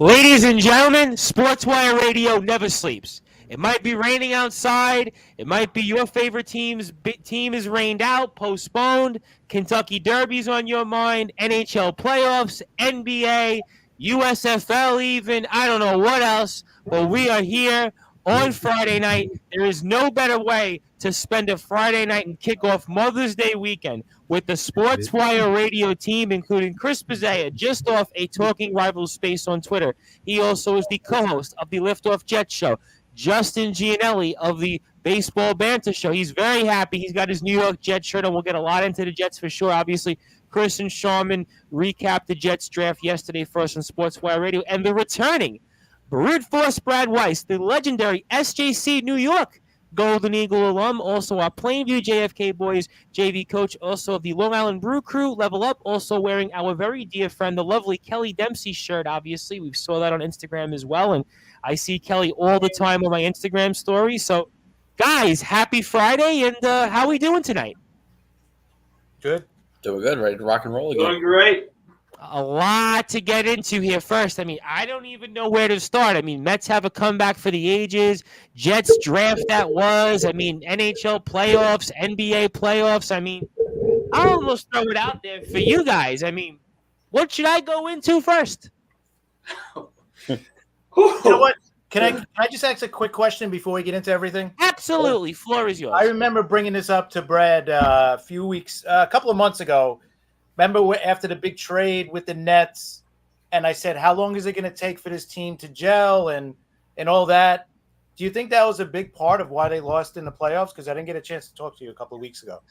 Ladies and gentlemen, Sportzwire Radio never sleeps. It might be raining outside. It might be your favorite team is rained out, postponed. Kentucky Derby's on your mind. NHL playoffs, NBA, USFL even. I don't know what else. But we are here on Friday night. There is no better way to spend a Friday night and kick off Mother's Day weekend with the Sportswire Radio team, including Chris Pizzea, just off a Talking Rivals space on Twitter. He also is the co-host of the Liftoff Jets show. Justin Gianelli of the Baseball Banter show. He's very happy. He's got his New York Jets shirt on. We'll get a lot into the Jets for sure. Obviously, Chris and Sharman recapped the Jets draft yesterday for us on Sportswire Radio. And the returning Brute Force Brad Weiss, the legendary SJC New York Golden Eagle alum, also our Plainview JFK Boys JV coach, also of the Long Island Brew Crew, Level Up, also wearing our very dear friend, the lovely Kelly Dempsey shirt, obviously. We saw that on Instagram as well, and I see Kelly all the time on my Instagram story. So, guys, happy Friday, and how are we doing tonight? Good. Doing good, ready to rock and roll again. Doing great. A lot to get into here first. I mean, I don't even know where to start. I mean, Mets have a comeback for the ages. Jets draft that was. I mean, NHL playoffs, NBA playoffs. I mean, I'll almost throw it out there for you guys. I mean, what should I go into first? You know what? Can I just ask a quick question before we get into everything? Absolutely. Floor is yours. I remember bringing this up to Brad a couple of months ago. Remember after the big trade with the Nets, and I said, how long is it going to take for this team to gel and all that? Do you think that was a big part of why they lost in the playoffs? Because I didn't get a chance to talk to you a couple of weeks ago.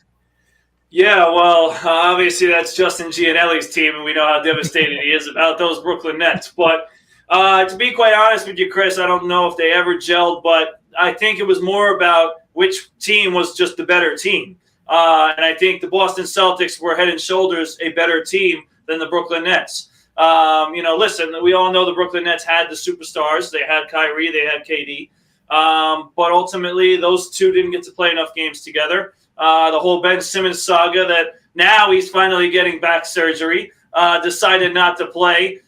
Yeah, well, obviously that's Justin Gianelli's team, and we know how devastated he is about those Brooklyn Nets. But to be quite honest with you, Chris, I don't know if they ever gelled, but I think it was more about which team was just the better team. And I think the Boston Celtics were head and shoulders a better team than the Brooklyn Nets. Listen, we all know the Brooklyn Nets had the superstars. They had Kyrie, they had KD. But ultimately, those two didn't get to play enough games together. The whole Ben Simmons saga that now he's finally getting back surgery, decided not to play,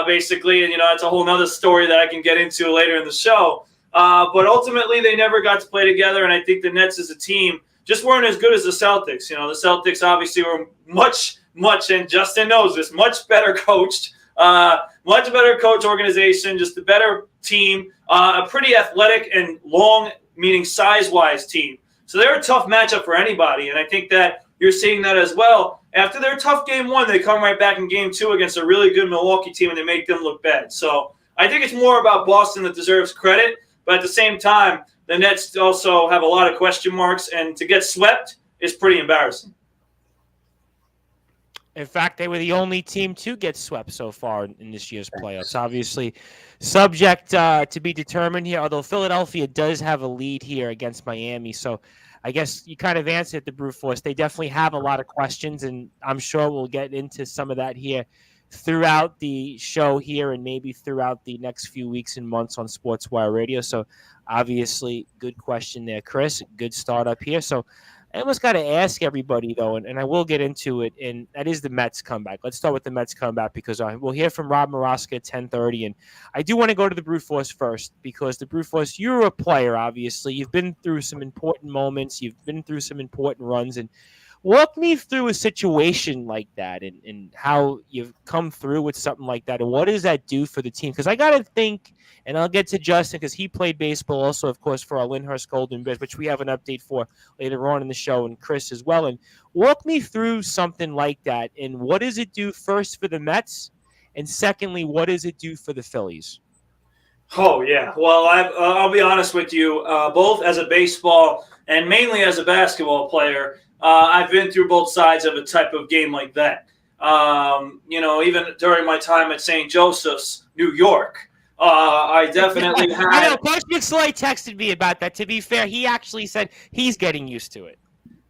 basically. And, it's a whole other story that I can get into later in the show. But ultimately, they never got to play together. And I think the Nets as a team just weren't as good as the Celtics. The Celtics obviously were much, and Justin knows this, much better coached, much better coach organization, just a better team, a pretty athletic and long, meaning size-wise team. So they're a tough matchup for anybody, and I think that you're seeing that as well. After their tough game one, they come right back in game two against a really good Milwaukee team, and they make them look bad. So I think it's more about Boston that deserves credit, but at the same time, the Nets also have a lot of question marks, and to get swept is pretty embarrassing. In fact, they were the only team to get swept so far in this year's playoffs. Obviously, subject to be determined here, although Philadelphia does have a lead here against Miami. So I guess you kind of answered the Brute Force. They definitely have a lot of questions, and I'm sure we'll get into some of that here throughout the show here and maybe throughout the next few weeks and months on Sportswire Radio. So obviously, good question there, Chris. Good start up here. So I almost got to ask everybody, though, and I will get into it, and that is the Mets comeback. Let's start with the Mets comeback because we'll hear from Rob Moroska at 10:30, and I do want to go to the Brute Force first because the Brute Force, you're a player, obviously. You've been through some important moments. You've been through some important runs, and walk me through a situation like that and how you've come through with something like that, and what does that do for the team? Because I got to think, and I'll get to Justin because he played baseball also, of course, for our Lyndhurst Golden Bears, which we have an update for later on in the show, and Chris as well. And walk me through something like that, and what does it do first for the Mets, and secondly, what does it do for the Phillies? Oh, yeah. Well, I'll be honest with you, both as a baseball and mainly as a basketball player, I've been through both sides of a type of game like that. Even during my time at St. Joseph's, New York, I definitely had. I know, Coach McSloy texted me about that. To be fair, he actually said he's getting used to it.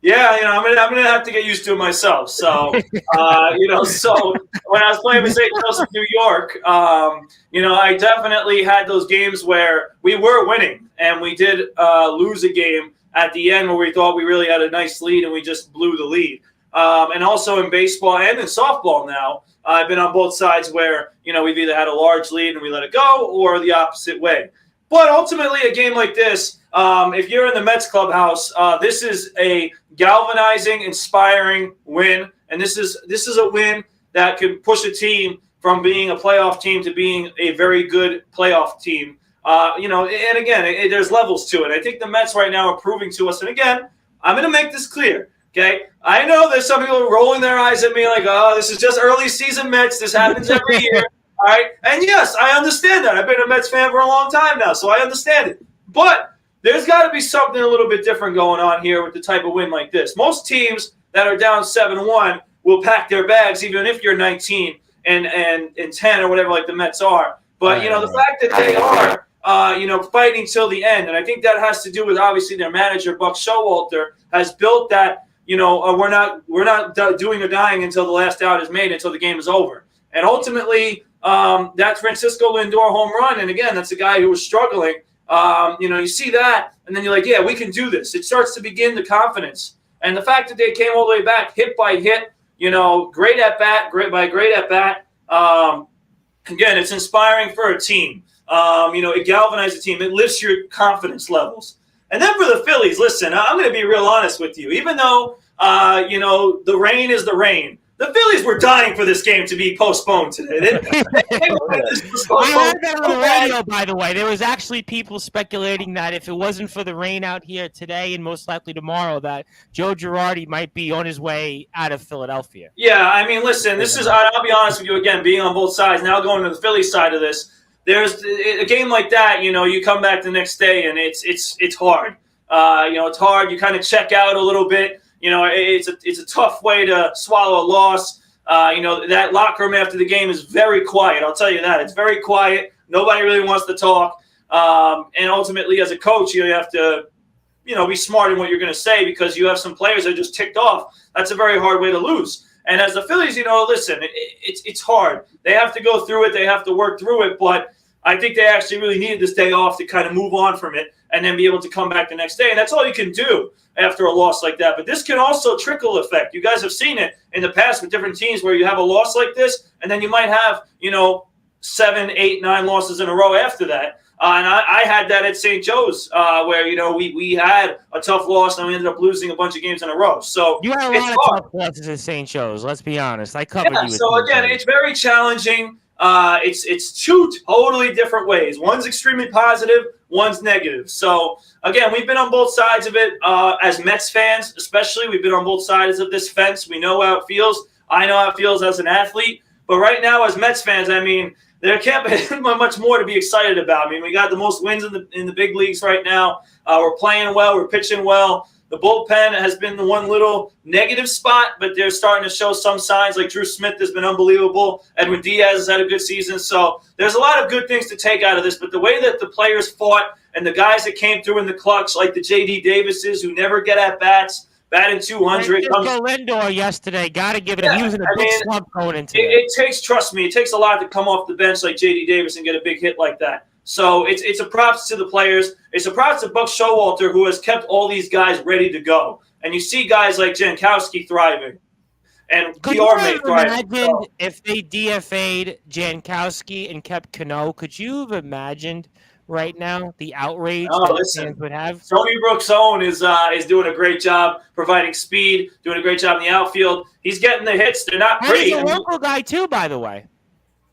Yeah, I'm gonna have to get used to it myself. So, so when I was playing with St. Joseph, New York, I definitely had those games where we were winning and we did lose a game at the end where we thought we really had a nice lead and we just blew the lead. and also in baseball and in softball now. I've been on both sides where, we've either had a large lead and we let it go or the opposite way. But ultimately, a game like this, if you're in the Mets clubhouse, this is a galvanizing, inspiring win. And this is a win that can push a team from being a playoff team to being a very good playoff team. And again, there's levels to it. I think the Mets right now are proving to us. And again, I'm going to make this clear. Okay, I know there's some people rolling their eyes at me like, oh, this is just early season Mets. This happens every year. All right. And yes, I understand that. I've been a Mets fan for a long time now, so I understand it. But there's got to be something a little bit different going on here with the type of win like this. Most teams that are down 7-1 will pack their bags, even if you're 19 and 10 or whatever like the Mets are. But, the fact that they are, fighting till the end, and I think that has to do with obviously their manager, Buck Showalter, has built that, we're not doing or dying until the last out is made, until the game is over. And ultimately, that Francisco Lindor home run, and again, that's a guy who was struggling. You see that, and then you're like, yeah, we can do this. It starts to begin the confidence. And the fact that they came all the way back, hit by hit, great at bat. Again, it's inspiring for a team. It galvanizes a team. It lifts your confidence levels. And then for the Phillies, listen, I'm going to be real honest with you. Even though, the rain is the rain, the Phillies were dying for this game to be postponed today. I heard that on the radio, by the way. There was actually people speculating that if it wasn't for the rain out here today and most likely tomorrow, that Joe Girardi might be on his way out of Philadelphia. Yeah, I mean, listen, I'll be honest with you again, being on both sides, now going to the Phillies side of this, there's a game like that, you come back the next day and it's hard. It's hard. You kind of check out a little bit. It's a tough way to swallow a loss. That locker room after the game is very quiet. I'll tell you that. It's very quiet. Nobody really wants to talk. And ultimately, as a coach, you have to, be smart in what you're going to say because you have some players that are just ticked off. That's a very hard way to lose. And as the Phillies, listen, it's hard. They have to go through it. They have to work through it. But I think they actually really needed this day off to kind of move on from it and then be able to come back the next day. And that's all you can do after a loss like that. But this can also trickle effect. You guys have seen it in the past with different teams where you have a loss like this, and then you might have, 7, 8, 9 losses in a row after that. And I had that at St. Joe's where, we had a tough loss and we ended up losing a bunch of games in a row. So you had a lot of tough losses at St. Joe's. Let's be honest. I covered you. So again, it's very challenging. It's two totally different ways. One's extremely positive, one's negative. So again, we've been on both sides of it as Mets fans, especially. We've been on both sides of this fence. We know how it feels. I know how it feels as an athlete. But right now, as Mets fans, I mean, there can't be much more to be excited about. I mean, we got the most wins in the big leagues right now. We're playing well. We're pitching well. The bullpen has been the one little negative spot, but they're starting to show some signs. Like Drew Smith has been unbelievable. Edwin Diaz has had a good season. So there's a lot of good things to take out of this. But the way that the players fought and the guys that came through in the clutch, like the J.D. Davises who never get at bats, batting 200. Lindor yesterday, got to give it. He was in a big slump going into it. Trust me, it takes a lot to come off the bench like J.D. Davis and get a big hit like that. So it's a props to the players. It's a props to Buck Showalter, who has kept all these guys ready to go. And you see guys like Jankowski thriving and Could you have imagined if they DFA'd Jankowski and kept Cano? Could you have imagined right now the outrage that fans would have? Tony Brooks' own is doing a great job providing speed, doing a great job in the outfield. He's getting the hits. They're not pretty. He's a local guy too, by the way.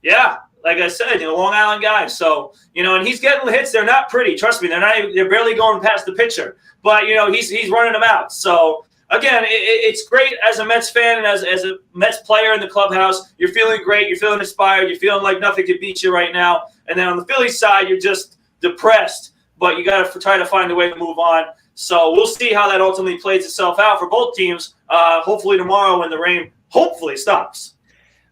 Yeah. Like I said, Long Island guy. So, and he's getting the hits. They're not pretty. Trust me, they're barely going past the pitcher. But, he's running them out. So, again, it's great as a Mets fan and as a Mets player in the clubhouse. You're feeling great. You're feeling inspired. You're feeling like nothing could beat you right now. And then on the Phillies side, you're just depressed. But you got to try to find a way to move on. So we'll see how that ultimately plays itself out for both teams. Hopefully tomorrow when the rain hopefully stops.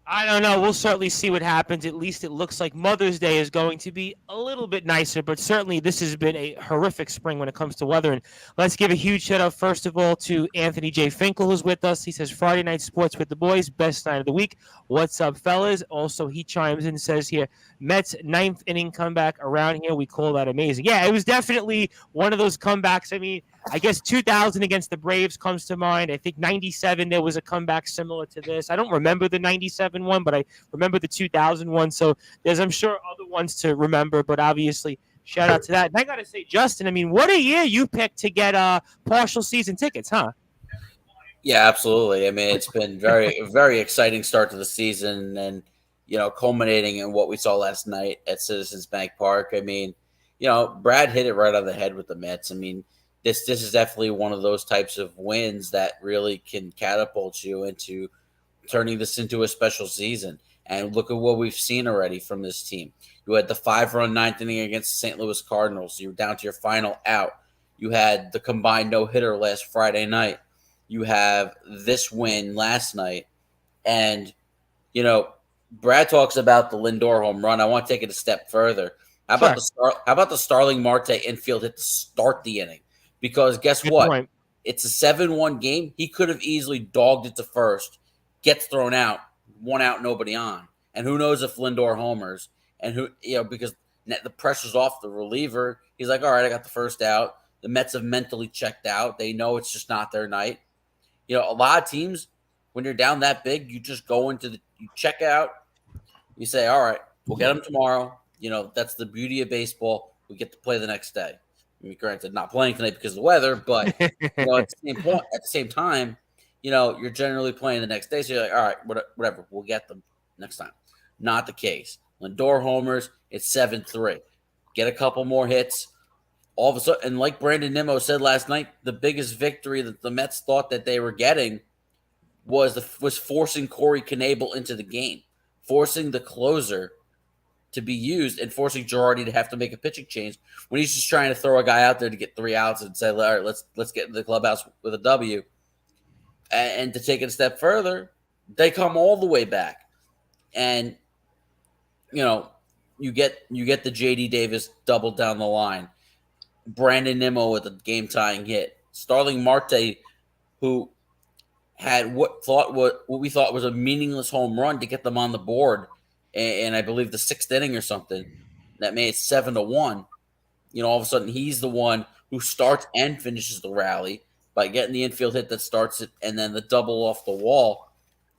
I don't know. We'll certainly see what happens. At least it looks like Mother's Day is going to be a little bit nicer, but certainly this has been a horrific spring when it comes to weather. And let's give a huge shout out, first of all, to Anthony J. Finkel, who's with us. He says, Friday night sports with the boys, best night of the week. What's up, fellas? Also, he chimes in and says here, Mets 9th inning comeback around here. We call that amazing. Yeah, it was definitely one of those comebacks. I mean, I guess 2000 against the Braves comes to mind. I think 97 there was a comeback similar to this. I don't remember the 97 one, but I remember the 2000 one. So there's, I'm sure, other ones to remember, but obviously shout out to that. And I got to say, Justin, I mean, what a year you picked to get partial season tickets, huh? Yeah, absolutely. I mean, it's been very exciting start to the season, and culminating in what we saw last night at Citizens Bank Park. I mean, Brad hit it right on the head with the Mets. I mean, this is definitely one of those types of wins that really can catapult you into turning this into a special season. And look at what we've seen already from this team. You had the 5-run ninth inning against the St. Louis Cardinals. You were down to your final out. You had the combined no-hitter last Friday night. You have this win last night. And, Brad talks about the Lindor home run. I want to take it a step further. How about the Starling Marte infield hit to start the inning? Because guess what? Point. It's a 7-1 game. He could have easily dogged it to first, gets thrown out, 1 out, nobody on. And who knows if Lindor homers, and because the pressure's off the reliever. He's like, all right, I got the first out. The Mets have mentally checked out. They know it's just not their night. A lot of teams, when you're down that big, you just go you check out. You say, all right, we'll get them tomorrow. That's the beauty of baseball. We get to play the next day. I mean, granted, not playing tonight because of the weather, but at the same time, you're generally playing the next day. So you're like, all right, whatever, we'll get them next time. Not the case. Lindor homers, it's 7-3. Get a couple more hits. All of a sudden, and like Brandon Nimmo said last night, the biggest victory that the Mets thought that they were getting was forcing Corey Knebel into the game, forcing the closer to be used, and forcing Girardi to have to make a pitching change when he's just trying to throw a guy out there to get 3 outs and say, all right, let's get in the clubhouse with a W. And to take it a step further, they come all the way back, and you get the J.D. Davis double down the line. Brandon Nimmo with a game-tying hit. Starling Marte, who had what we thought was a meaningless home run to get them on the board, and I believe the 6th inning or something, that made it 7-1. All of a sudden he's the one who starts and finishes the rally by getting the infield hit that starts it, and then the double off the wall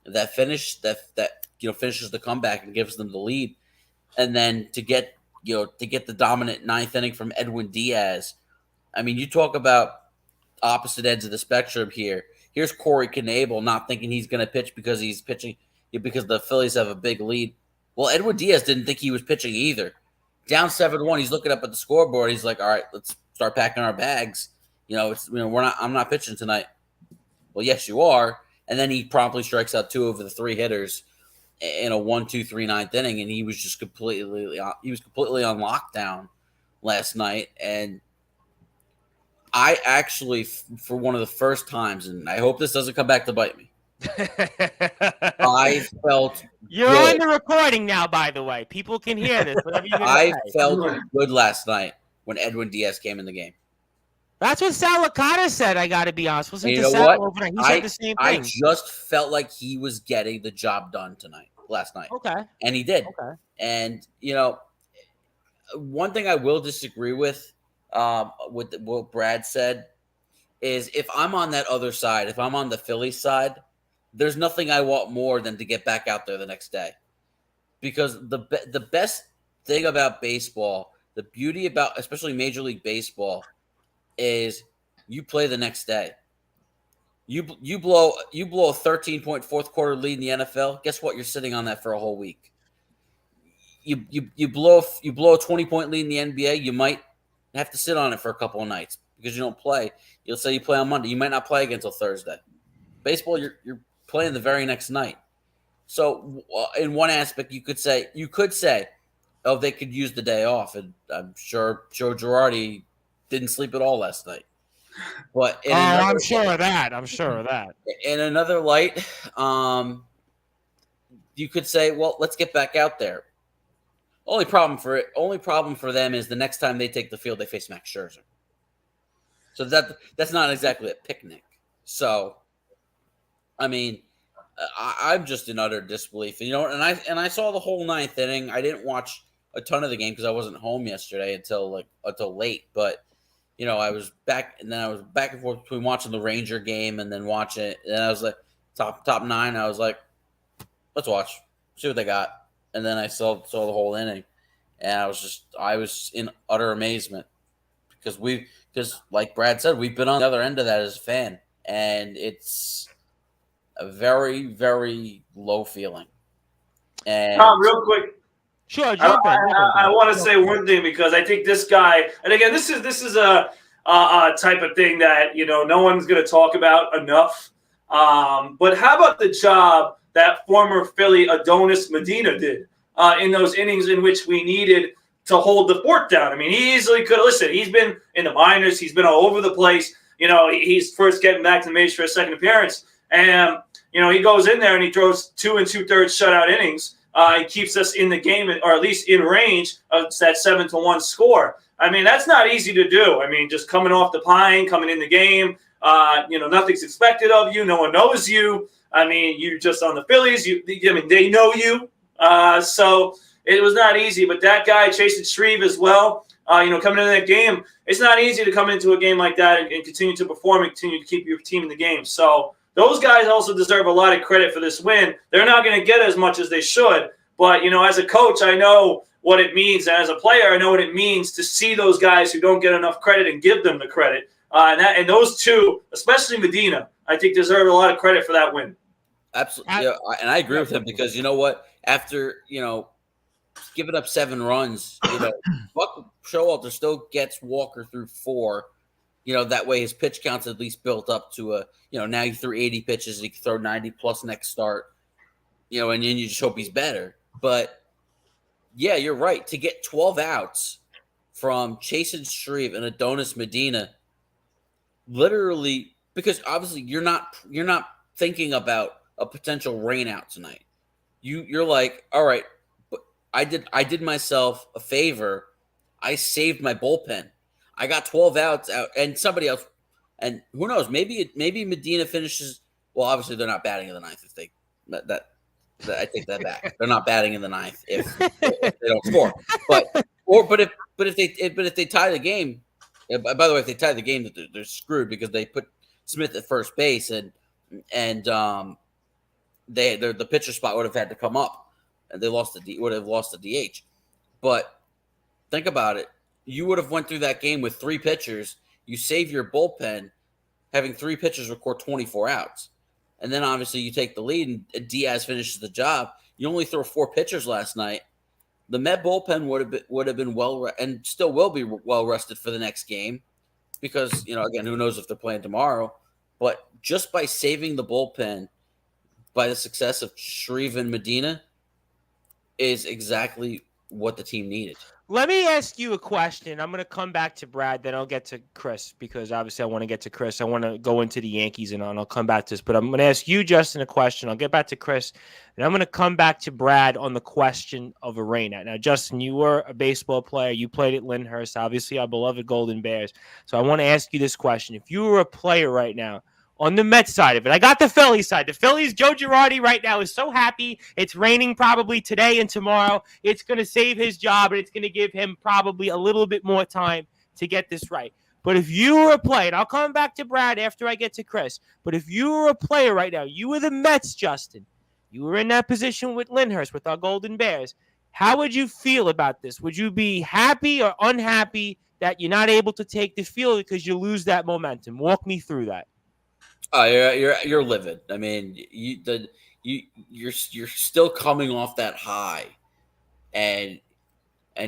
that finishes the comeback and gives them the lead, and then to get the dominant 9th inning from Edwin Diaz. I mean, you talk about opposite ends of the spectrum here. Here's Corey Knebel not thinking he's going to pitch because he's pitching because the Phillies have a big lead. Well, Edwin Diaz didn't think he was pitching either. Down 7-1, he's looking up at the scoreboard. He's like, all right, let's start packing our bags. I'm not pitching tonight. Well, yes, you are. And then he promptly strikes out 2 of the 3 hitters in a 1-2-3 9th inning, and he was just completely on lockdown last night. And I actually, for one of the first times, and I hope this doesn't come back to bite me, I felt you're good. on the recording now, by the way. People can hear this. I felt good last night when Edwin Diaz came in the game. That's what Sal Licata said, I got to be honest. He said the same thing. I just felt like he was getting the job done last night. Okay. And he did. Okay. And, one thing I will disagree with what Brad said is if I'm on that other side, if I'm on the Phillies side, there's nothing I want more than to get back out there the next day. Because the best thing about baseball, the beauty about especially Major League Baseball, is you play the next day. You blow a 13-point fourth quarter lead in the NFL. Guess what? You're sitting on that for a whole week. You blow a 20-point lead in the NBA. You might have to sit on it for a couple of nights because you don't play. You'll say you play on Monday. You might not play again until Thursday. Baseball, you're playing the very next night. So in one aspect, you could say, oh, they could use the day off, and I'm sure Joe Girardi didn't sleep at all last night. But I'm sure of that. In another light, you could say, well, let's get back out there. Only problem for them is the next time they take the field, they face Max Scherzer. So that's not exactly a picnic. So, I mean, I'm just in utter disbelief. And I saw the whole 9th inning. I didn't watch a ton of the game because I wasn't home yesterday until late. But I was back and forth between watching the Ranger game and then watching it. And I was like, top 9. I was like, let's watch, see what they got. And then I saw the whole inning, and I was in utter amazement because like Brad said, we've been on the other end of that as a fan, and it's a very, very low feeling. And Tom, real quick. Sure, jump in. I want to say one thing, because I think this guy, and again, this is a type of thing that no one's going to talk about enough. But how about the job that former Philly Adonis Medina did in those innings in which we needed to hold the fort down? I mean, he easily could. Listen, he's been in the minors, he's been all over the place. He's first getting back to the majors for a second appearance, and he goes in there and he throws 2 2/3 shutout innings. He keeps us in the game, or at least in range of that 7-1 score. I mean, that's not easy to do. I mean, just coming off the pine, coming in the game, nothing's expected of you. No one knows you. I mean, you're just on the Phillies. They know you. So it was not easy. But that guy, Jason Shreve as well, coming into that game, it's not easy to come into a game like that and continue to perform and continue to keep your team in the game. So those guys also deserve a lot of credit for this win. They're not going to get as much as they should. But, as a coach, I know what it means. And as a player, I know what it means to see those guys who don't get enough credit and give them the credit. And those two, especially Medina, I think deserve a lot of credit for that win. Absolutely. Yeah, and I agree with him, because you know what? After, giving up 7 runs, Buck Showalter still gets Walker through 4. That way his pitch count's at least built up to now he threw 80 pitches, he can throw 90 plus next start, and then you just hope he's better. But yeah, you're right. To get 12 outs from Chasen Shreve and Adonis Medina, literally, because obviously you're not thinking about a potential rain out tonight. You're like, all right, but I did myself a favor. I saved my bullpen. I got 12 outs out, and somebody else, and who knows? Maybe Medina finishes. Well, obviously they're not batting in the 9th. If they I take that back. They're not batting in the 9th if they don't score. But if they tie the game. By the way, if they tie the game, they're screwed, because they put Smith at first base, and the pitcher spot would have had to come up, and they would have lost the DH. But think about it. You would have went through that game with 3 pitchers. You save your bullpen, having 3 pitchers record 24 outs. And then obviously you take the lead and Diaz finishes the job. You only throw 4 pitchers last night. The Met bullpen would have been well, and still will be well rested for the next game, because again, who knows if they're playing tomorrow. But just by saving the bullpen, by the success of Shreve and Medina, is exactly what the team needed. Let me ask you a question. I'm going to come back to Brad, then I'll get to Chris, because obviously I want to get to Chris. I want to go into the Yankees, and I'll come back to this. But I'm going to ask you, Justin, a question. I'll get back to Chris, and I'm going to come back to Brad on the question of a rainout. Now, Justin, you were a baseball player. You played at Lyndhurst, obviously our beloved Golden Bears. So I want to ask you this question. If you were a player right now, on the Mets side of it, I got the Phillies side. The Phillies, Joe Girardi right now is so happy. It's raining probably today and tomorrow. It's going to save his job, and it's going to give him probably a little bit more time to get this right. But if you were a player, and I'll come back to Brad after I get to Chris, but if you were a player right now, you were the Mets, Justin. You were in that position with Lyndhurst, with our Golden Bears. How would you feel about this? Would you be happy or unhappy that you're not able to take the field because you lose that momentum? Walk me through that. Oh, you're livid. I mean, you're still coming off that high, and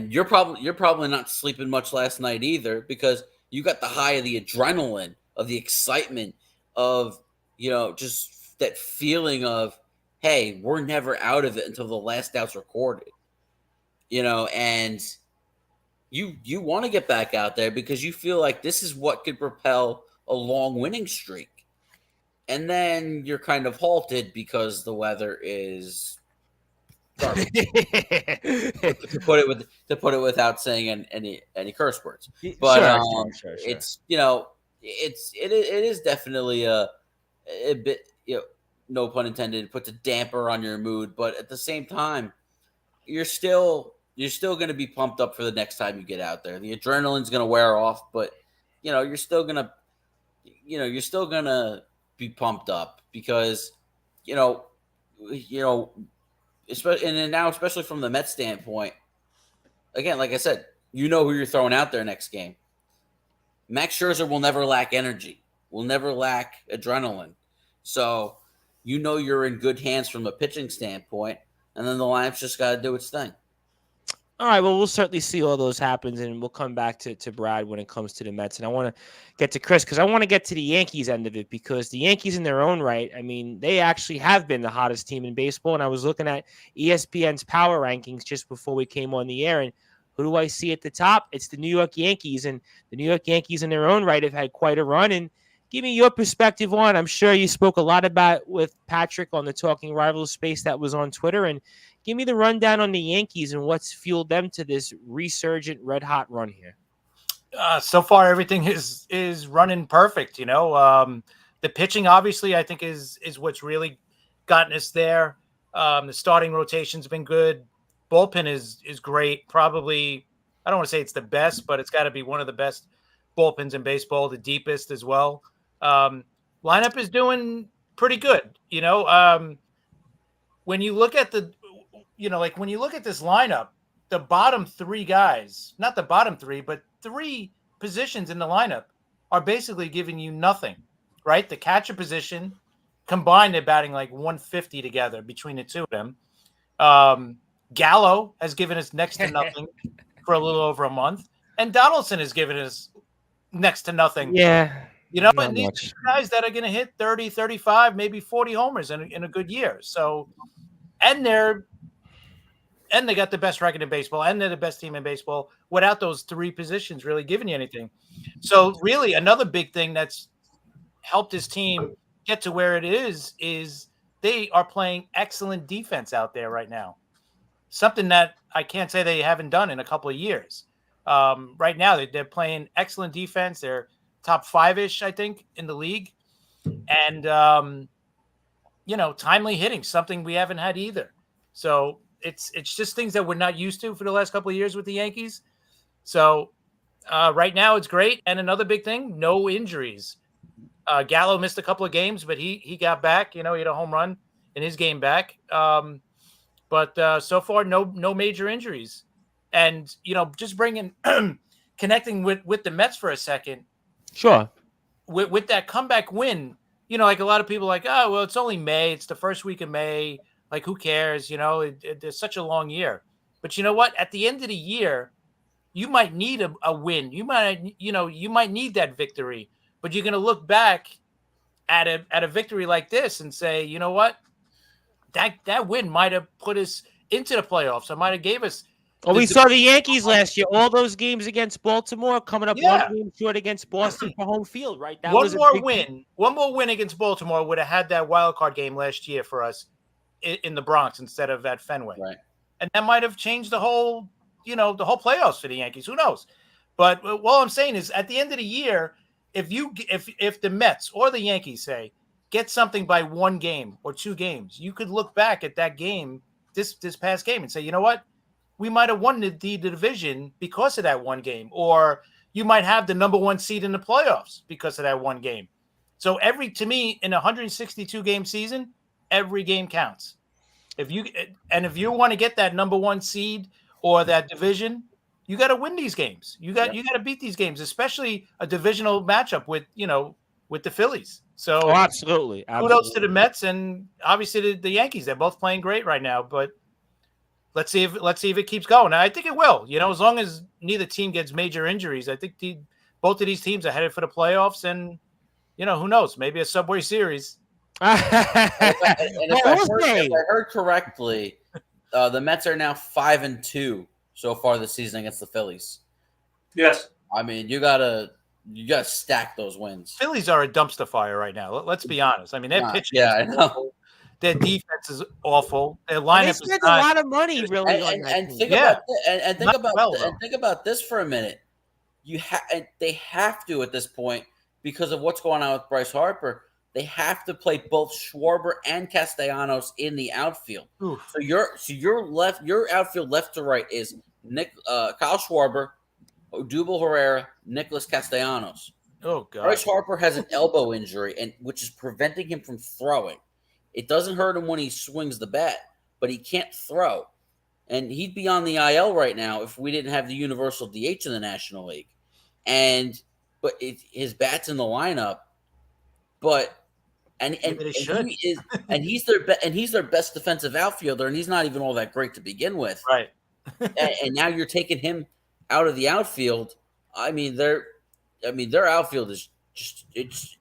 you're probably not sleeping much last night either, because you got the high of the adrenaline, of the excitement, of just that feeling of, hey, we're never out of it until the last out's recorded, and you want to get back out there because you feel like this is what could propel a long winning streak. And then you're kind of halted because the weather is garbage. to put it without saying any curse words. But sure. It's it is definitely a bit, no pun intended, puts a damper on your mood. But at the same time, you're still going to be pumped up for the next time you get out there. The adrenaline's going to wear off, but you're still gonna be pumped up because especially from the Mets standpoint. Again, like I said, who you're throwing out there next game. Max Scherzer will never lack energy, will never lack adrenaline. So you're in good hands from a pitching standpoint, and then the lineup's just got to do its thing. All right, well, we'll certainly see all those happen, and we'll come back to Brad when it comes to the Mets. And I want to get to Chris because I want to get to the Yankees end of it because the Yankees in their own right, I mean, they actually have been the hottest team in baseball. And I was looking at ESPN's power rankings just before we came on the air, and who do I see at the top? It's the New York Yankees, and the New York Yankees in their own right have had quite a run. And give me your perspective on, I'm sure you spoke a lot about with Patrick on the Talking Rivals space that was on Twitter, and give me the rundown on the Yankees and what's fueled them to this resurgent red-hot run here. So far, everything is running perfect. The pitching, obviously, I think is what's really gotten us there. The starting rotation's been good. Bullpen is great. Probably, I don't want to say it's the best, but it's got to be one of the best bullpens in baseball, the deepest as well. Lineup is doing pretty good. When you look at when you look at this lineup, the bottom three guys, not the bottom three, but three positions in the lineup are basically giving you nothing, right? The catcher position combined, they're batting like 150 together between the two of them. Gallo has given us next to nothing for a little over a month. And Donaldson has given us next to nothing. Yeah. And these guys that are going to hit 30, 35, maybe 40 homers in a good year. So, and they got the best record in baseball, and they're the best team in baseball without those three positions really giving you anything. So really another big thing that's helped this team get to where it is they are playing excellent defense out there right now. Something that I can't say they haven't done in a couple of years. Right now they're playing excellent defense. They're top 5-ish, I think, in the league. And, timely hitting, something we haven't had either. So it's just things that we're not used to for the last couple of years with the Yankees. So right now it's great. And another big thing, no injuries. Gallo missed a couple of games, but he got back. He had a home run in his game back. But so far, no major injuries. And, just connecting with the Mets for a second. Sure. With that comeback win, like a lot of people are like, oh, well, it's only May. It's the first week of May. Like, who cares? It's such a long year. But you know what? At the end of the year, you might need a win. You might need that victory. But you're going to look back at a victory like this and say, you know what? That win might have put us into the playoffs. It might have gave us. Well, we saw the Yankees last year. All those games against Baltimore coming up one game short against Boston for home field, right? That was one more win against Baltimore would have had that wild card game last year for us in the Bronx instead of at Fenway. Right. And that might have changed the whole playoffs for the Yankees. Who knows? But all I'm saying is at the end of the year, if the Mets or the Yankees say get something by one game or two games, you could look back at that game, this past game, and say, you know what? We might have won the division because of that one game, or you might have the number one seed in the playoffs because of that one game. So to me, in a 162 game season, every game counts. If you want to get that number one seed or that division, you got to win these games. You got to beat these games, especially a divisional matchup with the Phillies. So absolutely. Kudos to the Mets and obviously the Yankees. They're both playing great right now, but let's see if it keeps going. I think it will. As long as neither team gets major injuries, I think both of these teams are headed for the playoffs. And who knows? Maybe a Subway Series. If I heard correctly, the Mets are now 5-2 so far this season against the Phillies. Yes. I mean, you gotta stack those wins. Phillies are a dumpster fire right now. Let's be honest. I mean, their pitching. Yeah, I know. Their defense is awful. Their lineup is spent a lot of money, really. Think about this for a minute. They have to at this point because of what's going on with Bryce Harper. They have to play both Schwarber and Castellanos in the outfield. Oof. So your outfield left to right is Kyle Schwarber, Odubel Herrera, Nicholas Castellanos. Oh God. Bryce Harper has an elbow injury, and which is preventing him from throwing. It doesn't hurt him when he swings the bat, but he can't throw. And he'd be on the IL right now if we didn't have the universal DH in the National League. But his bat's in the lineup. But he's their best defensive outfielder, and he's not even all that great to begin with. Right. and now you're taking him out of the outfield. I mean, their outfield is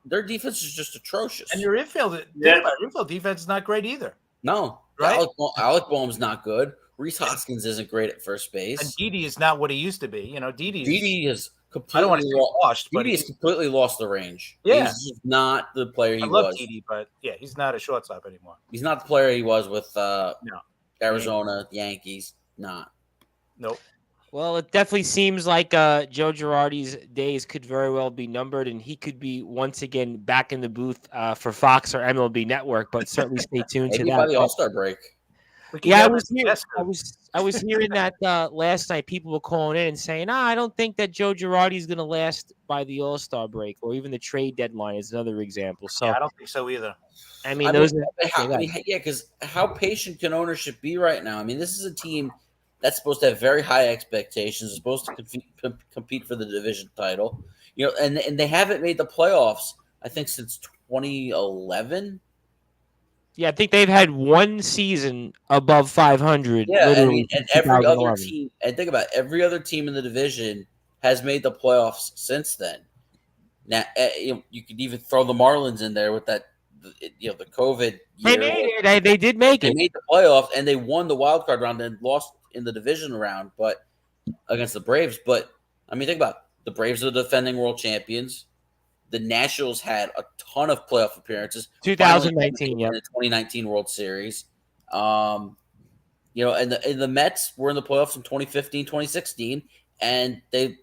their defense is just atrocious. And your infield defense is not great either. No, right? Alec Boehm's not good. Reese Hoskins isn't great at first base. And Didi is not what he used to be. You know, Didi is completely I don't want to say washed, but Didi has completely lost the range. Yeah. He's just not the player he was. I love Didi, but yeah, he's not a shortstop anymore. He's not the player he was with Arizona Yankees. Not. Nope. Well, it definitely seems like Joe Girardi's days could very well be numbered, and he could be once again back in the booth for Fox or MLB Network. But certainly stay tuned to Maybe that. by the All-Star break. Yeah, I was hearing that last night. People were calling in and saying, I don't think that Joe Girardi is going to last by the All-Star break or even the trade deadline is another example. So I don't think so either. Because how patient can ownership be right now? I mean, this is a team that's supposed to have very high expectations, supposed to compete for the division title, and they haven't made the playoffs, I think, since 2011. Yeah, I think they've had one season above 500. Yeah, and every other team, and think about it, every other team in the division has made the playoffs since then. Now, you could even throw the Marlins in there with that, the COVID year. They made it. They did make it. They made the playoffs, and they won the wild card round and lost in the division round, but against the Braves. But I mean, think about it. The Braves are the defending world champions. The Nationals had a ton of playoff appearances. 2019, in the 2019 World Series. And the Mets were in the playoffs in 2015, 2016, and they,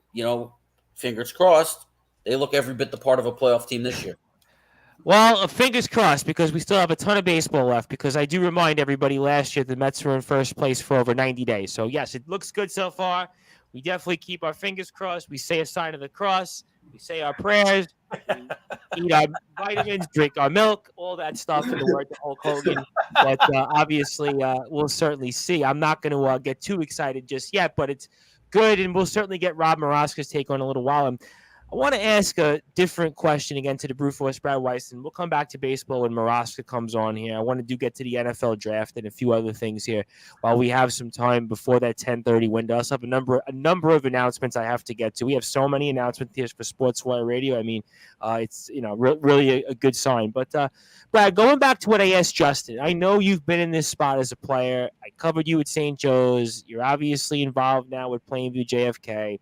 fingers crossed, they look every bit the part of a playoff team this year. Well, fingers crossed, because we still have a ton of baseball left, because I do remind everybody last year the Mets were in first place for over 90 days. So, yes, it looks good so far. We definitely keep our fingers crossed. We say a sign of the cross. We say our prayers. We eat our vitamins, drink our milk, all that stuff in the word to Hulk Hogan. But obviously, we'll certainly see. I'm not going to get too excited just yet, but it's good, and we'll certainly get Rob Moroska's take on a little while. And I want to ask a different question again to the Brewforce Brad Weiss, and we'll come back to baseball when Moroska comes on here. I want to get to the NFL draft and a few other things here while we have some time before that 10:30 window. I also have a number of announcements I have to get to. We have so many announcements here for Sportswire Radio. I mean, it's really a good sign. But Brad, going back to what I asked Justin, I know you've been in this spot as a player. I covered you at St. Joe's. You're obviously involved now with Plainview JFK.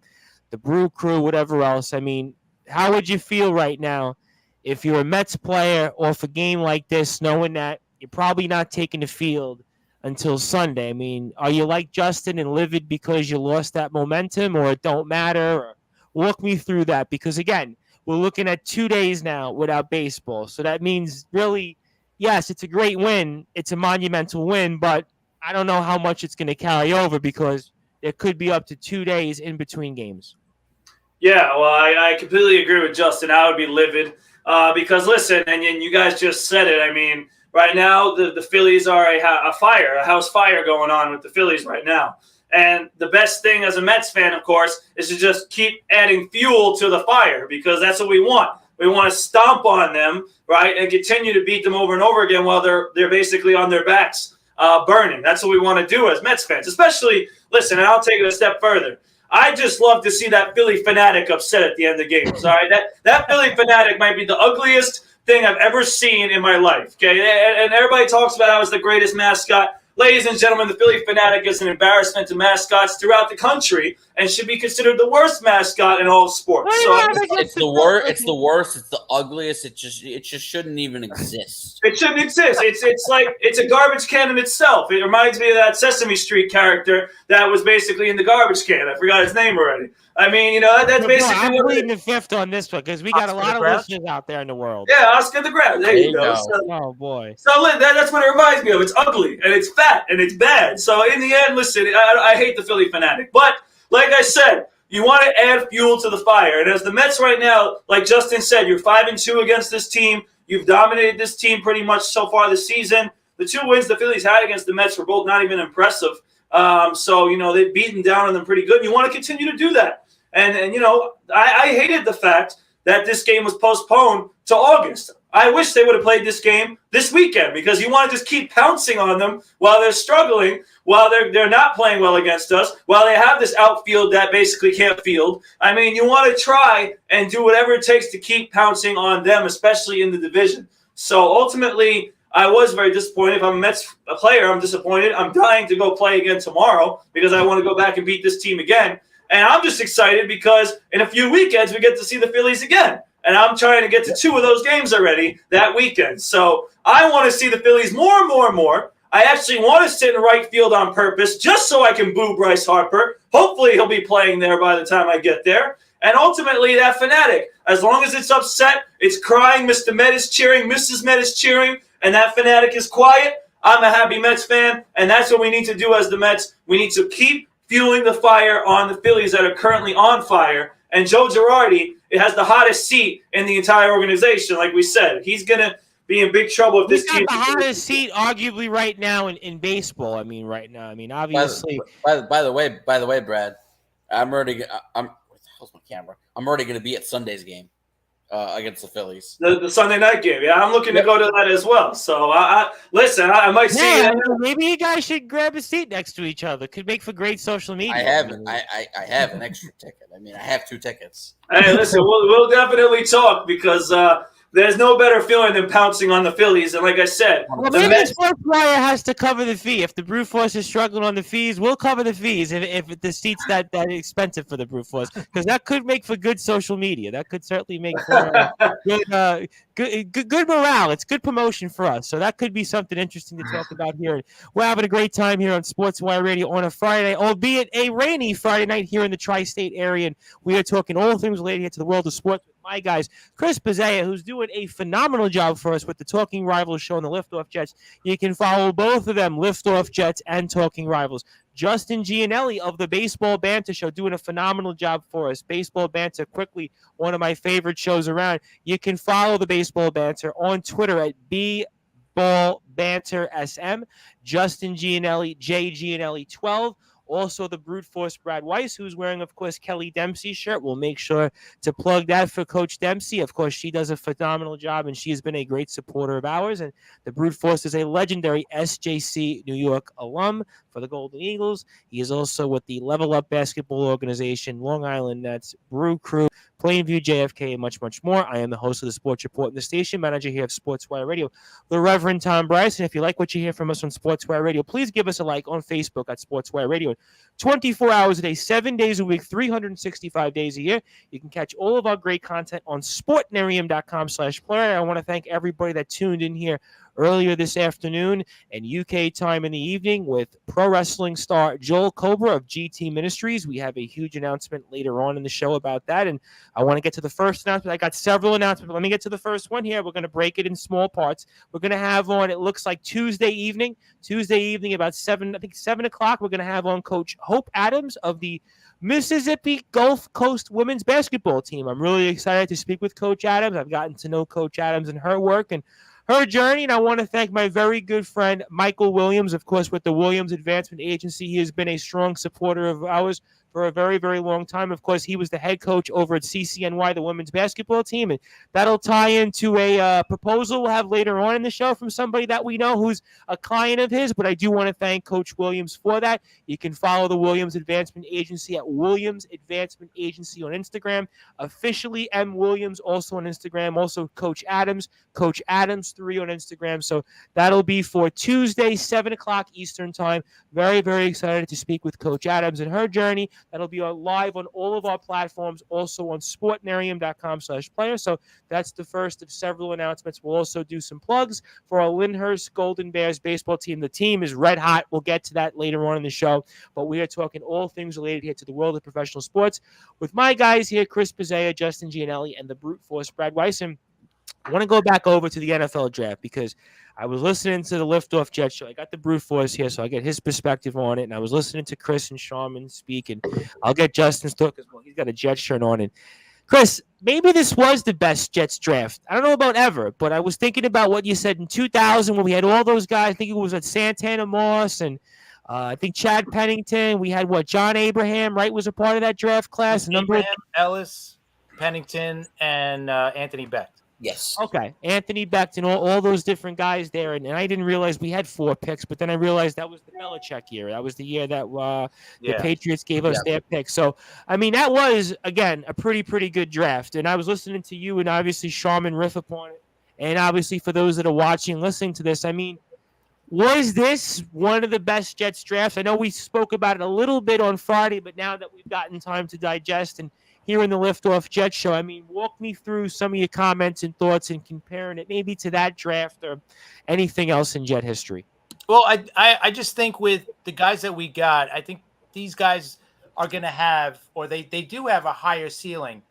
The Brew Crew, whatever else. I mean, how would you feel right now if you're a Mets player off a game like this, knowing that you're probably not taking the field until Sunday? I mean, are you like Justin and livid because you lost that momentum, or it don't matter? Or walk me through that, because, again, we're looking at 2 days now without baseball. So that means really, yes, it's a great win. It's a monumental win, but I don't know how much it's going to carry over, because it could be up to 2 days in between games. Yeah, well, I completely agree with Justin. I would be livid because, listen, and you guys just said it. I mean, right now the Phillies are a house fire going on with the Phillies right now. And the best thing as a Mets fan, of course, is to just keep adding fuel to the fire, because that's what we want. We want to stomp on them, right, and continue to beat them over and over again while they're basically on their backs burning. That's what we want to do as Mets fans. Especially, listen, and I'll take it a step further. I just love to see that Philly fanatic upset at the end of games. All right, that Philly fanatic might be the ugliest thing I've ever seen in my life. Okay, and everybody talks about how it's the greatest mascot. Ladies and gentlemen, the Philly fanatic is an embarrassment to mascots throughout the country and should be considered the worst mascot in all of sports. It's the worst. It's the worst. It's the ugliest. It just shouldn't even exist. It shouldn't exist. It's a garbage can in itself. It reminds me of that Sesame Street character that was basically in the garbage can. I forgot his name already. I mean, that's basically. I'm pleading the fifth on this one, because we got a lot of listeners out there in the world. Yeah, Oscar the Grouch. There you go. So, oh boy. So that's what it reminds me of. It's ugly and it's fat and it's bad. So in the end, listen, I hate the Philly fanatic, but like I said, You want to add fuel to the fire. And as the Mets right now, like Justin said, you're 5-2 against this team. You've dominated this team pretty much so far this season. The 2 wins the Phillies had against the Mets were both not even impressive. So, they've beaten down on them pretty good. And you want to continue to do that. And I hated the fact that this game was postponed to August. I wish they would have played this game this weekend because you want to just keep pouncing on them while they're struggling, while they're not playing well against us, while they have this outfield that basically can't field. I mean, you want to try and do whatever it takes to keep pouncing on them, especially in the division. So ultimately, I was very disappointed. If I'm a Mets player, I'm disappointed. I'm dying to go play again tomorrow because I want to go back and beat this team again. And I'm just excited because in a few weekends, we get to see the Phillies again. And I'm trying to get to 2 of those games already that weekend. So I want to see the Phillies more and more and more. I actually want to sit in right field on purpose just so I can boo Bryce Harper. Hopefully he'll be playing there by the time I get there. And ultimately, that fanatic, as long as it's upset, it's crying, Mr. Met is cheering, Mrs. Met is cheering, and that fanatic is quiet, I'm a happy Mets fan. And that's what we need to do as the Mets. We need to keep fueling the fire on the Phillies that are currently on fire. And Joe Girardi, it has the hottest seat in the entire organization. Like we said, he's going to be in big trouble if this team. The hottest seat, arguably, right now in baseball. Obviously. By the way, Brad, I'm where the hell's my camera? I'm already going to be at Sunday's game against the Phillies. The Sunday night game. Yeah, I'm looking to go to that as well. So listen, I might see. Yeah, maybe you guys should grab a seat next to each other. Could make for great social media. I have an extra ticket. I have 2 tickets. Hey, listen, we'll definitely talk because there's no better feeling than pouncing on the Phillies. And like I said, maybe Sportzwire has to cover the fee. If the Brute Force is struggling on the fees, we'll cover the fees if the seat's that expensive for the Brute Force, because that could make for good social media. That could certainly make for good morale. It's good promotion for us. So that could be something interesting to talk about here. We're having a great time here on Sportswire Radio on a Friday, albeit a rainy Friday night here in the tri-state area. And we are talking all things related to the world of sports. My guys, Chris Pizzea, who's doing a phenomenal job for us with the Talking Rivals show and the Liftoff Jets. You can follow both of them, Liftoff Jets and Talking Rivals. Justin Gianelli of the Baseball Banter Show doing a phenomenal job for us. Baseball Banter, quickly, one of my favorite shows around. You can follow the Baseball Banter on Twitter at @BallBanterSM. Justin Gianelli, JGianelli12. Also, the Brute Force Brad Weiss, who's wearing, of course, Kelly Dempsey's shirt. We'll make sure to plug that for Coach Dempsey. Of course, she does a phenomenal job, and she has been a great supporter of ours. And the Brute Force is a legendary SJC New York alum for the Golden Eagles. He is also with the Level Up Basketball Organization, Long Island Nets, Brew Crew, Plainview, JFK, and much, much more. I am the host of the Sports Report and the station manager here at Sportswire Radio, the Reverend Tom Bryce. And if you like what you hear from us on Sportswire Radio, please give us a like on Facebook at Sportswire Radio. 24 hours a day, 7 days a week, 365 days a year. You can catch all of our great content on sportnarium.com/player. I want to thank everybody that tuned in here earlier this afternoon and UK time in the evening with pro wrestling star Joel Cobra of GT Ministries. We have a huge announcement later on in the show about that, and I want to get to the first announcement. I got several announcements, but let me get to the first one here. We're going to break it in small parts. We're going to have on, it looks like Tuesday evening about 7 o'clock, we're going to have on Coach Hope Adams of the Mississippi Gulf Coast women's basketball team. I'm really excited to speak with Coach Adams. I've gotten to know Coach Adams and her work and her journey, and I want to thank my very good friend Michael Williams, of course, with the Williams Advancement Agency. He has been a strong supporter of ours for a very, very long time. Of course, he was the head coach over at CCNY, the women's basketball team, and that'll tie into a proposal we'll have later on in the show from somebody that we know who's a client of his, but I do want to thank Coach Williams for that. You can follow the Williams Advancement Agency at Williams Advancement Agency on Instagram, officially M. Williams also on Instagram, also Coach Adams 3 on Instagram. So that'll be for Tuesday, 7 o'clock Eastern time. Very, very excited to speak with Coach Adams and her journey. That'll be live on all of our platforms, also on sportnarium.com/player. So that's the first of several announcements. We'll also do some plugs for our Lyndhurst Golden Bears baseball team. The team is red hot. We'll get to that later on in the show. But we are talking all things related here to the world of professional sports with my guys here, Chris Pizzea, Justin Gianelli, and the Brute Force, Brad Weiss. I want to go back over to the NFL draft because I was listening to the Liftoff Jet show. I got the Brute Force here, so I get his perspective on it. And I was listening to Chris and Sharman speak, and I'll get Justin's talk as well. He's got a Jet shirt on. And Chris, maybe this was the best Jets draft. I don't know about ever, but I was thinking about what you said in 2000 when we had all those guys. I think it was at Santana Moss and I think Chad Pennington. We had John Abraham, right, was a part of that draft class. Abraham, Ellis, Pennington, and Anthony Becht. Yes. Okay, Anthony Becht and all those different guys there, and I didn't realize we had 4 picks, but then I realized that was the Belichick year. That was the year that the Patriots gave us their pick. So, I mean, that was, again, a pretty good draft, and I was listening to you and obviously Sharman riff upon it, and obviously for those that are watching, listening to this, I mean, was this one of the best Jets drafts? I know we spoke about it a little bit on Friday, but now that we've gotten time to digest and here in the Liftoff Jet show, I mean, walk me through some of your comments and thoughts and comparing it maybe to that draft or anything else in Jet history. Well, I just think with the guys that we got, I think these guys are going to have, or they do have a higher ceiling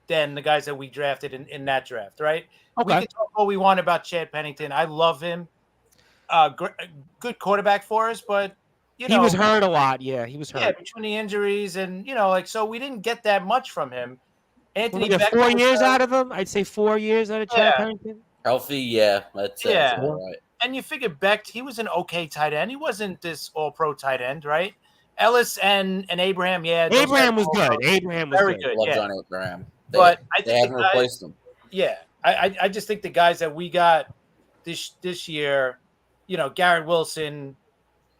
than the guys that we drafted in that draft, right? Okay. We can talk what we want about Chad Pennington. I love him. Good quarterback for us, but he was hurt a lot. Yeah, he was hurt. Yeah, between the injuries and so we didn't get that much from him. Anthony Becht, 4 years out of him. I'd say 4 years out of Chad Pennington. Healthy, yeah. That's all right. And you figure Becht, he was an okay tight end. He wasn't this all-pro tight end, right? Ellis and Abraham, Abraham was good. Abraham was very good. Love John Abraham. But I think they haven't replaced him. Yeah, I just think the guys that we got this year, Garrett Wilson,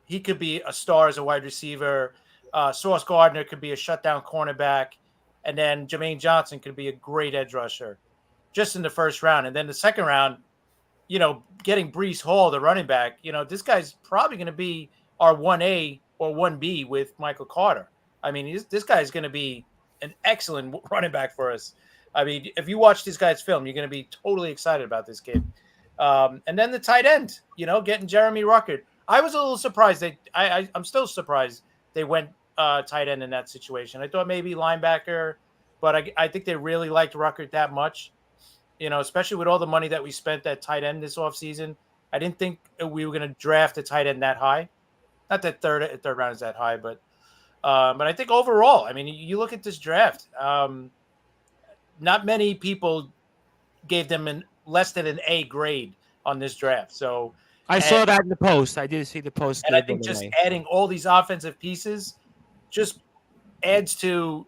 he could be a star as a wide receiver. Sauce Gardner could be a shutdown cornerback. And then Jermaine Johnson could be a great edge rusher just in the first round. And then the second round, getting Breece Hall, the running back, this guy's probably going to be our 1A or 1B with Michael Carter. I mean, this guy's going to be an excellent running back for us. I mean, if you watch this guy's film, you're going to be totally excited about this kid. And then the tight end, getting Jeremy Ruckert. I was a little surprised. I'm still surprised they went tight end in that situation. I thought maybe linebacker, but I think they really liked Ruckert that much, especially with all the money that we spent at tight end this offseason. I didn't think we were going to draft a tight end that high. Not that third round is that high, but I think overall, I mean, you look at this draft, not many people gave them less than an A grade on this draft. So I saw that in the post. I did see the post. And I think just adding all these offensive pieces just adds to,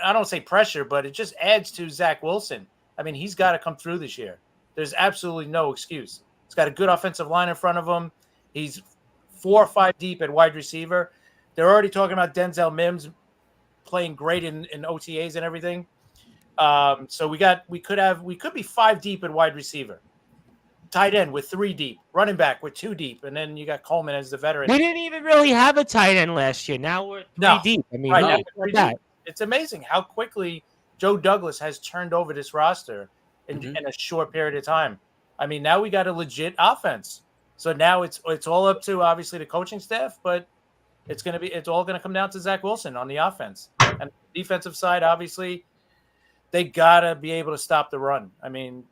I don't say pressure, but it just adds to Zach Wilson. I mean, he's got to come through this year. There's absolutely no excuse. He's got a good offensive line in front of him. He's 4 or 5 deep at wide receiver. They're already talking about Denzel Mims playing great in OTAs and everything. So we could be 5 deep at wide receiver. Tight end with 3 deep, running back with 2 deep, and then you got Coleman as the veteran. We didn't even really have a tight end last year. Now we're 3 deep. I mean, right, that. It's amazing how quickly Joe Douglas has turned over this roster in a short period of time. I mean, now we got a legit offense. So now it's all up to obviously the coaching staff, but it's all gonna come down to Zach Wilson on the offense. And the defensive side, obviously, they gotta be able to stop the run. I mean,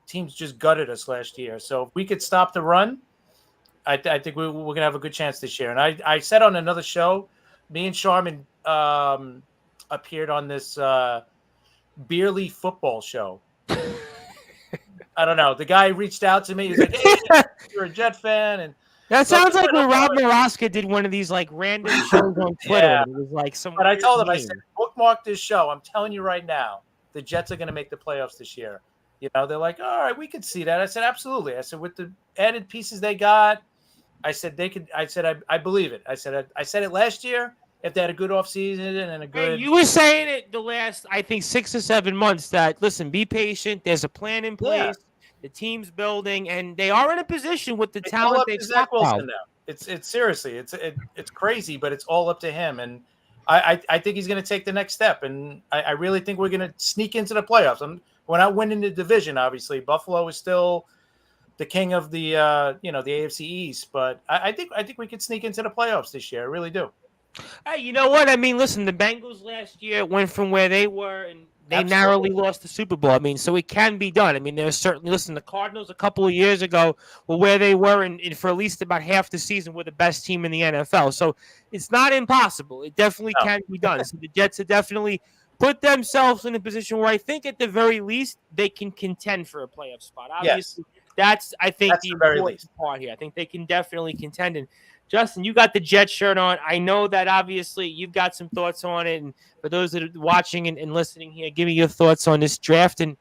teams just gutted us last year. So if we could stop the run, I think we're going to have a good chance this year. And I said on another show, me and Sharman appeared on this Beerly football show. I don't know. The guy reached out to me. He's like, hey, you're a Jet fan. And that sounds like when Rob Moroska did one of these like random shows on Twitter. Yeah. It was like some. But I told him, I said, bookmark this show. I'm telling you right now, the Jets are going to make the playoffs this year. They're like, all right, we could see that. I said, absolutely. I said, with the added pieces they got, I said they could. I said, I believe it. I said it last year. If they had a good offseason and a good, you were saying it the last, I think, 6 or 7 months. That listen, be patient. There's a plan in place. Yeah. The team's building, and they are in a position with the talent they've Zach Wilson now. It's seriously, it's crazy, but it's all up to him. And I think he's going to take the next step. And I really think we're going to sneak into the playoffs. We're not winning the division, obviously. Buffalo is still the king of the the AFC East, but I think we could sneak into the playoffs this year. I really do. Hey, you know what? I mean, listen, the Bengals last year went from where they were and they narrowly lost the Super Bowl. I mean, so it can be done. I mean, there's certainly, listen, the Cardinals a couple of years ago were where they were in for at least about half the season were the best team in the NFL. So it's not impossible. It definitely can be done. So the Jets have definitely put themselves in a position where I think at the very least they can contend for a playoff spot. Obviously, that's I think That's the the very important least. part here. I think they can definitely contend. And Justin, you got the Jets shirt on. I know that obviously you've got some thoughts on it. And for those that are watching and listening here, give me your thoughts on this draft. And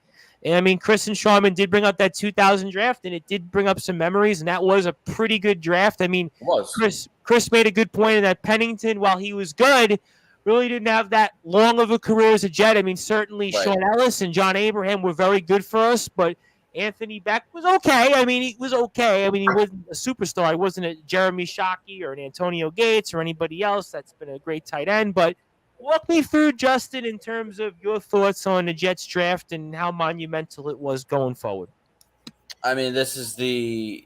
I mean, Chris and Sharman did bring up that 2000 draft, and it did bring up some memories, and that was a pretty good draft. I mean, It was. Chris made a good point in that Pennington, while he was good, really didn't have that long of a career as a Jet. I mean, certainly Right. Sean Ellis and John Abraham were very good for us, but Anthony Beck was okay. I mean, he was okay. I mean, he wasn't a superstar. He wasn't a Jeremy Shockey or an Antonio Gates or anybody else that's been a great tight end. But walk me through, Justin, in terms of your thoughts on the Jets draft and how monumental it was going forward. I mean, this is the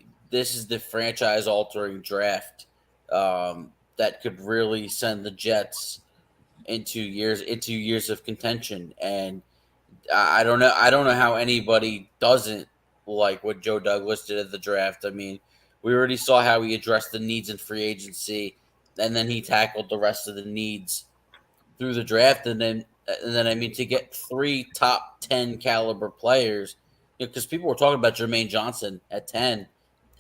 franchise-altering draft that could really send the Jets into years of contention. And I don't know how anybody doesn't like what Joe Douglas did at the draft. I mean, we already saw how he addressed the needs in free agency, and then he tackled the rest of the needs through the draft. And then I mean, to get 3 top 10 caliber players, because people were talking about Jermaine Johnson at 10.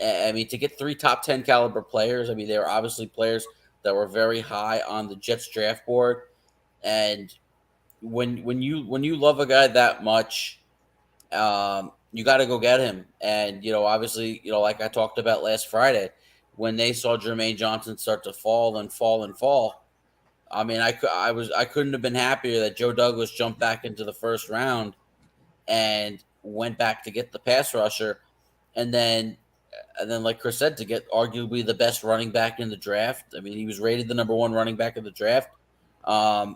I mean, to get 3 top 10 caliber players, I mean, they were obviously players that were very high on the Jets draft board. And when you love a guy that much, you got to go get him. And obviously, like I talked about last Friday, when they saw Jermaine Johnson start to fall. I mean, I couldn't have been happier that Joe Douglas jumped back into the first round and went back to get the pass rusher, and then like Chris said, to get arguably the best running back in the draft. I mean, he was rated the number 1 running back in the draft. As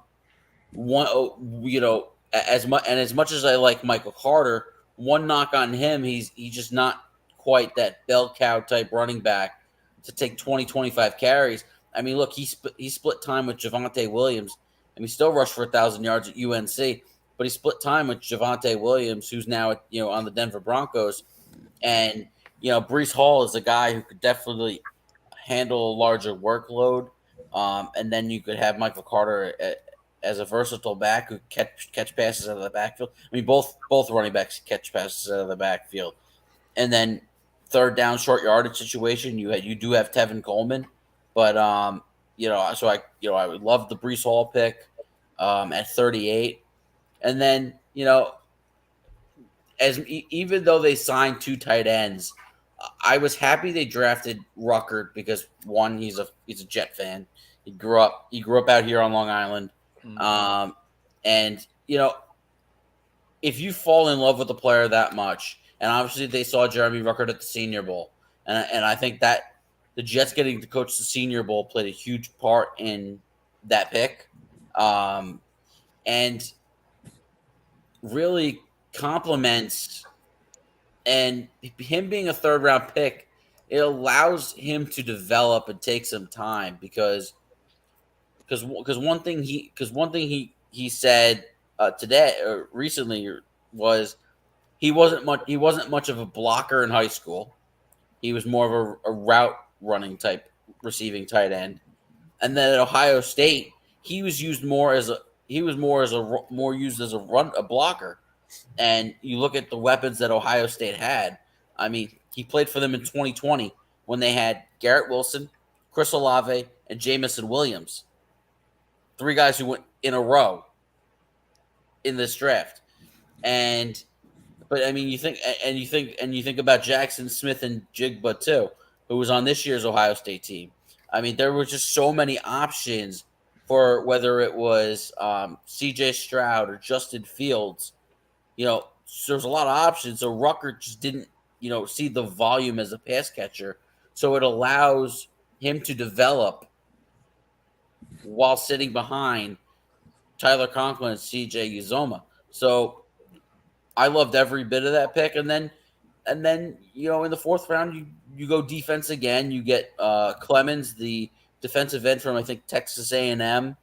much as I like Michael Carter, one knock on him, he's just not quite that bell cow type running back to take 20-25 carries. I mean, look, he split time with Javonte Williams. I mean, still rushed for 1,000 yards at UNC, but he split time with Javonte Williams, who's now on the Denver Broncos. And Breece Hall is a guy who could definitely handle a larger workload. And then you could have Michael Carter as a versatile back who catch passes out of the backfield. I mean, both running backs catch passes out of the backfield. And then third down, short yardage situation, you do have Tevin Coleman, but so I would love the Breece Hall pick at 38, and then even though they signed 2 tight ends, I was happy they drafted Ruckert because one, he's a Jet fan. He grew up out here on Long Island. And if you fall in love with a player that much, and obviously they saw Jeremy Ruckert at the Senior Bowl, and I think that the Jets getting to coach the Senior Bowl played a huge part in that pick, and really complements, and him being a 3rd round pick, it allows him to develop and take some time because one thing he said today or recently was he wasn't much of a blocker in high school. He was more of a route running type receiving tight end, and then at Ohio State he was used more as a blocker. And you look at the weapons that Ohio State had. I mean, he played for them in 2020 when they had Garrett Wilson, Chris Olave, and Jamison Williams. 3 guys who went in a row in this draft. But I mean, you think about Jackson Smith and Jigba too, who was on this year's Ohio State team. I mean, there were just so many options for whether it was C.J. Stroud or Justin Fields. So there's a lot of options. So Ruckert just didn't, see the volume as a pass catcher. So it allows him to develop while sitting behind Tyler Conklin and C.J. Uzomah. So I loved every bit of that pick. And then in the 4th round, you go defense again. You get Clemens, the defensive end from I think Texas A&M,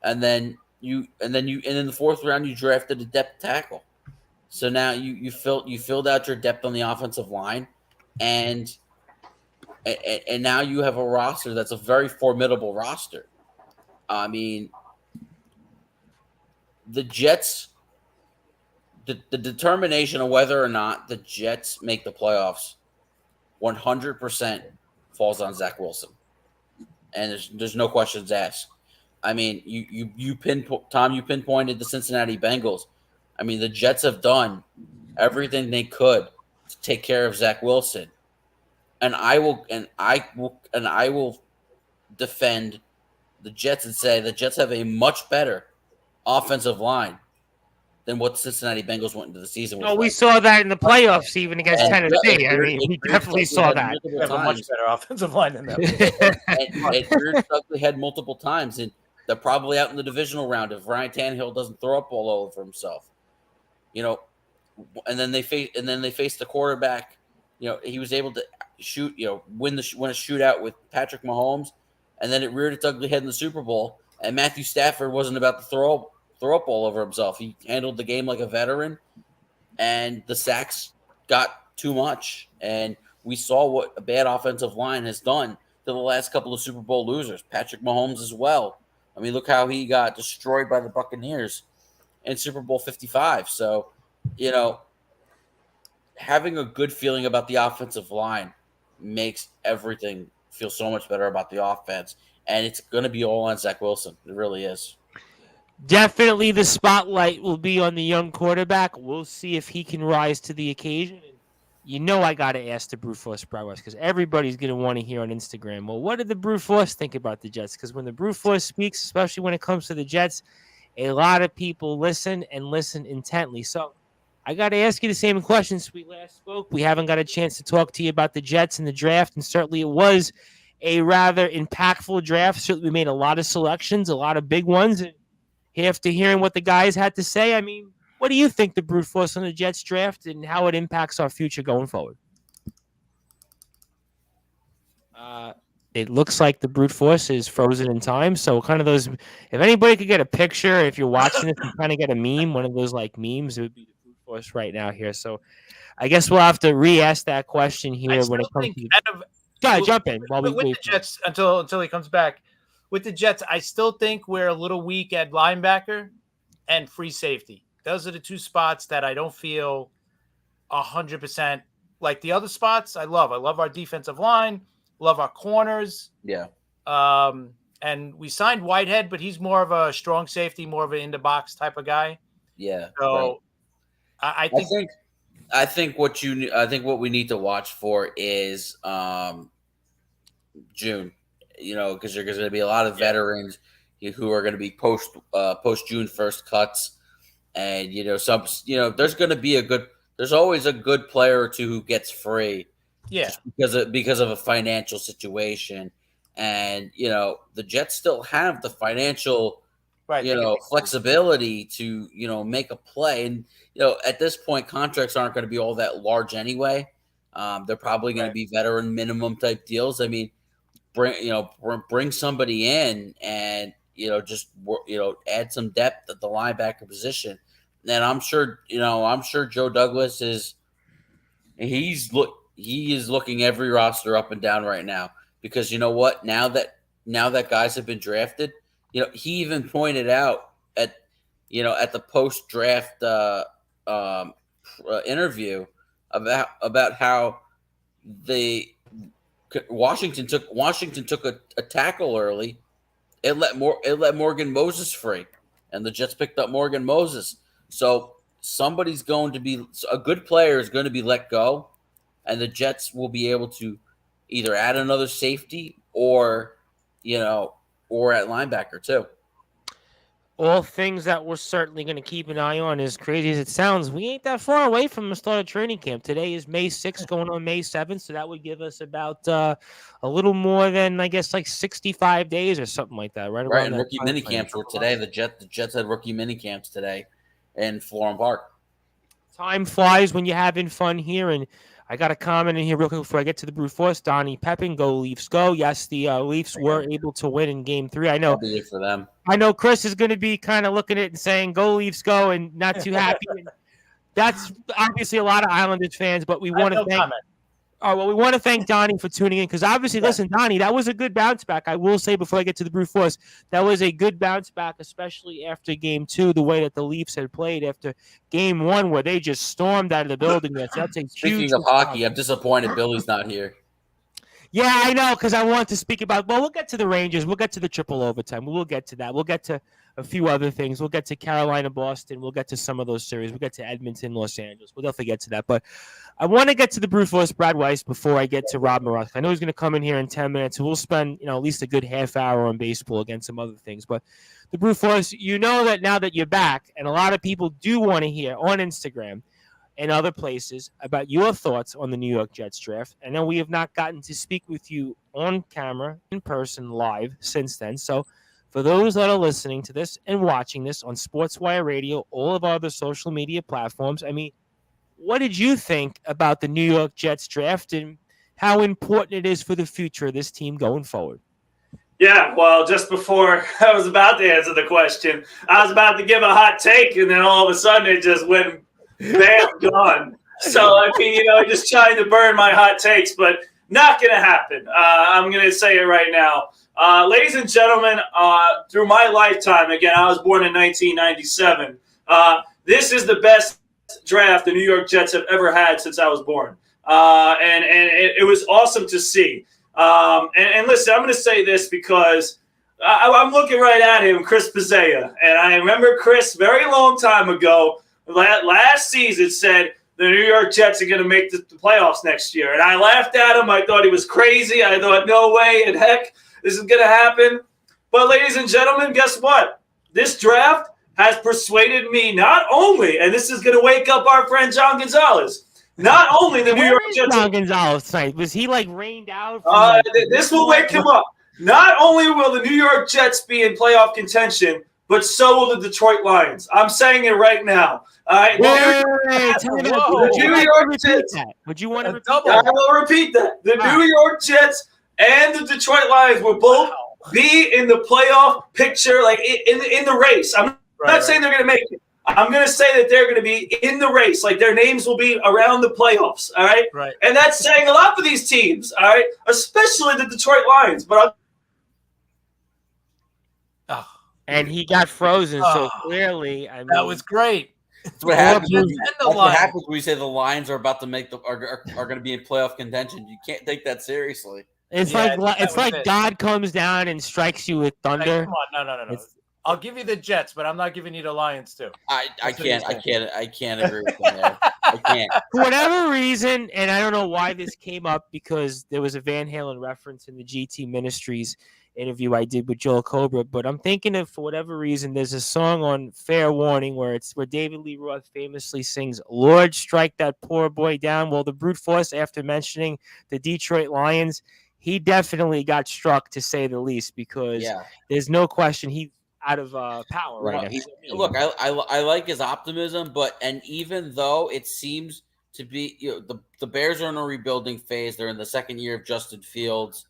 and then and in the fourth round you drafted a depth tackle. So now you filled out your depth on the offensive line, and now you have a roster that's a very formidable roster. I mean, the Jets, the determination of whether or not the Jets make the playoffs 100% falls on Zach Wilson. And there's no questions asked. I mean, you pinpointed the Cincinnati Bengals. I mean, the Jets have done everything they could to take care of Zach Wilson. And I will defend the Jets and say the Jets have a much better offensive line than what the Cincinnati Bengals went into the season with. Oh, we saw that in the playoffs, even against Tennessee. I mean, we definitely saw that. They have a much better offensive line than that. and reared ugly head multiple times, and they're probably out in the divisional round if Ryan Tannehill doesn't throw up all over himself. And then they faced the quarterback. He was able to shoot. Win a shootout with Patrick Mahomes, and then it reared its ugly head in the Super Bowl. And Matthew Stafford wasn't about to throw up all over himself. He handled the game like a veteran, and the sacks got too much. And we saw what a bad offensive line has done to the last couple of Super Bowl losers. Patrick Mahomes as well. I mean, look how he got destroyed by the Buccaneers in Super Bowl 55. So, having a good feeling about the offensive line makes everything feel so much better about the offense. And it's going to be all on Zach Wilson. It really is. Definitely the spotlight will be on the young quarterback. We'll see if he can rise to the occasion. I got to ask the Brute Force Brothers because everybody's going to want to hear on Instagram, well, what did the Brute Force think about the Jets? Because when the Brute Force speaks, especially when it comes to the Jets, a lot of people listen and listen intently. So I got to ask you the same question since we last spoke. We haven't got a chance to talk to you about the Jets and the draft, and certainly it was a rather impactful draft. Certainly we made a lot of selections, a lot of big ones. And after hearing what the guys had to say, I mean, what do you think the Brute Force on the Jets draft and how it impacts our future going forward? It looks like the Brute Force is frozen in time. So kind of those, if anybody could get a picture, if you're watching this and trying to get a meme, one of those like memes, it would be the Brute Force right now here. So I guess we'll have to re-ask that question here when it comes to jump in while we with wait the Jets until he comes back. With the Jets, I still think we're a little weak at linebacker and free safety. Those are the two spots that I don't feel 100% like the other spots. I love our defensive line, love our corners. Yeah. And we signed Whitehead, but he's more of a strong safety, more of an in the box type of guy. Yeah. So right. I think what we need to watch for is June. Because there's going to be a lot of veterans who are going to be post June 1st cuts, and there's always a good player or two who gets free, just because of a financial situation, and the Jets still have the financial flexibility to make a play, and at this point contracts aren't going to be all that large anyway. They're probably going to be veteran minimum type deals. I mean, bring somebody in and add some depth at the linebacker position. And I'm sure Joe Douglas is looking every roster up and down right now, because you know what, now that guys have been drafted, he even pointed out at the post draft interview about how Washington took a tackle early. It let Morgan Moses free, and the Jets picked up Morgan Moses. So a good player is going to be let go, and the Jets will be able to either add another safety or at linebacker too. All things that we're certainly going to keep an eye on. As crazy as it sounds, we ain't that far away from the start of training camp. Today is May 6th, going on May 7th, so that would give us about a little more than, I guess, like 65 days or something like that. Right, and rookie mini camps were today. The Jets had rookie mini camps today in Florham Park. Time flies when you're having fun here, and I got a comment in here real quick before I get to the brute force. Donnie Pepin, go Leafs, go! Yes, the Leafs were able to win in Game 3. I know. That'd be it for them. I know Chris is going to be kind of looking at it and saying, "Go Leafs, go!" and not too happy. That's obviously a lot of Islanders fans, but we want to thank. Oh, well, we want to thank Donnie for tuning in because obviously, listen, Donnie, that was a good bounce back. I will say before I get to the brute force, that was a good bounce back, especially after Game 2, the way that the Leafs had played after Game 1, where they just stormed out of the building. That's a huge. Speaking of hockey, I'm disappointed Billy's not here. Yeah, I know, because I want to speak about. Well, we'll get to the Rangers. We'll get to the triple overtime. We'll get to that. We'll get to a few other things. We'll get to Carolina, Boston. We'll get to some of those series. We'll get to Edmonton, Los Angeles. We'll definitely get to that. But I want to get to the brute force, Brad Weiss, before I get to Rob Morales. I know he's going to come in here in 10 minutes. So we'll spend, at least a good half hour on baseball against some other things. But the brute force, you know that now that you're back, and a lot of people do want to hear on Instagram and other places about your thoughts on the New York Jets draft. I know we have not gotten to speak with you on camera, in person, live since then. So for those that are listening to this and watching this on Sportswire Radio, all of our other social media platforms, I mean, what did you think about the New York Jets draft and how important it is for the future of this team going forward? Yeah, well, just before I was about to answer the question, I was about to give a hot take, and then all of a sudden it just went bam, gone. So, I mean, just trying to burn my hot takes, but not going to happen. I'm going to say it right now. Ladies and gentlemen, through my lifetime, again, I was born in 1997. This is the best draft the New York Jets have ever had since I was born. And it was awesome to see. And listen, I'm going to say this because I'm looking right at him, Chris Pizzea. And I remember Chris very long time ago, last season, said the New York Jets are going to make the playoffs next year. And I laughed at him. I thought he was crazy. I thought, no way in heck this is going to happen. But ladies and gentlemen, guess what? This draft has persuaded me not only, and this is going to wake up our friend John Gonzalez, not only the New York Jets. John Gonzalez tonight. Was he rained out? This will wake him up. Not only will the New York Jets be in playoff contention, but so will the Detroit Lions. I'm saying it right now. All right. New York Jets. Would you want to repeat that? I will repeat that. The New York Jets and the Detroit Lions will both be in the playoff picture, in the race. I'm not saying they're going to make it. I'm going to say that they're going to be in the race. Their names will be around the playoffs. All right. Right. And that's saying a lot for these teams. All right. Especially the Detroit Lions. But and he got frozen, so clearly, I mean, that was great. That's what happens. That's what happens when we say the Lions are about to make are going to be in playoff contention. You can't take that seriously. It's like God comes down and strikes you with thunder. Hey, come on, no. I'll give you the Jets, but I'm not giving you the Lions too. I can't agree with them there. I can't. For whatever reason, and I don't know why this came up because there was a Van Halen reference in the GT Ministries interview I did with Joel Cobra, but I'm thinking of, for whatever reason, there's a song on Fair Warning where David Lee Roth famously sings, "Lord, strike that poor boy down." Well, the brute force, after mentioning the Detroit Lions, he definitely got struck, to say the least, because there's no question he's out of power right now. Look, I like his optimism, and even though it seems to be, the Bears are in a rebuilding phase. They're in the second year of Justin Fields,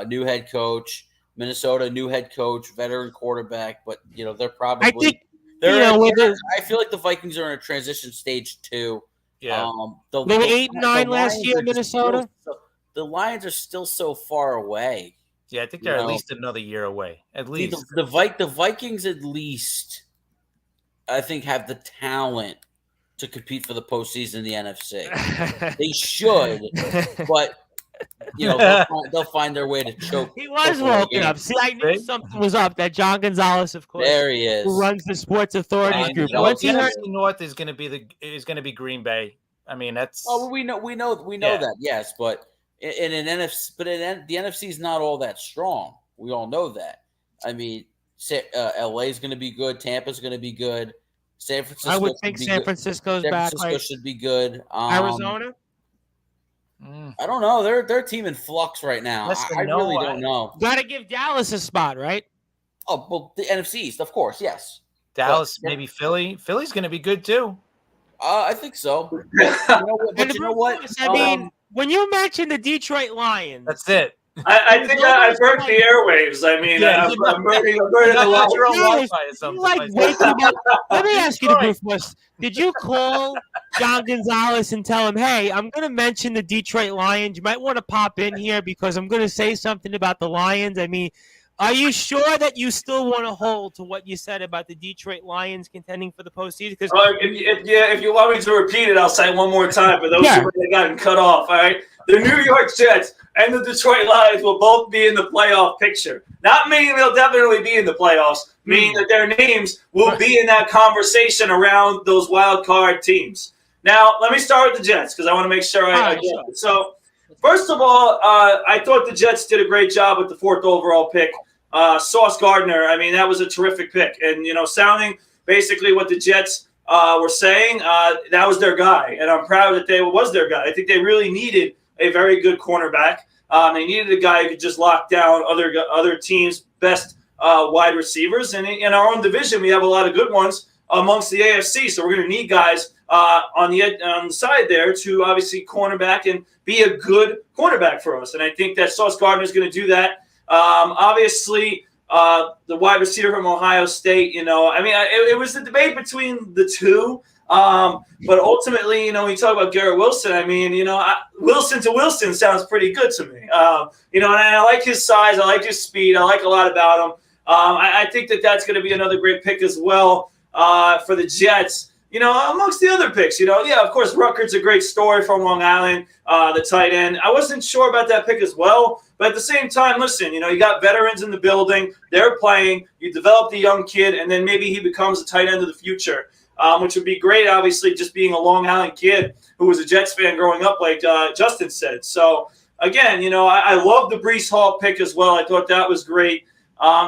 new head coach. Minnesota, new head coach, veteran quarterback, but they're probably. I feel like the Vikings are in a transition stage too. Yeah, they were 8-9 last year in Minnesota. The Lions are still so far away. Yeah, I think they're at least another year away. At least the Vikings, at least, I think, have the talent to compete for the postseason in the NFC. They should, but. They'll find their way to choke. He was woken up. See, I knew something was up. That John Gonzalez, of course, there he is, who runs the Sports Authorities group. Once he heard North is going to be Green Bay. I mean, that's. Oh, we know that. Yes, but in an NFC, the NFC is not all that strong. We all know that. I mean, LA is going to be good. Tampa's going to be good. San Francisco. I would think San Francisco's back. San Francisco should be good. Arizona. I don't know. They're a team in flux right now. I really don't know. Got to give Dallas a spot, right? Oh, well, the NFC East, of course, yes. Dallas, maybe Philly. Philly's going to be good too. I think so. But you know what? I mean, when you mention the Detroit Lions, That's it. I think I burnt the airwaves. I mean, Yeah, I'm burning the light. Your own Yes, Wi-Fi or you something. like waking up. Let me ask you the brief question. Did you call John Gonzalez and tell him, hey, I'm going to mention the Detroit Lions. You might want to pop in here because I'm going to say something about the Lions. I mean, are you sure that you still want to hold to what you said about the Detroit Lions contending for the postseason? Because If you want me to repeat it, I'll say it one more time for those who have gotten cut off. All right, the New York Jets and the Detroit Lions will both be in the playoff picture. Not meaning they'll definitely be in the playoffs, meaning that their names will be in that conversation around those wild card teams. Now, let me start with the Jets because I want to make sure I get it. So, first of all, I thought the Jets did a great job with the 4th overall pick. Sauce Gardner, I mean, that was a terrific pick. And, sounding basically what the Jets were saying, that was their guy. And I'm proud that they was their guy. I think they really needed a very good cornerback. They needed a guy who could just lock down other teams' best wide receivers. And in our own division, we have a lot of good ones amongst the AFC. So we're going to need guys on the side there to obviously cornerback and be a good cornerback for us. And I think that Sauce Gardner is going to do that. Obviously, the wide receiver from Ohio State, it was the debate between the two. But ultimately, we talk about Garrett Wilson. I mean, Wilson to Wilson sounds pretty good to me. And I like his size. I like his speed. I like a lot about him. I think that's going to be another great pick as well for the Jets. Amongst the other picks, of course, Ruckert's a great story from Long Island, the tight end. I wasn't sure about that pick as well, but at the same time, listen, you got veterans in the building. They're playing. You develop the young kid, and then maybe he becomes a tight end of the future, which would be great, obviously, just being a Long Island kid who was a Jets fan growing up, like Justin said. So, again, I love the Breece Hall pick as well. I thought that was great.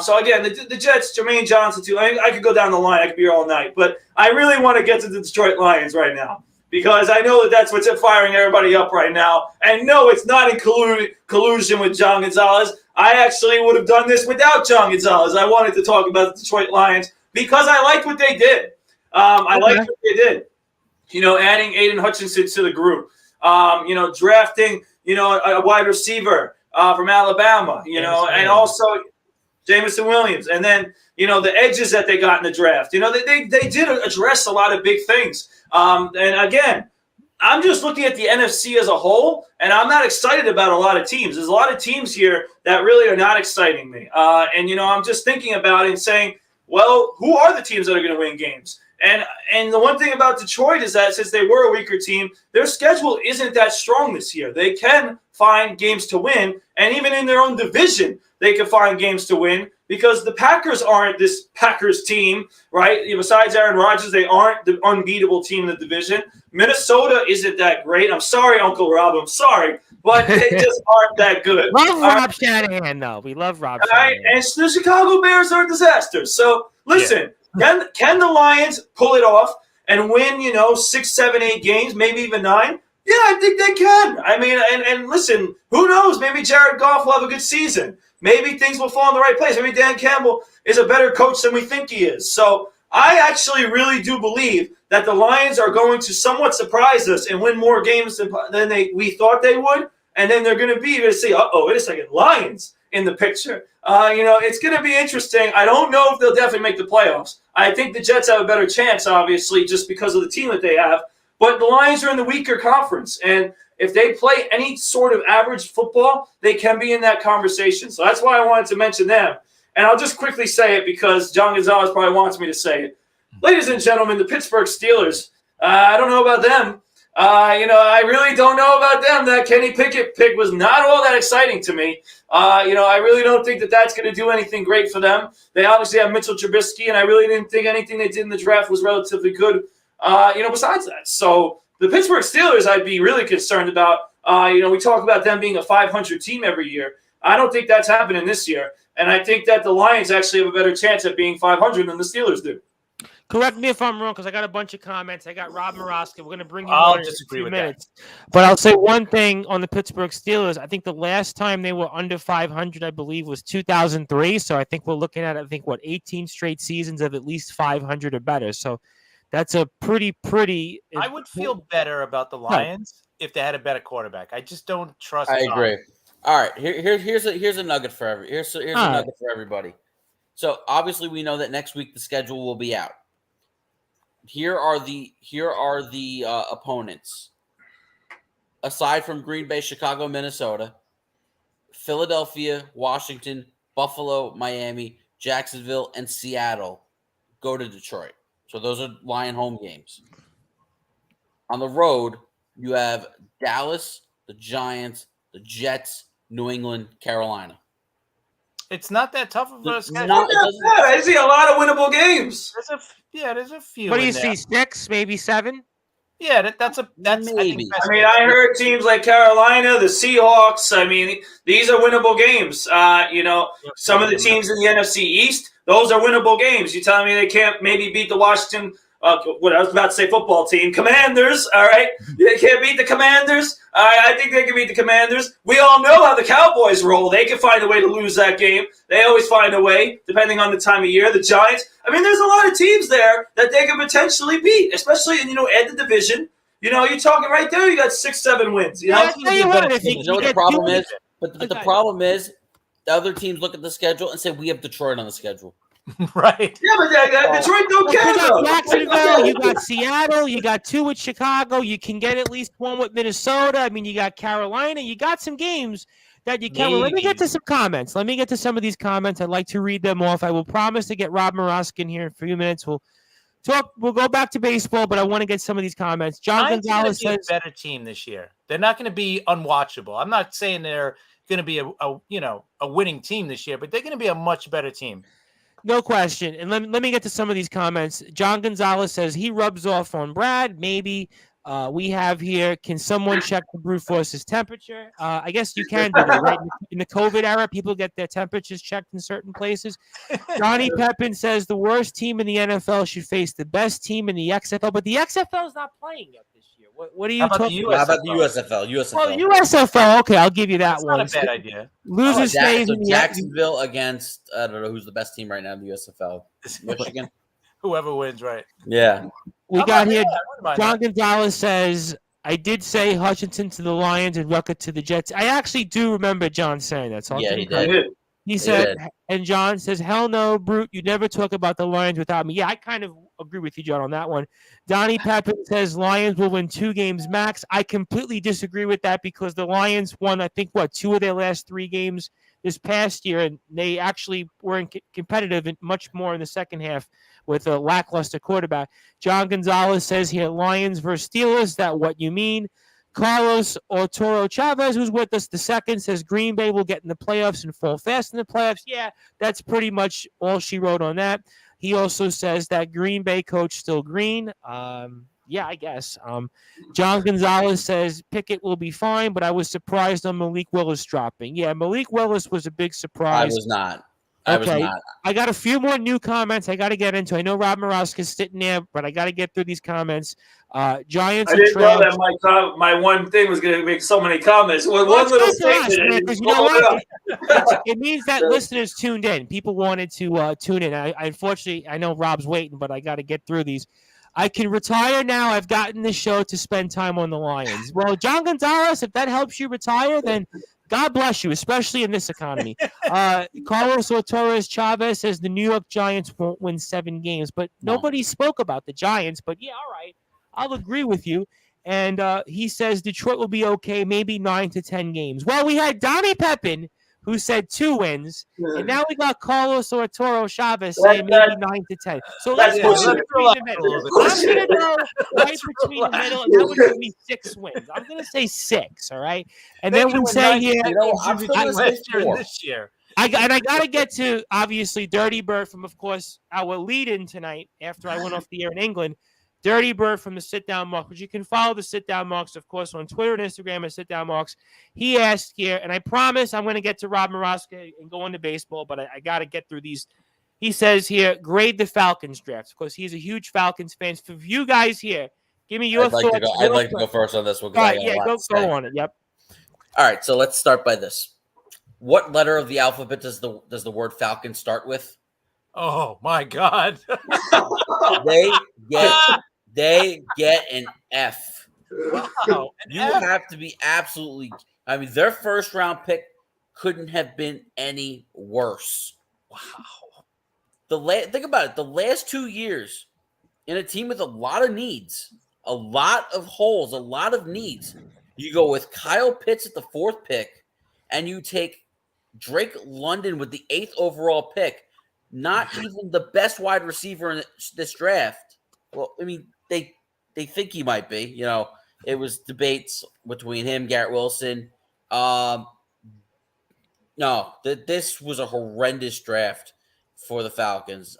So, again, the Jets, Jermaine Johnson, too. I could go down the line. I could be here all night. But I really want to get to the Detroit Lions right now because I know that's what's firing everybody up right now. And, no, it's not in collusion with John Gonzalez. I actually would have done this without John Gonzalez. I wanted to talk about the Detroit Lions because I liked what they did. I liked what they did. Adding Aiden Hutchinson to the group. Drafting, a wide receiver from Alabama, and also – Jameson Williams, and then the edges that they got in the draft. They did address a lot of big things. And again, I'm just looking at the NFC as a whole, and I'm not excited about a lot of teams. There's a lot of teams here that really are not exciting me. And I'm just thinking about it and saying, well, who are the teams that are going to win games? And the one thing about Detroit is that since they were a weaker team, their schedule isn't that strong this year. They can find games to win, and even in their own division, they can find games to win because the Packers aren't this Packers team, right? Besides Aaron Rodgers, they aren't the unbeatable team in the division. Minnesota isn't that great. I'm sorry, Uncle Rob. I'm sorry, but they just aren't that good. Love Rob Shanahan, though. We love Rob Shanahan. And the Chicago Bears are a disaster. So, listen. Yeah. Can the Lions pull it off and win, 6, 7, 8 games, maybe even 9? Yeah, I think they can. I mean, and listen, who knows? Maybe Jared Goff will have a good season. Maybe things will fall in the right place. Maybe Dan Campbell is a better coach than we think he is. So I actually really do believe that the Lions are going to somewhat surprise us and win more games than we thought they would. And then they're going to say, wait a second, Lions in the picture. It's going to be interesting. I don't know if they'll definitely make the playoffs. I think the Jets have a better chance, obviously, just because of the team that they have. But the Lions are in the weaker conference. And if they play any sort of average football, they can be in that conversation. So that's why I wanted to mention them. And I'll just quickly say it because John Gonzalez probably wants me to say it. Ladies and gentlemen, the Pittsburgh Steelers, I don't know about them. I really don't know about them. That Kenny Pickett pick was not all that exciting to me. I really don't think that that's going to do anything great for them. They obviously have Mitchell Trubisky, and I really didn't think anything they did in the draft was relatively good, besides that. So the Pittsburgh Steelers, I'd be really concerned about. We talk about them being a 500 team every year. I don't think that's happening this year. And I think that the Lions actually have a better chance at being 500 than the Steelers do. Correct me if I'm wrong, because I got a bunch of comments. I got Rob Moroska. We're going to bring you I'll in disagree a few with minutes. But I'll say one thing on the Pittsburgh Steelers. I think the last time they were under 500, I believe, was 2003. So I think we're looking at, 18 straight seasons of at least 500 or better. So That's a pretty. I would feel better about the Lions if they had a better quarterback. I just don't trust. I John. agree. All right, here's a nugget for nugget for everybody. So obviously we know that next week the schedule will be out. Here are the opponents. Aside from Green Bay, Chicago, Minnesota, Philadelphia, Washington, Buffalo, Miami, Jacksonville, and Seattle go to Detroit. So those are Lion home games. On the road, you have Dallas, the Giants, the Jets, New England, Carolina. It's not that tough of a schedule. I see a lot of winnable games. There's a few. What do you see? 6, maybe 7? Yeah, that's maybe. I heard teams like Carolina, the Seahawks. I mean, these are winnable games. Some of the teams in the NFC East, those are winnable games. You telling me they can't maybe beat the Washington? What I was about to say, football team, Commanders. All right, they can't beat the Commanders. I think they can beat the Commanders. We all know how the Cowboys roll. They can find a way to lose that game. They always find a way, depending on the time of year. The Giants. I mean, there's a lot of teams there that they can potentially beat, especially in add the division. You're talking right there. You got 6-7 wins. You know what the problem is? But the problem is, the other teams look at the schedule and say we have Detroit on the schedule. Right. Yeah, but Detroit don't care. You got Jacksonville, you got Seattle, you got 2 with Chicago. You can get at least 1 with Minnesota. I mean, you got Carolina. You got some games that you can. Well, let me get to some comments. Let me get to some of these comments. I'd like to read them off. I will promise to get Rob Morosk in here in a few minutes. We'll go back to baseball, but I want to get some of these comments. John Gonzalez says a better team this year. They're not going to be unwatchable. I'm not saying they're going to be a winning team this year, but they're going to be a much better team. No question. And let me get to some of these comments. John Gonzalez says he rubs off on Brad. Maybe we have here, can someone check the brute force's temperature? I guess you can do that, right? In the COVID era, people get their temperatures checked in certain places. Johnny Pepin says the worst team in the NFL should face the best team in the XFL, but the XFL is not playing yet this year. What are you talking about? How about the USFL? Well, USFL, okay, I'll give you that one. Not a bad idea. Losers stays in Jacksonville against, I don't know who's the best team right now in the USFL. Michigan? Whoever wins, right? Yeah. We got here, John Gonzalez says, I did say Hutchinson to the Lions and Rucker to the Jets. I actually do remember John saying that. So he did. He said, and John says, hell no, Brute, you never talk about the Lions without me. Yeah, I kind of agree with you, John, on that one. Donnie Pepin says Lions will win 2 games max. I completely disagree with that because the Lions won, I think, 2 of their last 3 games this past year, and they actually were competitive and much more in the second half with a lackluster quarterback. John Gonzalez says here, Lions versus Steelers, that what you mean. Carlos Arturo Chavez, who's with us the second, says Green Bay will get in the playoffs and fall fast in the playoffs. Yeah, that's pretty much all she wrote on that. He also says that Green Bay coach still green. Yeah, I guess. John Gonzalez says Pickett will be fine, but I was surprised on Malik Willis dropping. Yeah, Malik Willis was a big surprise. I was not. I got a few more new comments I got to get into. I know Rob Morosk is sitting there, but I got to get through these comments. Giants. I didn't know that my one thing was going to make so many comments. One little statement. It means that listeners tuned in. People wanted to tune in. Unfortunately, I know Rob's waiting, but I got to get through these. I can retire now. I've gotten the show to spend time on the Lions. Well, John Gonzalez, if that helps you retire, then God bless you, especially in this economy. Carlos Torres Chavez says the New York Giants won't win 7 games, but nobody spoke about the Giants. But yeah, all right, I'll agree with you. And he says Detroit will be okay, maybe 9 to 10 games. Well, we had Donnie Pepin, who said 2 wins, and now we got Carlos Arturo Chavez saying maybe 9 to 10. So let's go between the middle. I'm going to go right between the middle, and that would give me 6 wins. I'm going to say 6, all right? And then we say here, I'm still going to say 4 this year. I got to get to, obviously, Dirty Bird from, of course, our lead-in tonight after I went off the air in England. Dirty Bird from the Sit Down Marks, but you can follow the Sit Down Marks, of course, on Twitter and Instagram at Sit Down Marks. He asked here, and I promise I'm going to get to Rob Moroska and go into baseball, but I got to get through these. He says here, grade the Falcons draft. Of course, he's a huge Falcons fan. For you guys here, give me your thoughts. I'd like to go first on this one. All right, go on it. Yep. All right, so let's start by this. What letter of the alphabet does the word Falcon start with? Oh my God! get an F. Wow, You have to be absolutely. I mean, their first round pick couldn't have been any worse. Wow. Think about it. The last 2 years in a team with a lot of needs, a lot of holes, a lot of needs. You go with Kyle Pitts at the 4th pick, and you take Drake London with the 8th overall pick. Not even the best wide receiver in this draft. Well, I mean, they think he might be. You know, it was debates between him, Garrett Wilson. No, this was a horrendous draft for the Falcons.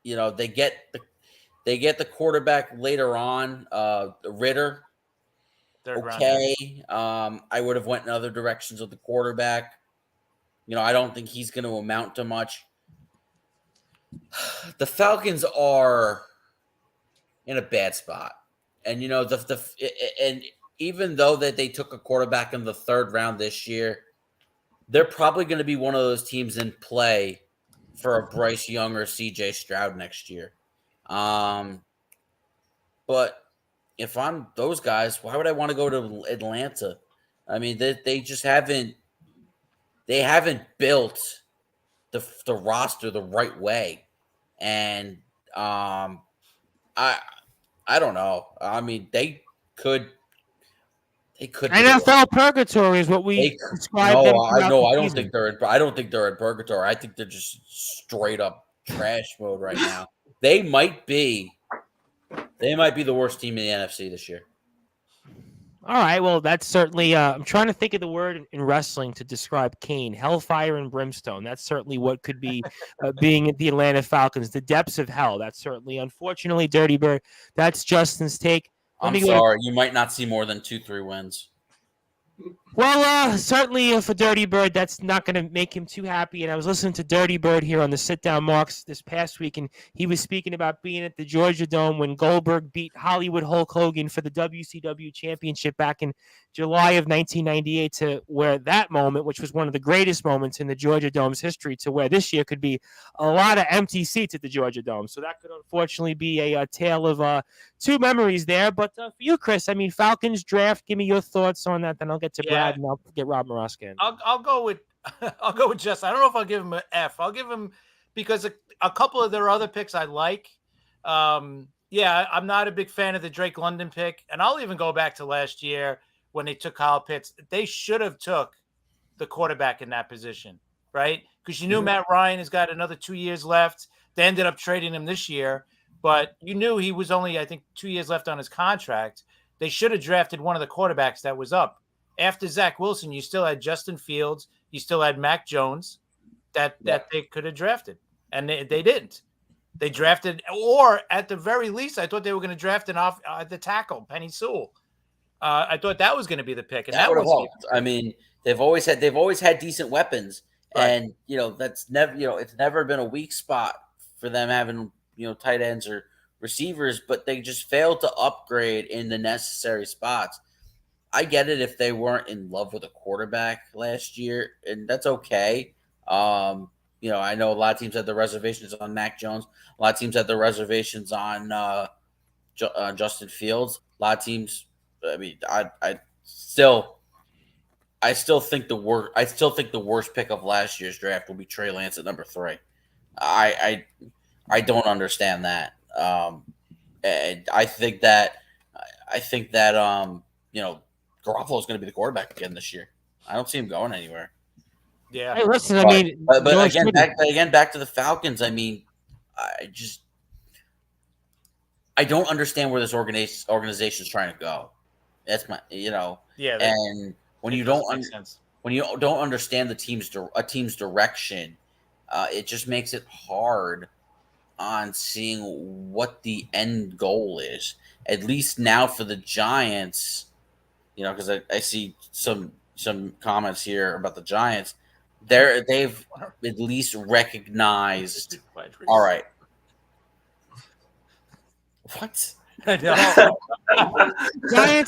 You know, they get the quarterback later on, Ritter. Okay. I would have went in other directions with the quarterback. You know, I don't think he's going to amount to much. The Falcons are in a bad spot. And, you know, and even though that they took a quarterback in the 3rd round this year, they're probably going to be one of those teams in play for a Bryce Young or CJ Stroud next year. But if I'm those guys, why would I want to go to Atlanta? I mean, they just haven't built the roster the right way. And I don't know. I mean, they could. NFL purgatory is what we describe. I don't think they're in purgatory. I think they're just straight up trash mode right now. They might be the worst team in the NFC this year. All right, well, that's certainly. I'm trying to think of the word in wrestling to describe Kane, hellfire and brimstone. That's certainly what could be being at the Atlanta Falcons. The depths of hell. That's certainly, unfortunately, Dirty Bird. That's Justin's take. I'm sorry, you might not see more than 2-3 wins. Well, certainly for Dirty Bird, that's not going to make him too happy. And I was listening to Dirty Bird here on the Sit Down Marks this past week, and he was speaking about being at the Georgia Dome when Goldberg beat Hollywood Hulk Hogan for the WCW championship back in July of 1998, to where that moment, which was one of the greatest moments in the Georgia Dome's history, to where this year could be a lot of empty seats at the Georgia Dome. So that could unfortunately be a tale of two memories there. But for you, Chris, I mean, Falcons draft, give me your thoughts on that, then I'll get to Brad and I'll get Rob Moroska in. I'll go with Justin. I don't know if I'll give him an F. I'll give him, because a couple of their other picks I like. I'm not a big fan of the Drake London pick, and I'll even go back to last year when they took Kyle Pitts. They should have took the quarterback in that position, right? Because you knew Matt Ryan has got another 2 years left. They ended up trading him this year, but you knew he was only, I think, 2 years left on his contract. They should have drafted one of the quarterbacks that was up. After Zach Wilson, you still had Justin Fields. You still had Mac Jones that they could have drafted, and they didn't. They drafted, or at the very least, I thought they were going to draft an off the tackle, Penny Sewell. I thought that was going to be the pick, and that would have was helped. I mean, they've always had decent weapons, right. And that's never it's never been a weak spot for them having tight ends or receivers, but they just failed to upgrade in the necessary spots. I get it if they weren't in love with a quarterback last year, and that's okay. I know a lot of teams had the reservations on Mac Jones. A lot of teams had the reservations on Justin Fields. A lot of teams. I mean, I still think the worst pick of last year's draft will be Trey Lance at number 3. I don't understand that. And I think that Garoppolo is going to be the quarterback again this year. I don't see him going anywhere. Yeah. Hey, listen, but again, back to the Falcons. I mean, I don't understand where this organization is trying to go. That's my, Yeah. And when you don't understand a team's direction, it just makes it hard on seeing what the end goal is. At least now for the Giants, because I see some comments here about the Giants. They've at least recognized. All right. What? Giants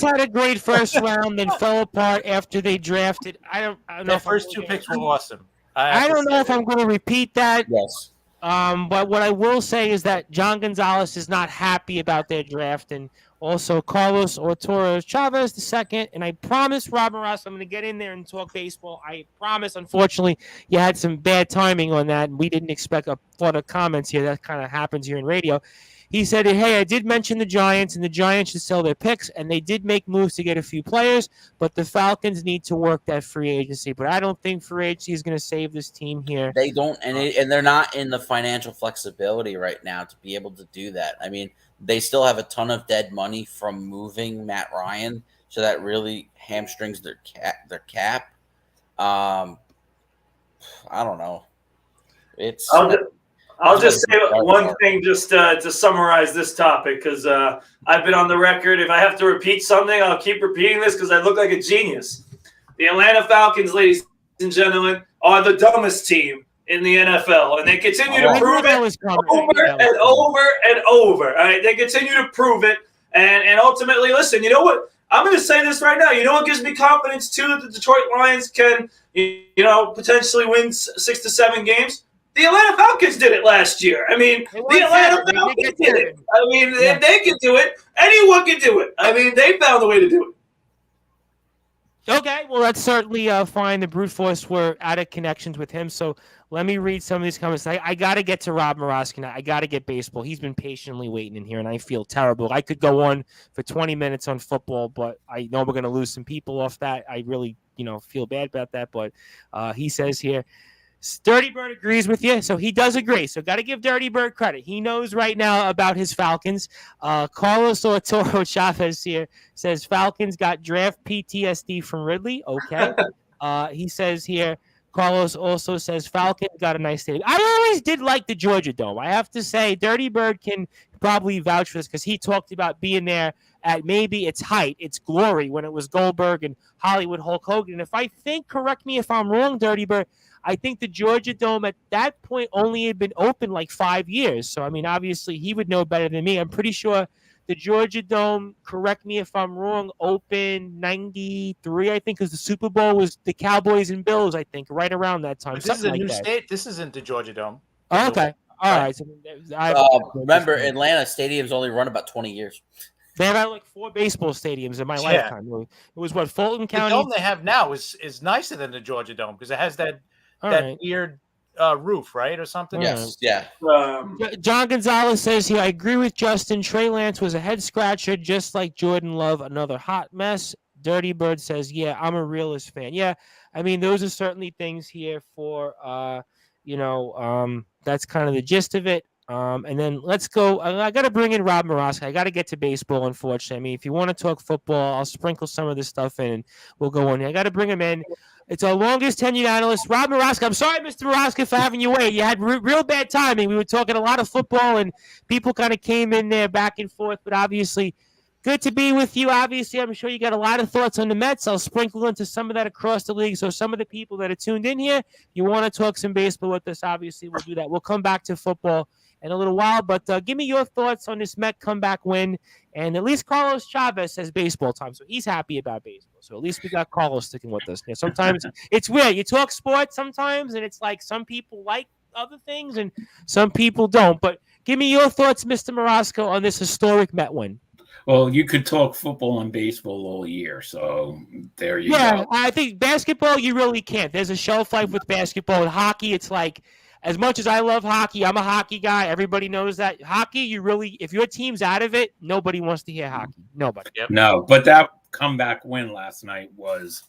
had a great first round, then fell apart after they drafted. I don't know. Their first 2 picks were awesome. I don't know if I'm going to repeat that. Yes. But what I will say is that John Gonzalez is not happy about their draft, and also Carlos Arturo Chavez II. And I promise, Robin Ross, I'm going to get in there and talk baseball. I promise. Unfortunately, you had some bad timing on that, and we didn't expect a lot of comments here. That kind of happens here in radio. He said, hey, I did mention the Giants, and the Giants should sell their picks, and they did make moves to get a few players, but the Falcons need to work that free agency. But I don't think free agency is going to save this team here. They don't, and they're not in the financial flexibility right now to be able to do that. I mean, they still have a ton of dead money from moving Matt Ryan, so that really hamstrings their cap. I don't know. I'll just say one thing just to summarize this topic, because I've been on the record. If I have to repeat something, I'll keep repeating this because I look like a genius. The Atlanta Falcons, ladies and gentlemen, are the dumbest team in the NFL, and they continue to prove it over and over and over. All right, they continue to prove it, and ultimately, listen, you know what? I'm going to say this right now. You know what gives me confidence, too, that the Detroit Lions can, potentially win 6 to 7 games? The Atlanta Falcons did it last year. I mean, the Atlanta Falcons did it. I mean, if they can do it, anyone can do it. I mean, they found a way to do it. Okay, well, that's certainly fine. The brute force were out of connections with him, so let me read some of these comments. I got to get to Rob Morosky now. I got to get baseball. He's been patiently waiting in here, and I feel terrible. I could go on for 20 minutes on football, but I know we're going to lose some people off that. I really, feel bad about that, but he says here, Dirty Bird agrees with you, so he does agree. So got to give Dirty Bird credit. He knows right now about his Falcons. Carlos Arturo Chavez here says Falcons got draft PTSD from Ridley. Okay. He says here, Carlos also says Falcons got a nice stadium. I always did like the Georgia Dome. I have to say, Dirty Bird can probably vouch for this because he talked about being there at maybe its height, its glory, when it was Goldberg and Hollywood Hulk Hogan. And if I think, correct me if I'm wrong, Dirty Bird, I think the Georgia Dome at that point only had been open like 5 years. So, I mean, obviously he would know better than me. I'm pretty sure the Georgia Dome, correct me if I'm wrong, opened 93, I think, because the Super Bowl was the Cowboys and Bills, I think, right around that time. This is a new state. This isn't the Georgia Dome. Oh, okay. All right. So, remember, Atlanta stadiums only run about 20 years. They had like 4 baseball stadiums in my lifetime. It was what, Fulton County? The dome they have now is nicer than the Georgia Dome because it has that weird roof, right, or something. Yes, yeah. John Gonzalez says here, I agree with Justin. Trey Lance was a head scratcher, just like Jordan Love, another hot mess. Dirty Bird says, yeah, I'm a realist fan. Yeah, I mean, those are certainly things here for, that's kind of the gist of it. And then let's go. I got to bring in Rob Morosky. I got to get to baseball, unfortunately. I mean, if you want to talk football, I'll sprinkle some of this stuff in and we'll go on here. I got to bring him in. It's our longest tenured analyst, Rob Morosky. I'm sorry, Mr. Morosky, for having you wait. You had real bad timing. We were talking a lot of football, and people kind of came in there back and forth. But obviously, good to be with you. Obviously, I'm sure you got a lot of thoughts on the Mets. I'll sprinkle into some of that across the league. So some of the people that are tuned in here, you want to talk some baseball with us, obviously, we'll do that. We'll come back to football in a little while, but give me your thoughts on this Met comeback win. And at least Carlos Chavez says baseball time, so he's happy about baseball. So at least we got Carlos sticking with us. Yeah, sometimes it's weird. You talk sports sometimes, and it's like some people like other things and some people don't. But give me your thoughts, Mr. Morosky, on this historic Met win. Well, you could talk football and baseball all year, so there you go. Yeah, I think basketball, you really can't. There's a shelf life with basketball. And hockey, it's like, as much as I love hockey, I'm a hockey guy. Everybody knows that. Hockey, you really, if your team's out of it, nobody wants to hear hockey. Nobody. Yep. No, but that comeback win last night was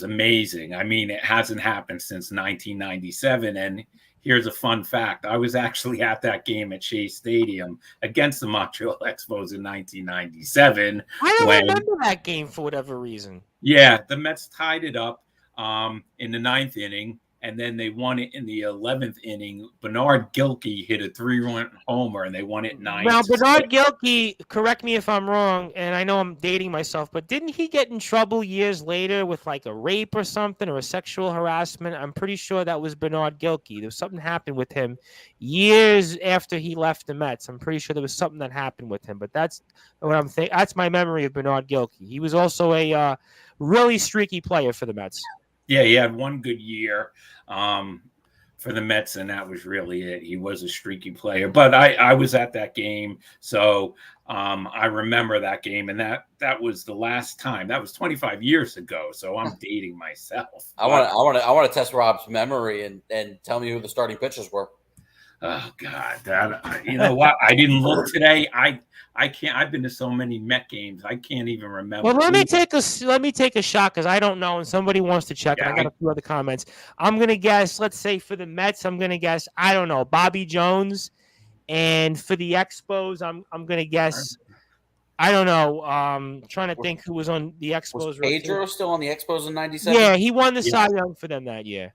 amazing. I mean, it hasn't happened since 1997. And here's a fun fact. I was actually at that game at Shea Stadium against the Montreal Expos in 1997. I don't remember that game for whatever reason. Yeah, the Mets tied it up in the 9th inning. And then they won it in the 11th inning. Bernard Gilkey hit a 3-run homer, and they won it 9-6. Now, Bernard Gilkey, correct me if I'm wrong, and I know I'm dating myself, but didn't he get in trouble years later with like a rape or something or a sexual harassment? I'm pretty sure that was Bernard Gilkey. There was something happened with him years after he left the Mets. I'm pretty sure there was something that happened with him, but that's what I'm thinking. That's my memory of Bernard Gilkey. He was also a really streaky player for the Mets. Yeah, he had one good year. for the Mets, and that was really it. He was a streaky player, but I was at that game, so I remember that game, and that was the last time. That was 25 years ago, so I'm dating myself. I want to test Rob's memory and tell me who the starting pitchers were. Oh God, you know what? I didn't look today. I can't. I've been to so many Met games. I can't even remember. Well, let me take a shot because I don't know, and somebody wants to check. Yeah, and I got a few other comments. I'm gonna guess. Let's say for the Mets, I'm gonna guess. I don't know, Bobby Jones, and for the Expos, I'm gonna guess. I don't know. Trying to think who was on the Expos. Was Pedro still on the Expos in '97? Yeah, he won the Cy Young for them that year.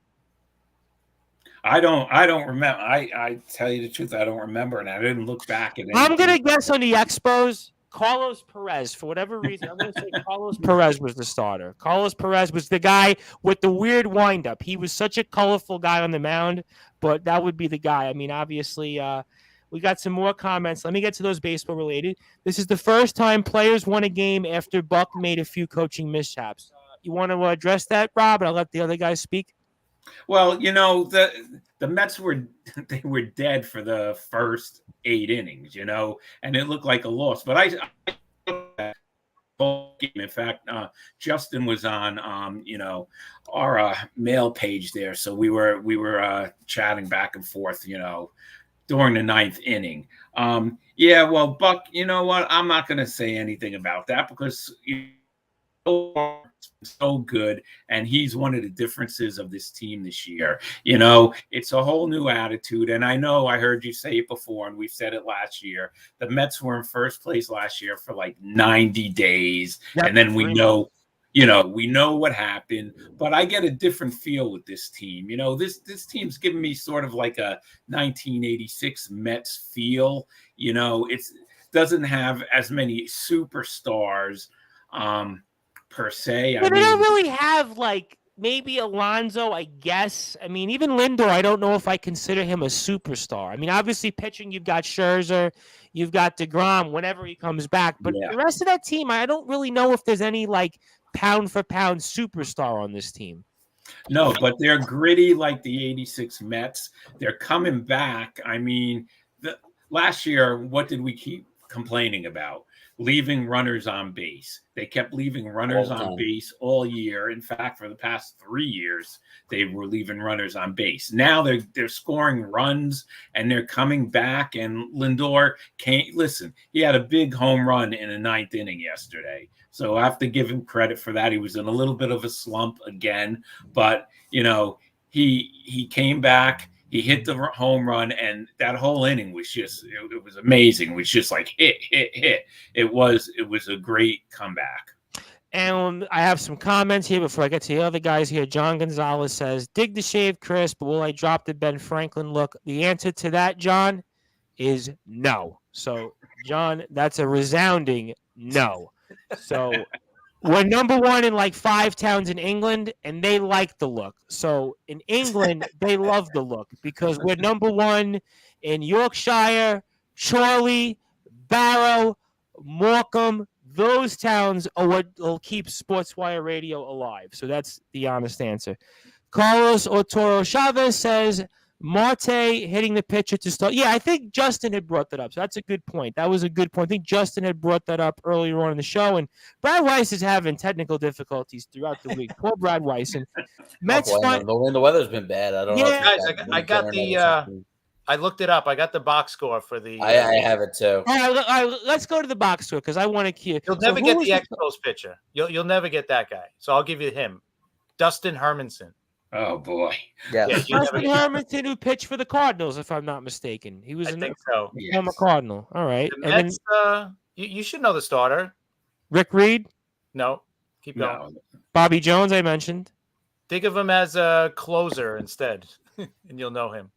I don't remember. I tell you the truth, I don't remember, and I didn't look back at it. I'm gonna guess on the Expos, Carlos Perez. For whatever reason, I'm gonna say Carlos Perez was the starter. Carlos Perez was the guy with the weird windup. He was such a colorful guy on the mound, but that would be the guy. I mean, obviously, we got some more comments. Let me get to those baseball related. This is the first time players won a game after Buck made a few coaching mishaps. You want to address that, Rob? And I'll let the other guys speak. Well, you know, the Mets were dead for the first 8 innings, you know, and it looked like a loss. But in fact, Justin was on you know, our mail page there, so we were chatting back and forth, you know, during the 9th inning. Yeah, well, Buck, you know what? I'm not going to say anything about that because so good, and he's one of the differences of this team this year. You know, it's a whole new attitude, and I know I heard you say it before, and we've said it last year. The Mets were in first place last year for like 90 days, and then we know what happened. But I get a different feel with this team. You know, this team's giving me sort of like a 1986 Mets feel. You know, it doesn't have as many superstars. Per se. But they don't really have, like, maybe Alonso, I guess. I mean, even Lindor, I don't know if I consider him a superstar. I mean, obviously pitching, you've got Scherzer, you've got DeGrom whenever he comes back. But the rest of that team, I don't really know if there's any, like, pound-for-pound superstar on this team. No, but they're gritty like the 86 Mets. They're coming back. I mean, last year, what did we keep complaining about? Leaving runners on base. They kept leaving runners on base all year. In fact, for the past 3 years, they were leaving runners on base. Now they're scoring runs and they're coming back. And Lindor can't listen. He had a big home run in the 9th inning yesterday, so I have to give him credit for that. He was in a little bit of a slump again, but you know, he came back. He hit the home run, and that whole inning was just, it was amazing. It was just like hit. It was a great comeback. And I have some comments here before I get to the other guys here. John Gonzalez says, dig the shave, Chris, but will I drop the Ben Franklin look? The answer to that, John, is no. So, John, that's a resounding no. So we're number one in like 5 towns in England, and they like the look. So in England, they love the look because we're number one in Yorkshire, Chorley, Barrow, Morecambe. Those towns are what will keep Sportswire Radio alive. So that's the honest answer. Carlos Otoro Chavez says, Marte hitting the pitcher to start. Yeah, I think Justin had brought that up. So that's a good point. That was a good point. I think Justin had brought that up earlier on in the show. And Brad Weiss is having technical difficulties throughout the week. Poor Brad Weiss. And Mets the weather's been bad. I don't know. Guys, I got the I looked it up. I got the box score for the. I have it too. All right, let's go to the box score because I want to hear. You'll never get the Expos pitcher. You'll never get that guy. So I'll give you him, Dustin Hermanson. Oh boy, yeah. Dustin Hermanson, who pitched for the Cardinals, if I'm not mistaken. He was former Cardinal. All right, the Mets, you should know the starter. Rick Reed. No, keep going. No. Bobby Jones, I mentioned. Think of him as a closer instead, and you'll know him.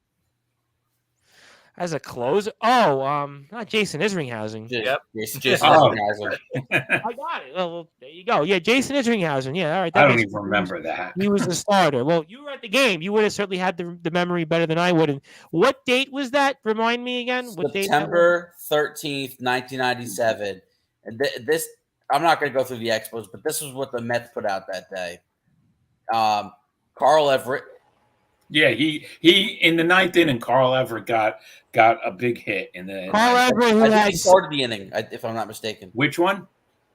As a closer? Oh, not Jason Isringhausen. Yep. Jason Isringhausen. I got it. Well, there you go. Yeah, Jason Isringhausen. Yeah, all right. I don't even remember that. He was the starter. Well, you were at the game. You would have certainly had the memory better than I would. And what date was that? Remind me again. What September 13th, 1997. And this, I'm not going to go through the Expos, but this was what the Mets put out that day. Carl Everett Yeah, he in the ninth inning, Carl Everett got a big hit in the Carl ninth. Everett, who I think had he started the inning, if I'm not mistaken. Which one?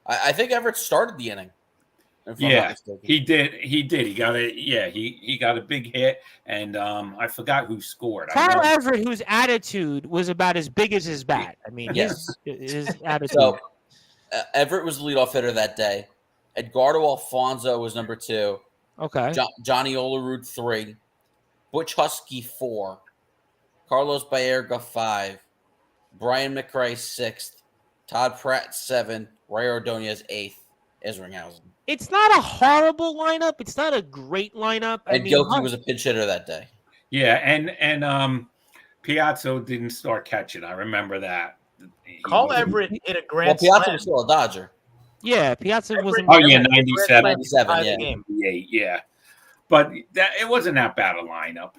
I think Everett started the inning. If I'm not Yeah, mistaken. he did. He got a he got a big hit, and I forgot who scored. Carl Everett, whose attitude was about as big as his bat. I mean, Yes. his attitude. So Everett was the leadoff hitter that day. Edgardo Alfonso was number 2. Okay. Johnny Olerud 3. Butch Husky 4. Carlos Baerga 5. Brian McRae 6th. Todd Pratt 7th. Ray Ordonez 8th. Isringhausen. It's not a horrible lineup. It's not a great lineup. And Gilkey was a pinch hitter that day. Yeah, and Piazza didn't start catching. I remember that. Carl Everett hit a grand Piazza slam. was still a Dodger. Yeah, Piazza wasn't. Oh yeah, Everett 97, 97, yeah. Game. yeah. But it wasn't that bad a lineup.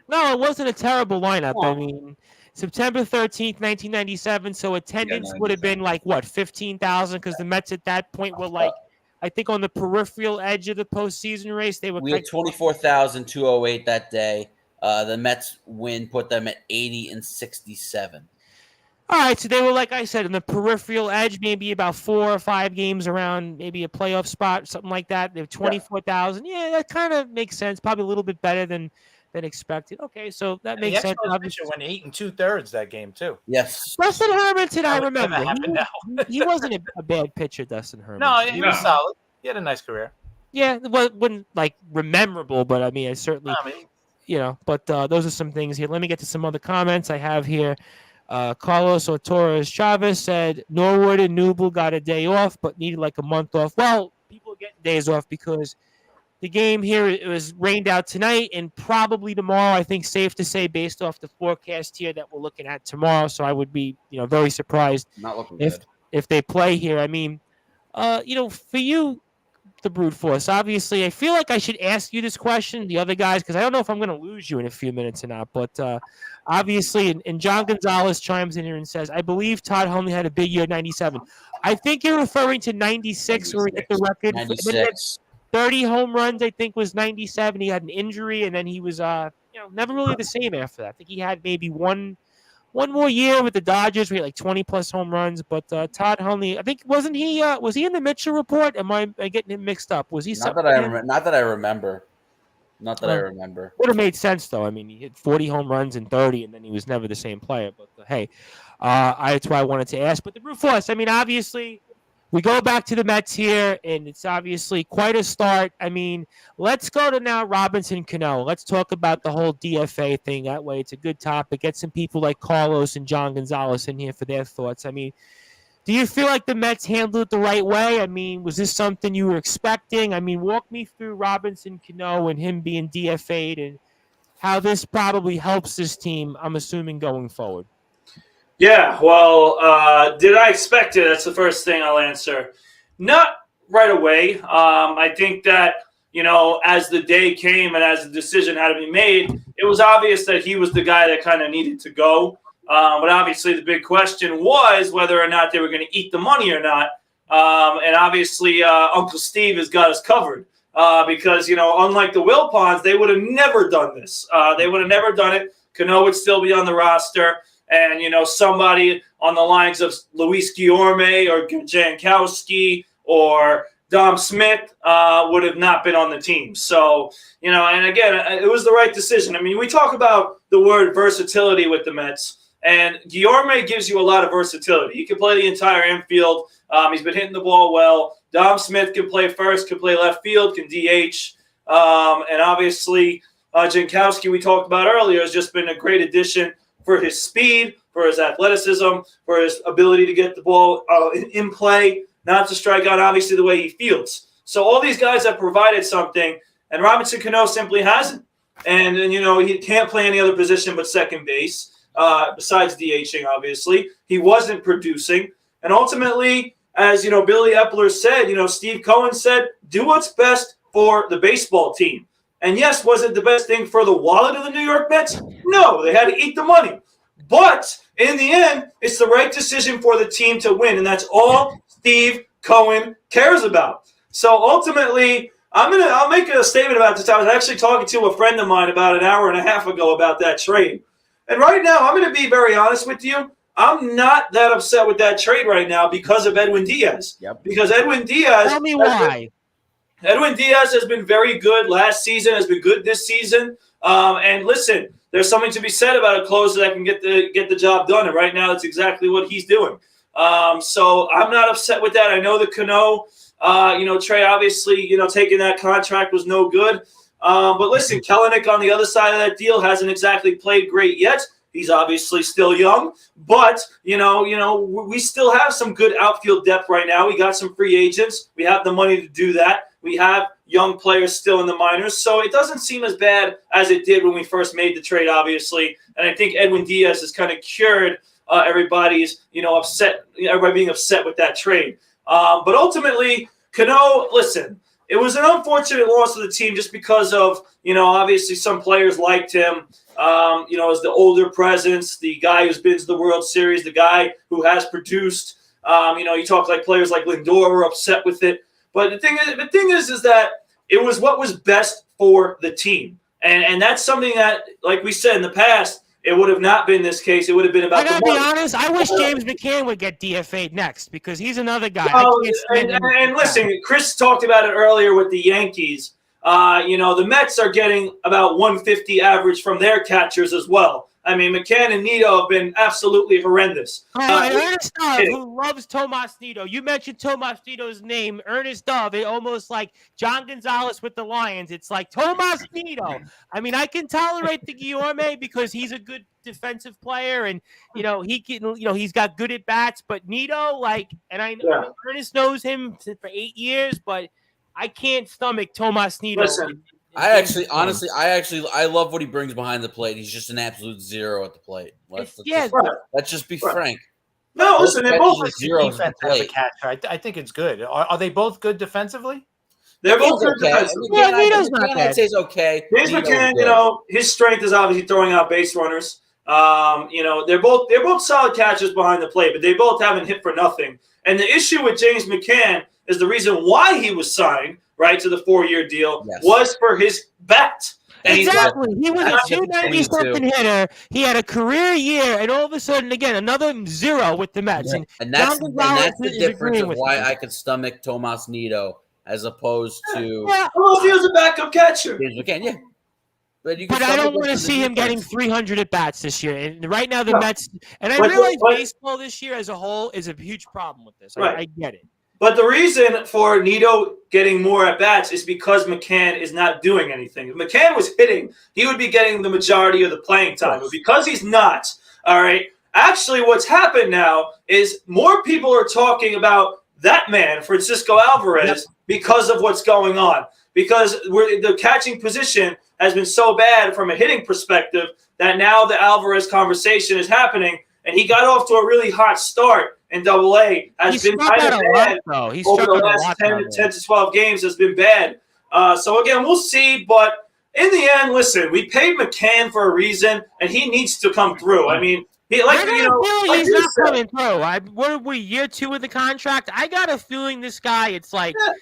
No, it wasn't a terrible lineup. Well, I mean, September 13th, 1997. So attendance would have been like what, 15,000? Because the Mets at that point were like, I think, on the peripheral edge of the postseason race. We had 24,208 that day. The Mets win put them at 80-67. All right, so they were, like I said, in the peripheral edge, maybe about 4 or 5 games around maybe a playoff spot, something like that. They have 24,000. Yeah, that kind of makes sense. Probably a little bit better than expected. Okay, so that makes sense. The pitcher went 8 2/3 that game too. Yes. Dustin Hermanton, I That would never remember. happen now. He wasn't a bad pitcher, Dustin Hermanton. No, he was No. solid. He had a nice career. Yeah, well, it wasn't like memorable, but I mean, I certainly, I mean, but those are some things here. Let me get to some other comments I have here. Carlos Torres Chavez said Norwood and Newble got a day off, but needed like a month off. Well, people get days off because the game here, it was rained out tonight and probably tomorrow. I think safe to say based off the forecast here that we're looking at tomorrow. So I would be, very surprised Not looking if good. if they play here. I mean, for you, the brute force, obviously, I feel like I should ask you this question, the other guys, because I don't know if I'm going to lose you in a few minutes or not. But obviously, and John Gonzalez chimes in here and says, I believe Todd Hundley had a big year, 97. I think you're referring to 96, where he hit the record. 96. 30 home runs, I think, was 97. He had an injury, and then he was, never really the same after that. I think he had maybe one more year with the Dodgers. We had like 20-plus home runs. But Todd Hundley, I think, was he in the Mitchell report? Am I getting him mixed up? Was he? Not that I remember. I remember. Would have made sense, though. I mean, he hit 40 home runs and 30, and then he was never the same player. But, hey, that's why I wanted to ask. But the brute force, I mean, obviously, we go back to the Mets here, and it's obviously quite a start. I mean, let's go to now Robinson Cano. Let's talk about the whole DFA thing. That way, it's a good topic. Get some people like Carlos and John Gonzalez in here for their thoughts. I mean, do you feel like the Mets handled it the right way? I mean, was this something you were expecting? I mean, walk me through Robinson Cano and him being DFA'd and how this probably helps this team, I'm assuming, going forward. Yeah, well, did I expect it? That's the first thing I'll answer. Not right away. I think that, as the day came and as the decision had to be made, it was obvious that he was the guy that kind of needed to go. But obviously the big question was whether or not they were going to eat the money or not. And obviously Uncle Steve has got us covered because, unlike the Wilpons, they would have never done this. They would have never done it. Cano would still be on the roster. And, somebody on the lines of Luis Guillorme or Jankowski or Dom Smith would have not been on the team. So, and again, it was the right decision. I mean, we talk about the word versatility with the Mets, and Guillorme gives you a lot of versatility. He can play the entire infield. He's been hitting the ball well. Dom Smith can play first, can play left field, can DH. And obviously, Jankowski, we talked about earlier, has just been a great addition for his speed, for his athleticism, for his ability to get the ball in play, not to strike out, obviously, the way he fields. So all these guys have provided something, and Robinson Cano simply hasn't. And he can't play any other position but second base, besides DHing, obviously. He wasn't producing. And ultimately, as, Billy Epler said, Steve Cohen said, do what's best for the baseball team. And yes, was it the best thing for the wallet of the New York Mets? No, they had to eat the money. But in the end, it's the right decision for the team to win, and that's all Steve Cohen cares about. So ultimately, I'll make a statement about this. I was actually talking to a friend of mine about an hour and a half ago about that trade. And right now, I'm going to be very honest with you. I'm not that upset with that trade right now because of Edwin Diaz. Yep. Because Edwin Diaz. Tell me why. Edwin Diaz has been very good last season, has been good this season. And listen, there's something to be said about a closer that can get the job done. And right now, that's exactly what he's doing. So I'm not upset with that. I know the Cano, trade, obviously, taking that contract was no good. But listen, Kelenic on the other side of that deal hasn't exactly played great yet. He's obviously still young, but we still have some good outfield depth right now. We got some free agents. We have the money to do that. We have young players still in the minors, so it doesn't seem as bad as it did when we first made the trade, obviously. And I think Edwin Diaz has kind of cured everybody's upset, everybody being upset with that trade. But ultimately, Cano, listen, it was an unfortunate loss to the team just because of obviously some players liked him. As the older presence, the guy who's been to the World Series, the guy who has produced. You talk like players like Lindor were upset with it. But the thing is that it was what was best for the team. And that's something that, like we said in the past, it would have not been this case. It would have been about I gotta be honest, I wish James McCann would get DFA'd next because he's another guy. And listen, Chris talked about it earlier with the Yankees. The Mets are getting about 150 average from their catchers as well. I mean, McCann and Nido have been absolutely horrendous. Ernest Dove, who loves Tomas Nido. You mentioned Tomas Nido's name, Ernest Dove. It almost like John Gonzalez with the Lions. It's like Tomas Nido. I mean, I can tolerate the Guillorme because he's a good defensive player, and he can, he's got good at bats. But Nido, and I know Ernest knows him for 8 years, but I can't stomach Tomas Nido. Listen, I love what he brings behind the plate. He's just an absolute zero at the plate. Let's just be frank. No, listen, they're both defense as a catcher. I think it's good. Are they both good defensively? They're both good defensively. Nido's not bad. I'd say it's okay. James McCann, his strength is obviously throwing out base runners. They're both solid catchers behind the plate, but they both haven't hit for nothing. And the issue with James McCann is the reason why he was signed to the 4-year deal was for his bat. And exactly. He was a 290-something hitter. He had a career year, and all of a sudden, again, another zero with the Mets. Yeah. And that's the difference of why I could stomach Tomas Nido as opposed to... Well, he was a backup catcher. Yeah. But I don't want to see him getting 300 at-bats this year. And right now, the Mets... And I realize baseball this year as a whole is a huge problem with this. I get it. But the reason for Nido getting more at-bats is because McCann is not doing anything. If McCann was hitting, he would be getting the majority of the playing time. But because he's not, all right, actually what's happened now is more people are talking about that man, Francisco Alvarez, because of what's going on. Because the catching position has been so bad from a hitting perspective that now the Alvarez conversation is happening, and he got off to a really hot start in Double-A. Has been kind of bad over the last 10 to 12 games. Has been bad. So again, we'll see. But in the end, listen, we paid McCann for a reason, and he needs to come through. I mean, he's not coming through. What are we, year 2 of the contract? I got a feeling this guy. It's like. Yeah.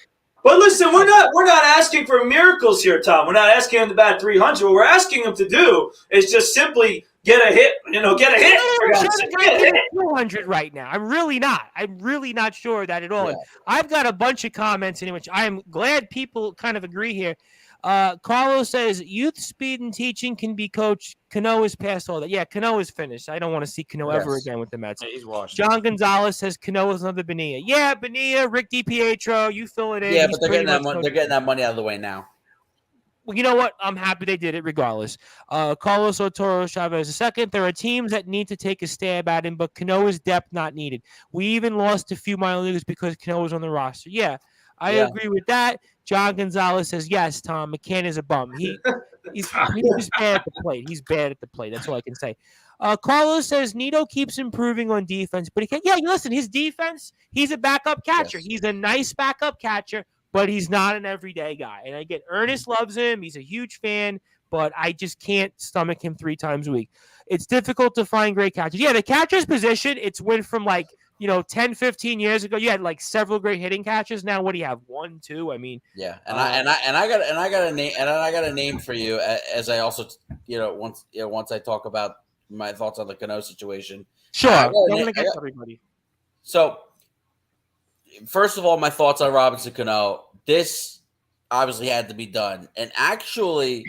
But listen, we're not asking for miracles here, Tom. We're not asking him to bat 300. What we're asking him to do is just simply get a hit. Get a hit. 200 right now. I'm really not sure that at all. Yeah. I've got a bunch of comments in which I am glad people kind of agree here. Carlos says youth speed and teaching can be coached. Cano is past all that. Yeah, Cano is finished. I don't want to see Cano ever again with the Mets. Yeah, he's washed. John Gonzalez says Cano is another Bonilla. Yeah, Bonilla, Rick DiPietro, you fill it in. Yeah, but they're getting that money out of the way now. Well, you know what? I'm happy they did it regardless. Carlos Otoro Chavez II. There are teams that need to take a stab at him, but Cano's depth not needed. We even lost a few minor leaguers because Cano was on the roster. Yeah, I agree with that. John Gonzalez says, yes, Tom, McCann is a bum. He's bad at the plate. He's bad at the plate. That's all I can say. Carlos says Nido keeps improving on defense, but he can't. Yeah, listen, his defense, he's a backup catcher. Yes. He's a nice backup catcher, but he's not an everyday guy. And I get Ernest loves him. He's a huge fan, but I just can't stomach him 3 times a week. It's difficult to find great catchers. Yeah, the catcher's position, it's went from 10, 15 years ago, you had like several great hitting catches. Now, what do you have? 1, 2? I mean, yeah, I got a name for you as I also once I talk about my thoughts on the Cano situation. Sure. Don't want to get everybody. So, first of all, my thoughts on Robinson Cano. This obviously had to be done, and actually,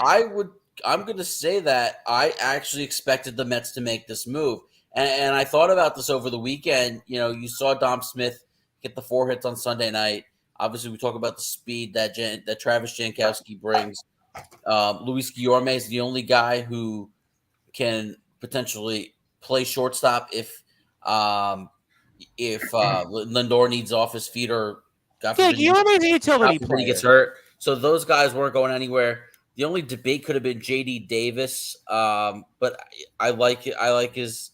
I'm going to say that I actually expected the Mets to make this move. And I thought about this over the weekend. You saw Dom Smith get the 4 hits on Sunday night. Obviously, we talk about the speed that Travis Jankowski brings. Luis Guillorme is the only guy who can potentially play shortstop if Lindor needs off his feet or Guillorme's a utility player. He gets hurt. So those guys weren't going anywhere. The only debate could have been JD Davis, but I like his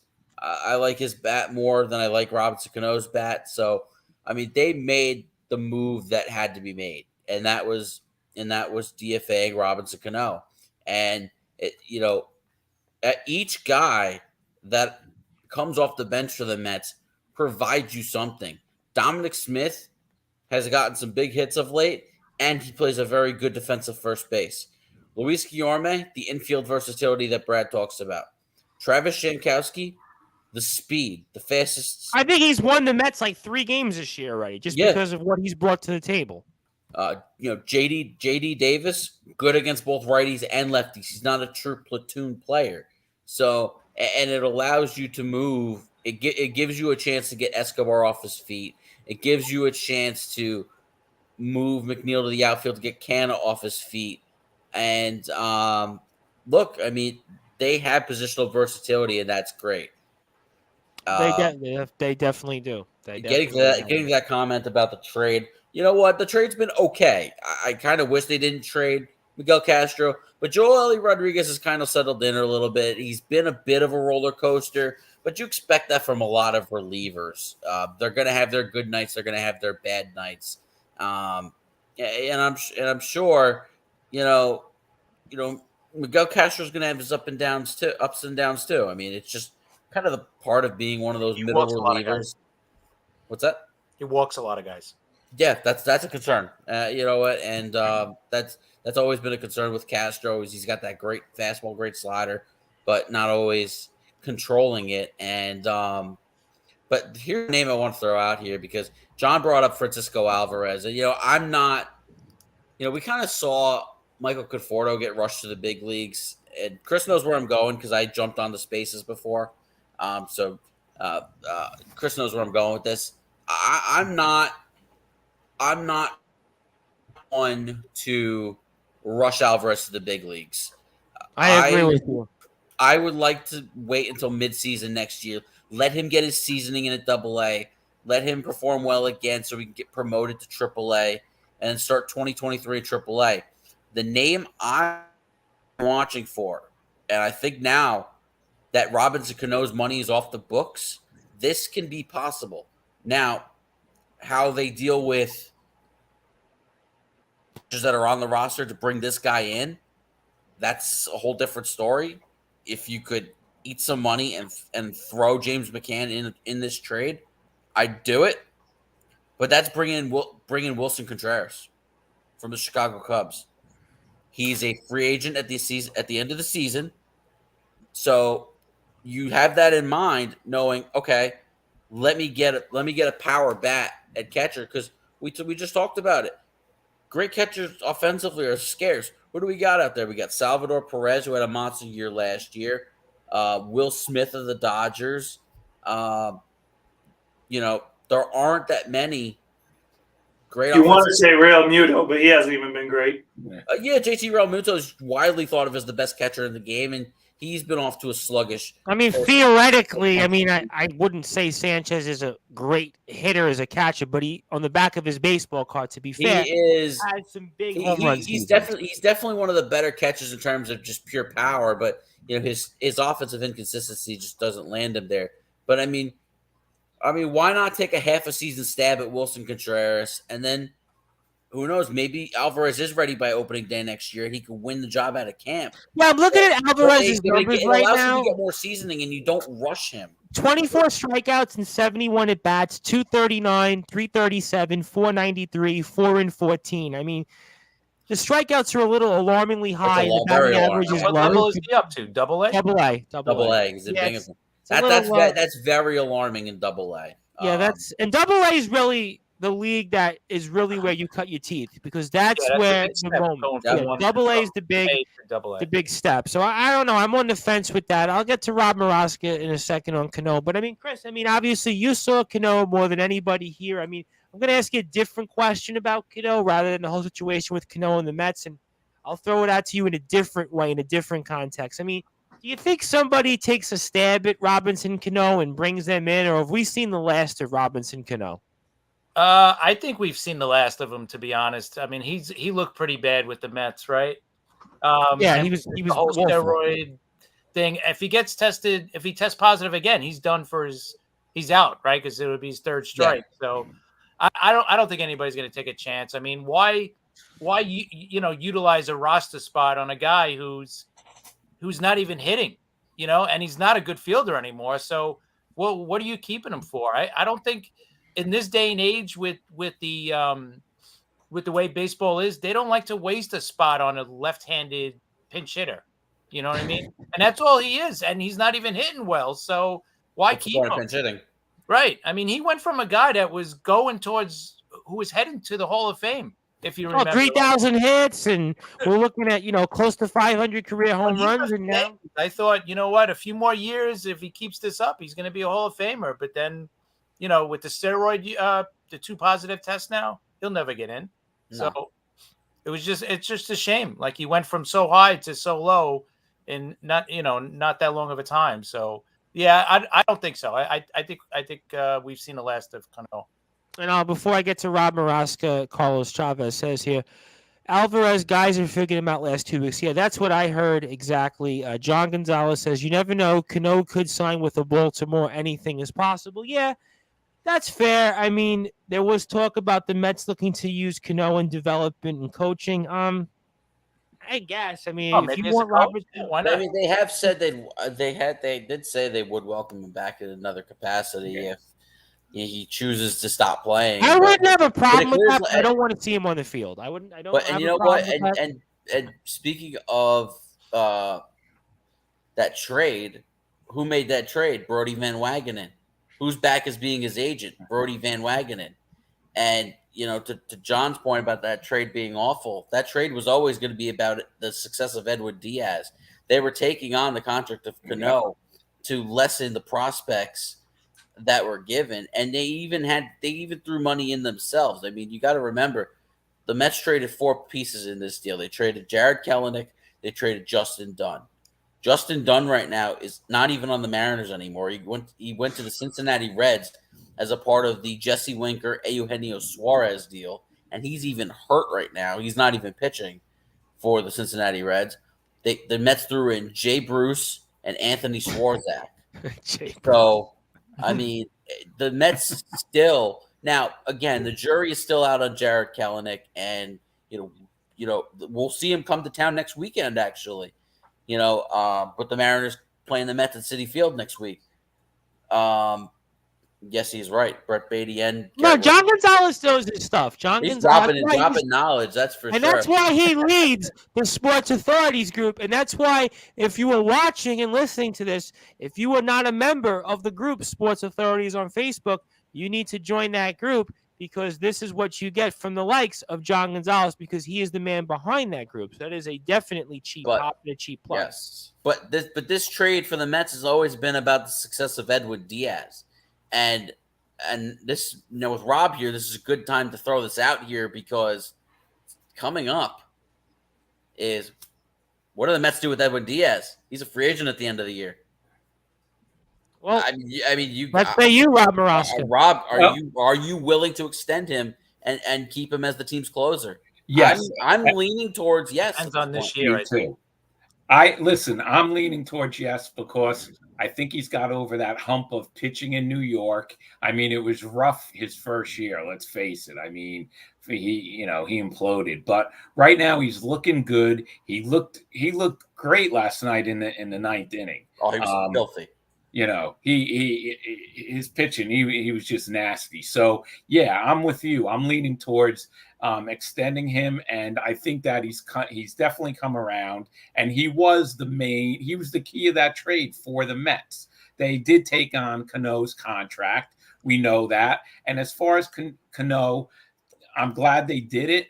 bat more than I like Robinson Cano's bat. So, I mean, they made the move that had to be made, and that was DFAing Robinson Cano. And each guy that comes off the bench for the Mets provides you something. Dominic Smith has gotten some big hits of late, and he plays a very good defensive first base. Luis Guillorme, the infield versatility that Brad talks about. Travis Jankowski, the speed, the fastest. I think he's won the Mets like 3 games this year already, just because of what he's brought to the table. JD Davis, good against both righties and lefties. He's not a true platoon player. So, and it allows you to move. It gives you a chance to get Escobar off his feet. It gives you a chance to move McNeil to the outfield to get Canna off his feet. And look, I mean, they have positional versatility, and that's great. They definitely do. Getting to that comment about the trade, you know what? The trade's been okay. I kind of wish they didn't trade Miguel Castro, but Joel Ellie Rodriguez has kind of settled in a little bit. He's been a bit of a roller coaster, but you expect that from a lot of relievers. They're going to have their good nights. They're going to have their bad nights. And I'm sure, Miguel Castro's going to have his ups and downs too. I mean, it's just kind of the part of being one of those middle relievers. What's that? He walks a lot of guys. Yeah, that's a concern. You know what? And that's always been a concern with Castro. Is he's got that great fastball, great slider, but not always controlling it. And but here's a name I want to throw out here because John brought up Francisco Alvarez, and I'm not. We kind of saw Michael Conforto get rushed to the big leagues, and Chris knows where I'm going because I jumped on the spaces before. So Chris knows where I'm going with this. I'm not one to rush Alvarez to the big leagues. I agree with you. I would like to wait until midseason next year. Let him get his seasoning in at AA. Let him perform well again so we can get promoted to AAA and start 2023 at AAA. The name I'm watching for, and I think now that Robinson Cano's money is off the books, this can be possible. Now, how they deal with that are on the roster to bring this guy in, that's a whole different story. If you could eat some money and throw James McCann in this trade, I'd do it. But that's bringing Wilson Contreras from the Chicago Cubs. He's a free agent at the end of the season. So you have that in mind, knowing, okay, let me get a power bat at catcher because we just talked about it. Great catchers offensively are scarce. What do we got out there? We got Salvador Perez, who had a monster year last year. Will Smith of the Dodgers. There aren't that many great. You want to say Real Muto, but he hasn't even been great. JT Real Muto is widely thought of as the best catcher in the game, and he's been off to a sluggish. I mean, theoretically, I wouldn't say Sanchez is a great hitter as a catcher, but he, on the back of his baseball card, to be fair, has some big home runs. He's definitely one of the better catchers in terms of just pure power, but his offensive inconsistency just doesn't land him there. But I mean, why not take a half a season stab at Wilson Contreras, and then who knows? Maybe Alvarez is ready by opening day next year, and he could win the job out of camp. Yeah, I'm looking at Alvarez's numbers right now. You get more seasoning, and you don't rush him. 24 strikeouts and 71 at bats, 239, 337, 493, 4-14. I mean, the strikeouts are a little alarmingly high. The very batting average is What low. level is he up to? Double A? Double A. Double A is the Yeah, biggest. it's a little low. That's very alarming in Double A. Yeah, and Double A is really the league that is really where you cut your teeth, because that's a where big the step moment. going from Yeah, one Double A to is the big Double A. the big step. So I don't know. I'm on the fence with that. I'll get to Rob Maraska in a second on Cano. But I mean, Chris, obviously you saw Cano more than anybody here. I'm going to ask you a different question about Cano rather than the whole situation with Cano and the Mets. And I'll throw it out to you in a different way, in a different context. Do you think somebody takes a stab at Robinson Cano and brings them in, or have we seen the last of Robinson Cano? I think we've seen the last of him, to be honest. He looked pretty bad with the Mets, right? Yeah, he was the whole awful. steroid thing. If he tests positive again, he's done he's out, right? Because it would be his third strike. Yeah. So I don't think anybody's going to take a chance. Why utilize a roster spot on a guy who's not even hitting, and he's not a good fielder anymore. So what are you keeping him for? I don't think in this day and age with the way baseball is, they don't like to waste a spot on a left-handed pinch hitter. You know what I mean? And that's all he is. And he's not even hitting well. So why keep him? Pinch hitting? Right. He went from a guy that was going towards who was heading to the Hall of Fame. If you remember, 3,000 hits, and we're looking at close to 500 career home runs. And now I thought, a few more years, if he keeps this up, he's going to be a Hall of Famer. But then, with the steroid, the 2 positive tests now, he'll never get in. No. So it's just a shame. Like, he went from so high to so low in not that long of a time. So yeah, I don't think so. I think we've seen the last of Cano. And before I get to Rob Maraska, Carlos Chavez says here, Alvarez, guys are figuring him out last 2 weeks. Yeah, that's what I heard exactly. John Gonzalez says, you never know. Cano could sign with the Baltimore. Anything is possible. Yeah, that's fair. There was talk about the Mets looking to use Cano in development and coaching. I guess. If you want Robert, why not? They have said they did say they would welcome him back in another capacity if he chooses to stop playing. I wouldn't have a problem with that. But I don't want to see him on the field. I wouldn't. I don't. But and you know what? And speaking of that trade, who made that trade? Brody Van Wagenen. Who's back as being his agent? Brody Van Wagenen. And to John's point about that trade being awful, that trade was always going to be about the success of Edwin Diaz. They were taking on the contract of Cano to lessen the prospects that were given, and they even threw money in themselves. You got to remember, the Mets traded 4 pieces in this deal. They traded Jared Kelenic, they traded Justin Dunn. Justin Dunn right now is not even on the Mariners anymore. He went to the Cincinnati Reds as a part of the Jesse Winker, Eugenio Suarez deal, and he's even hurt right now. He's not even pitching for the Cincinnati Reds. The Mets threw in Jay Bruce and Anthony Swarzak. So the Mets still now. Again, the jury is still out on Jared Kelenic, and we'll see him come to town next weekend. Actually, but the Mariners playing the Mets at Citi Field next week. Yes, he's right. Brett Beatty and John Gonzalez knows his stuff. He's dropping knowledge. That's for sure. And that's why he leads the Sports Authorities group. And that's why, if you were watching and listening to this, if you were not a member of the group Sports Authorities on Facebook, you need to join that group, because this is what you get from the likes of John Gonzalez, because he is the man behind that group. So that is a definitely cheap pop and a cheap plug. Yes, but this trade for the Mets has always been about the success of Edwin Diaz. And this, with Rob here, this is a good time to throw this out here, because coming up is, what do the Mets do with Edwin Diaz? He's a free agent at the end of the year. Well, you. Let's say you, Rob Maraska. Rob, are you willing to extend him and keep him as the team's closer? Yes, I'm leaning towards yes. Depends on this year, I think. I'm leaning towards yes, because I think he's got over that hump of pitching in New York. It was rough his first year. Let's face it. He imploded, but right now he's looking good. He looked great last night in the 9th inning. Oh, he was filthy. his pitching, he was just nasty. So yeah, I'm with you. I'm leaning towards extending him, and I think that he's definitely come around. And he was the key of that trade for the Mets. They did take on Cano's contract. We know that. And as far as Cano, I'm glad they did it.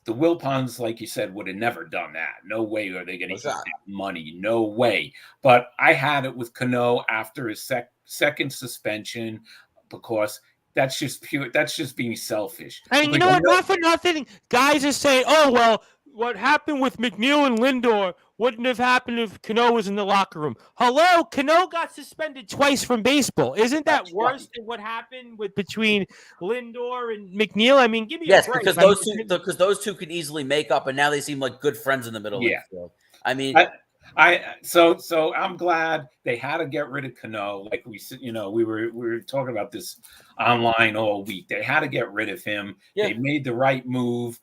The Wilpons, like you said, would have never done that. No way are they going to eat that money. No way. But I had it with Cano after his second suspension because that's just being selfish. And you know what? Not for nothing. Guys are saying, oh, well, what happened with McNeil and Lindor wouldn't have happened if Cano was in the locker room. Hello? Cano got suspended twice from baseball. Isn't that worse than what happened between Lindor and McNeil? I mean, give me a break. Because those two could easily make up, and now they seem like good friends in the middle of the field. I mean, so I'm glad they had to get rid of Cano. Like we were talking about this online all week. They had to get rid of him. Yeah. They made the right move.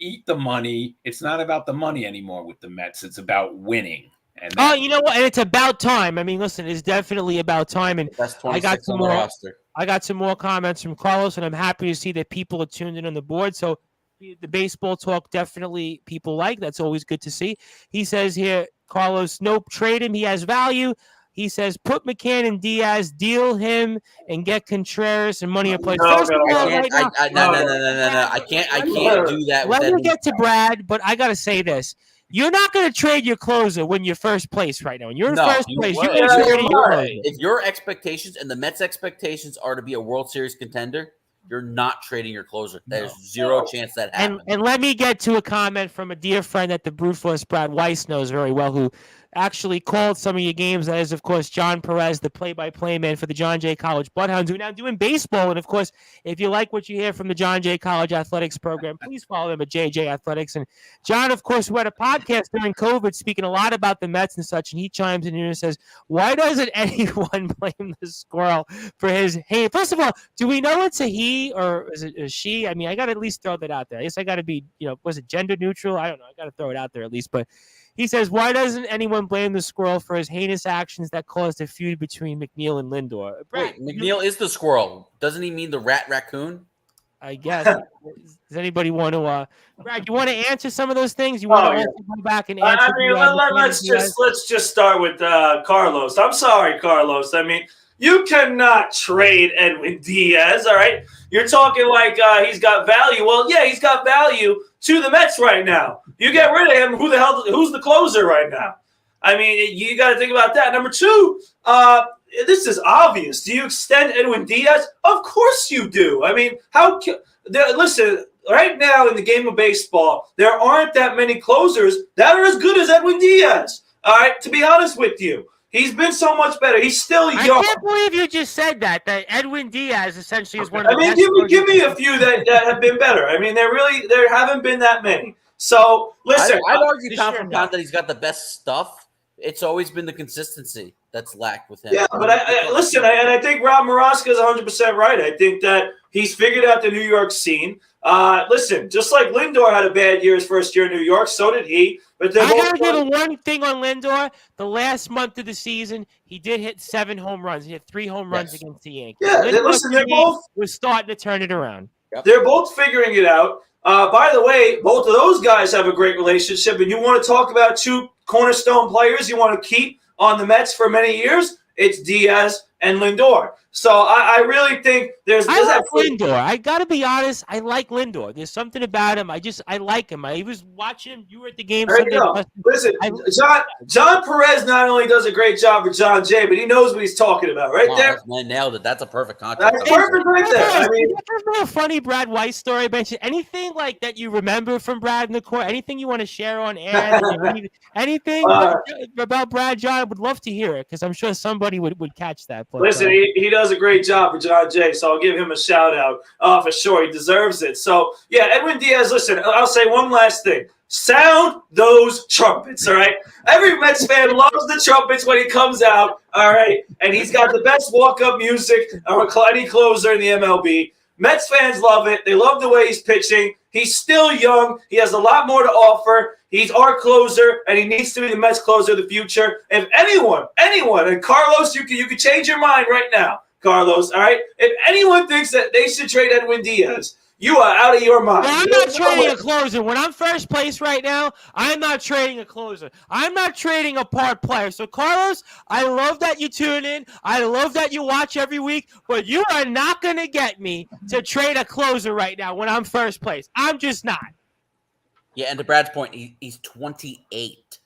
Eat the money. It's not about the money anymore with the Mets. It's about winning. And you know what? And it's about time. I mean, listen, it's definitely about time. And I got some more. I got some more comments from Carlos, and I'm happy to see that people are tuned in on the board. So the baseball talk definitely people like. That's always good to see. He says here, Carlos, nope, trade him. He has value. He says, put McCann and Diaz, deal him, and get Contreras and money in place. No. I can't do that. Let me get to Brad, but I got to say this. You're not going to trade your closer when you're first place right now. When you're in first place, you're going to trade your closer. If your expectations and the Mets' expectations are to be a World Series contender, you're not trading your closer. There's zero chance that happens. And let me get to a comment from a dear friend that the Brewforce Brad Weiss knows very well, who actually called some of your games. That is, of course, John Perez, the play-by-play man for the John Jay College Bloodhounds, who are now doing baseball. And, of course, if you like what you hear from the John Jay College Athletics program, please follow them at JJ Athletics. And John, of course, who had a podcast during COVID speaking a lot about the Mets and such, and he chimes in here and says, why doesn't anyone blame the squirrel for his hey? First of all, do we know it's a he or is it a she? I mean, I got to at least throw that out there. I guess I got to be, was it gender neutral? I don't know. I got to throw it out there at least. But he says, why doesn't anyone blame the squirrel for his heinous actions that caused a feud between McNeil and Lindor? Brad, wait, McNeil is the squirrel. Doesn't he mean the raccoon? I guess. Does anybody want to, Brad, you want to answer some of those things? You want to go back and answer? I mean, let's just start with Carlos. I'm sorry, Carlos. I mean, you cannot trade Edwin Diaz, all right? You're talking like he's got value. Well, yeah, he's got value to the Mets right now. You get rid of him, who's the closer right now? I mean, you got to think about that. Number two, this is obvious. Do you extend Edwin Diaz? Of course you do. I mean, listen, right now in the game of baseball, there aren't that many closers that are as good as Edwin Diaz. All right, to be honest with you. He's been so much better. He's still young. I can't believe you just said that Edwin Diaz essentially is one of the best. Give me a few that have been better. I mean, there haven't been that many. So, listen. I'd argue pound that he's got the best stuff. It's always been the consistency that's lacked with him. Yeah, but I think Rob Maraska is 100% right. I think that he's figured out the New York scene. Listen, just like Lindor had a bad year his first year in New York, so did he. But I got to give him one thing on Lindor. The last month of the season, he did hit 7 home runs. He hit 3 home runs against the Yankees. Yeah, listen, they're both was starting to turn it around. Yep. They're both figuring it out. By the way, both of those guys have a great relationship. And you want to talk about 2 cornerstone players you want to keep on the Mets for many years? It's Diaz and Lindor. So I really think there's like Lindor. I got to be honest. I like Lindor. There's something about him. I like him. I was watching him. You were at the game. There you go. Listen, John Perez not only does a great job for John Jay, but he knows what he's talking about there. I nailed it. That's a perfect contract. That's perfect right there. I mean, a funny Brad Weiss story. Anything like that you remember from Brad in the court? Anything you want to share on air? Anything about Brad, John? I would love to hear it because I'm sure somebody would catch that. But, listen, he does a great job for John Jay, so I'll give him a shout out for sure. He deserves it. So, yeah, Edwin Diaz, listen, I'll say one last thing. Sound those trumpets, all right? Every Mets fan loves the trumpets when he comes out, all right? And he's got the best walk-up music or any closer in the MLB. Mets fans love it. They love the way he's pitching. He's still young. He has a lot more to offer. He's our closer, and he needs to be the Mets closer of the future. If anyone, and Carlos, you can change your mind right now, Carlos, all right? If anyone thinks that they should trade Edwin Diaz, you are out of your mind. Well, I'm not trading a closer. When I'm first place right now, I'm not trading a closer. I'm not trading a part player. So, Carlos, I love that you tune in. I love that you watch every week. But you are not going to get me to trade a closer right now when I'm first place. I'm just not. Yeah, and to Brad's point, he's 28.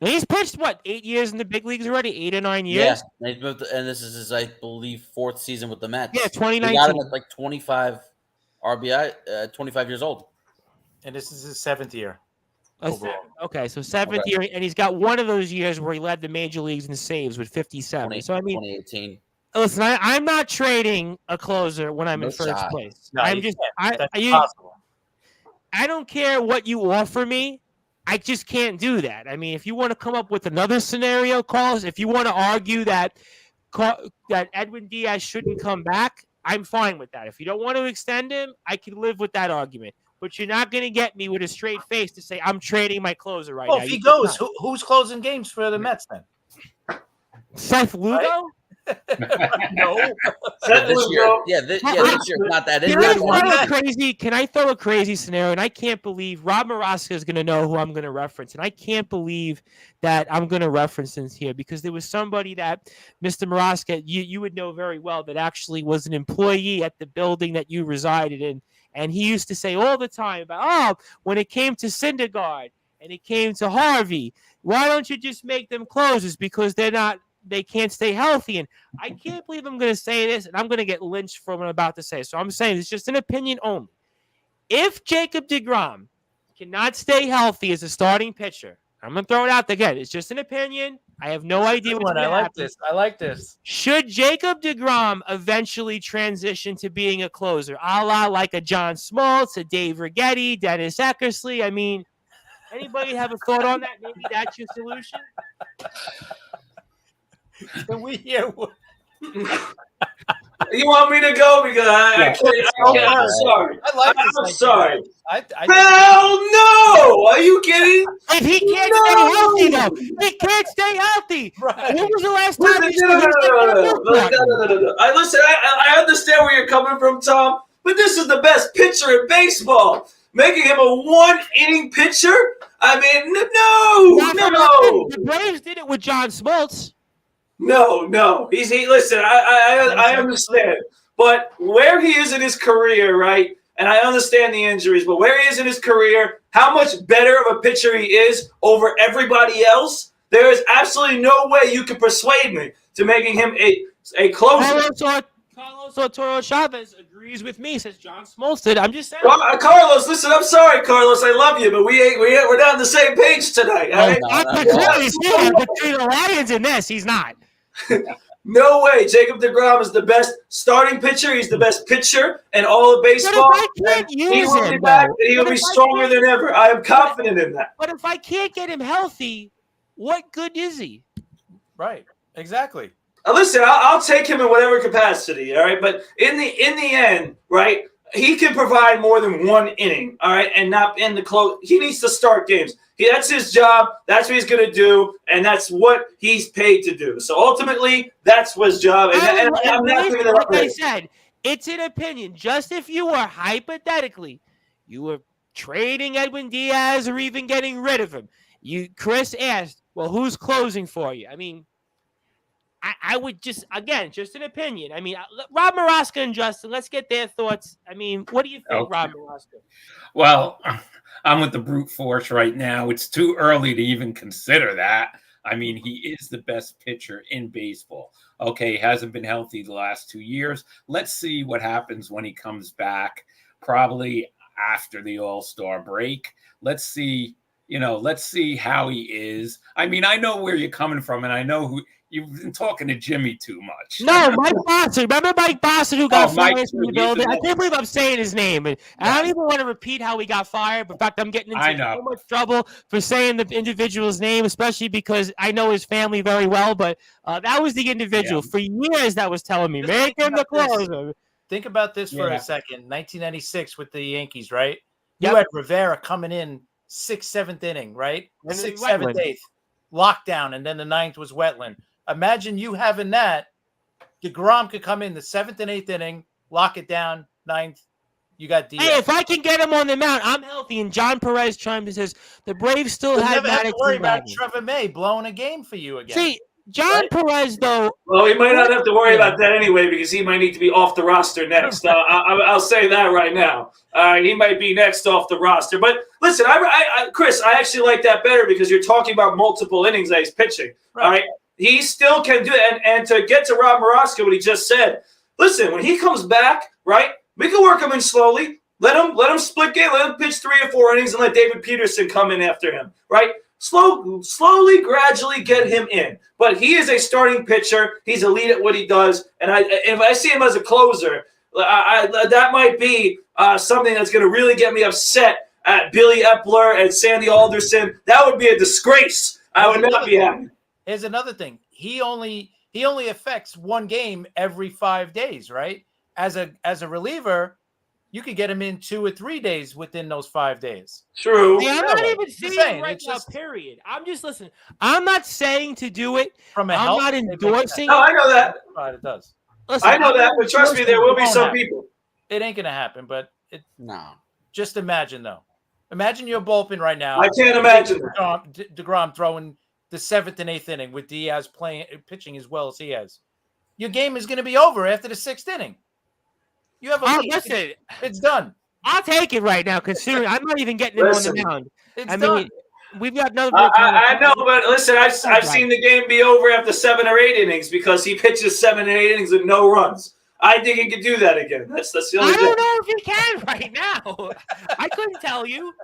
And he's pitched, 8 years in the big leagues already? 8 or 9 years? Yeah, and this is his, I believe, 4th season with the Mets. Yeah, 2019. They got him at like 25 RBI, 25 years old. And this is his 7th year. Okay, so 7th year, and he's got one of those years where he led the major leagues in saves with 57. So, I mean, 2018. Listen, I'm not trading a closer when I'm in first place. No, I'm just, that's impossible. I don't care what you offer me. I just can't do that. I mean, if you want to come up with another scenario, Carlos, if you want to argue that Edwin Diaz shouldn't come back, I'm fine with that. If you don't want to extend him, I can live with that argument. But you're not going to get me with a straight face to say I'm trading my closer right now. Well, if he goes, who's closing games for the Mets then? Seth Lugo? Right? No. This year not that. Can I throw a crazy scenario? And I can't believe Rob Maraska is going to know who I'm going to reference. And I can't believe that I'm going to reference this here because there was somebody that, Mr. Maraska, you would know very well that actually was an employee at the building that you resided in. And he used to say all the time about, when it came to Syndergaard and it came to Harvey, why don't you just make them closers because they can't stay healthy. And I can't believe I'm going to say this, and I'm going to get lynched for what I'm about to say. So I'm saying it's just an opinion only. If Jacob deGrom cannot stay healthy as a starting pitcher, I'm going to throw it out there again. It's just an opinion. I have no idea what's going to happen. I like this. Should Jacob deGrom eventually transition to being a closer, a la like a John Smoltz, a Dave Righetti, Dennis Eckersley? I mean, anybody have a thought on that? Maybe that's your solution? Can we hear what? You want me to go? Because I can't. I'm sorry. I'm sorry. Hell no! Are you kidding? If he can't stay healthy, though. He can't stay healthy. Right. When was the last time No. Listen, I understand where you're coming from, Tom, but this is the best pitcher in baseball. Making him a one-inning pitcher? I mean, no. The Braves did it with John Smoltz. No. Listen, I understand. But where he is in his career, right? And I understand the injuries, but where he is in his career, how much better of a pitcher he is over everybody else, there is absolutely no way you can persuade me to making him a closer. Carlos Arturo Chavez agrees with me, says John Smoltz did. I'm just saying. Carlos, listen, I'm sorry, Carlos. I love you, but we're not on the same page tonight. All right? I'm between the Lions in this. He's not. No way. Jacob deGrom is the best starting pitcher. He's the best pitcher in all of baseball. He will be back, and he will be stronger than ever. I am confident in that. But if I can't get him healthy, what good is he? Right. Exactly. Listen, I'll take him in whatever capacity, all right? But in the end, right, he can provide more than one inning, all right, and not in the close. He needs to start games. That's his job. That's what he's going to do, and that's what he's paid to do. So ultimately, that's his job. And I'm not giving it up. Like I said, it's an opinion. Just if you were hypothetically, you were trading Edwin Diaz or even getting rid of him. Chris asked, well, who's closing for you? I mean, I would just an opinion. I mean, Rob Maraska and Justin, let's get their thoughts. I mean, what do you think, okay. Rob Maraska? Well, I'm with the brute force right now. It's too early to even consider that. I mean, he is the best pitcher in baseball. Okay, he hasn't been healthy the last 2 years. Let's see what happens when he comes back, probably after the All-Star break. Let's see how he is. I mean, I know where you're coming from, and I know who – you've been talking to Jimmy too much. No, Mike Boston. Remember Mike Boston who got fired from the building? I can't believe I'm saying his name. And I don't even want to repeat how he got fired. But in fact, I'm getting into so much trouble for saying the individual's name, especially because I know his family very well. But that was the individual for years that was telling me, make him the closer. Think about this for Yeah. a second. 1996 with the Yankees, right? You Yep. had Rivera coming in 6th, 7th inning, right? And then 6th, 7th, Wetland. 8th. Lockdown, and then the 9th was Wetland. Imagine you having that. DeGrom could come in the 7th and 8th inning, lock it down, 9th. You got Diaz. Hey, if I can get him on the mound, I'm healthy. And John Perez chimed and says the Braves still You'll have never have to Maddox worry and about Bradley. Trevor May blowing a game for you again. See, John Perez, though. Well, he might not have to worry about that anyway because he might need to be off the roster next. I'll say that right now. He might be next off the roster. But listen, Chris, I actually like that better because you're talking about multiple innings that he's pitching. Right. All right, he still can do it. And to get to Rob Morosco, what he just said. Listen, when he comes back, right, we can work him in slowly. Let him split game. Let him pitch 3 or 4 innings and let David Peterson come in after him. Right? Slowly, gradually get him in. But he is a starting pitcher. He's elite at what he does. And if I see him as a closer, that might be something that's going to really get me upset at Billy Epler and Sandy Alderson. That would be a disgrace. I would not be happy. Here's another thing. He only affects one game every 5 days, right? As a reliever, you could get him in 2 or 3 days within those 5 days. True. Yeah, I'm not even Just saying saying, right it's now, just- period. I'm just listening. I'm not saying to do it. From a I'm health not standpoint, endorsing. No, I know that. it does. Listen, I know I'm that. not But trust me, endorsing there will be won't some happen. people. It ain't gonna happen, but No. just imagine though. Imagine your bullpen right now. I can't imagine that. DeGrom throwing the 7th and 8th inning with Diaz pitching as well as he has. Your game is going to be over after the 6th inning. You have a lead. Listen, It's done. I'll take it right now, considering I'm not even getting him on Listen. the mound. It's I done. mean, we've got another. I know, but listen, I've seen the game be over after 7 or 8 innings because he pitches 7 and 8 innings with no runs. I think he could do that again. That's the only I thing. don't know if he can right now. I couldn't tell you.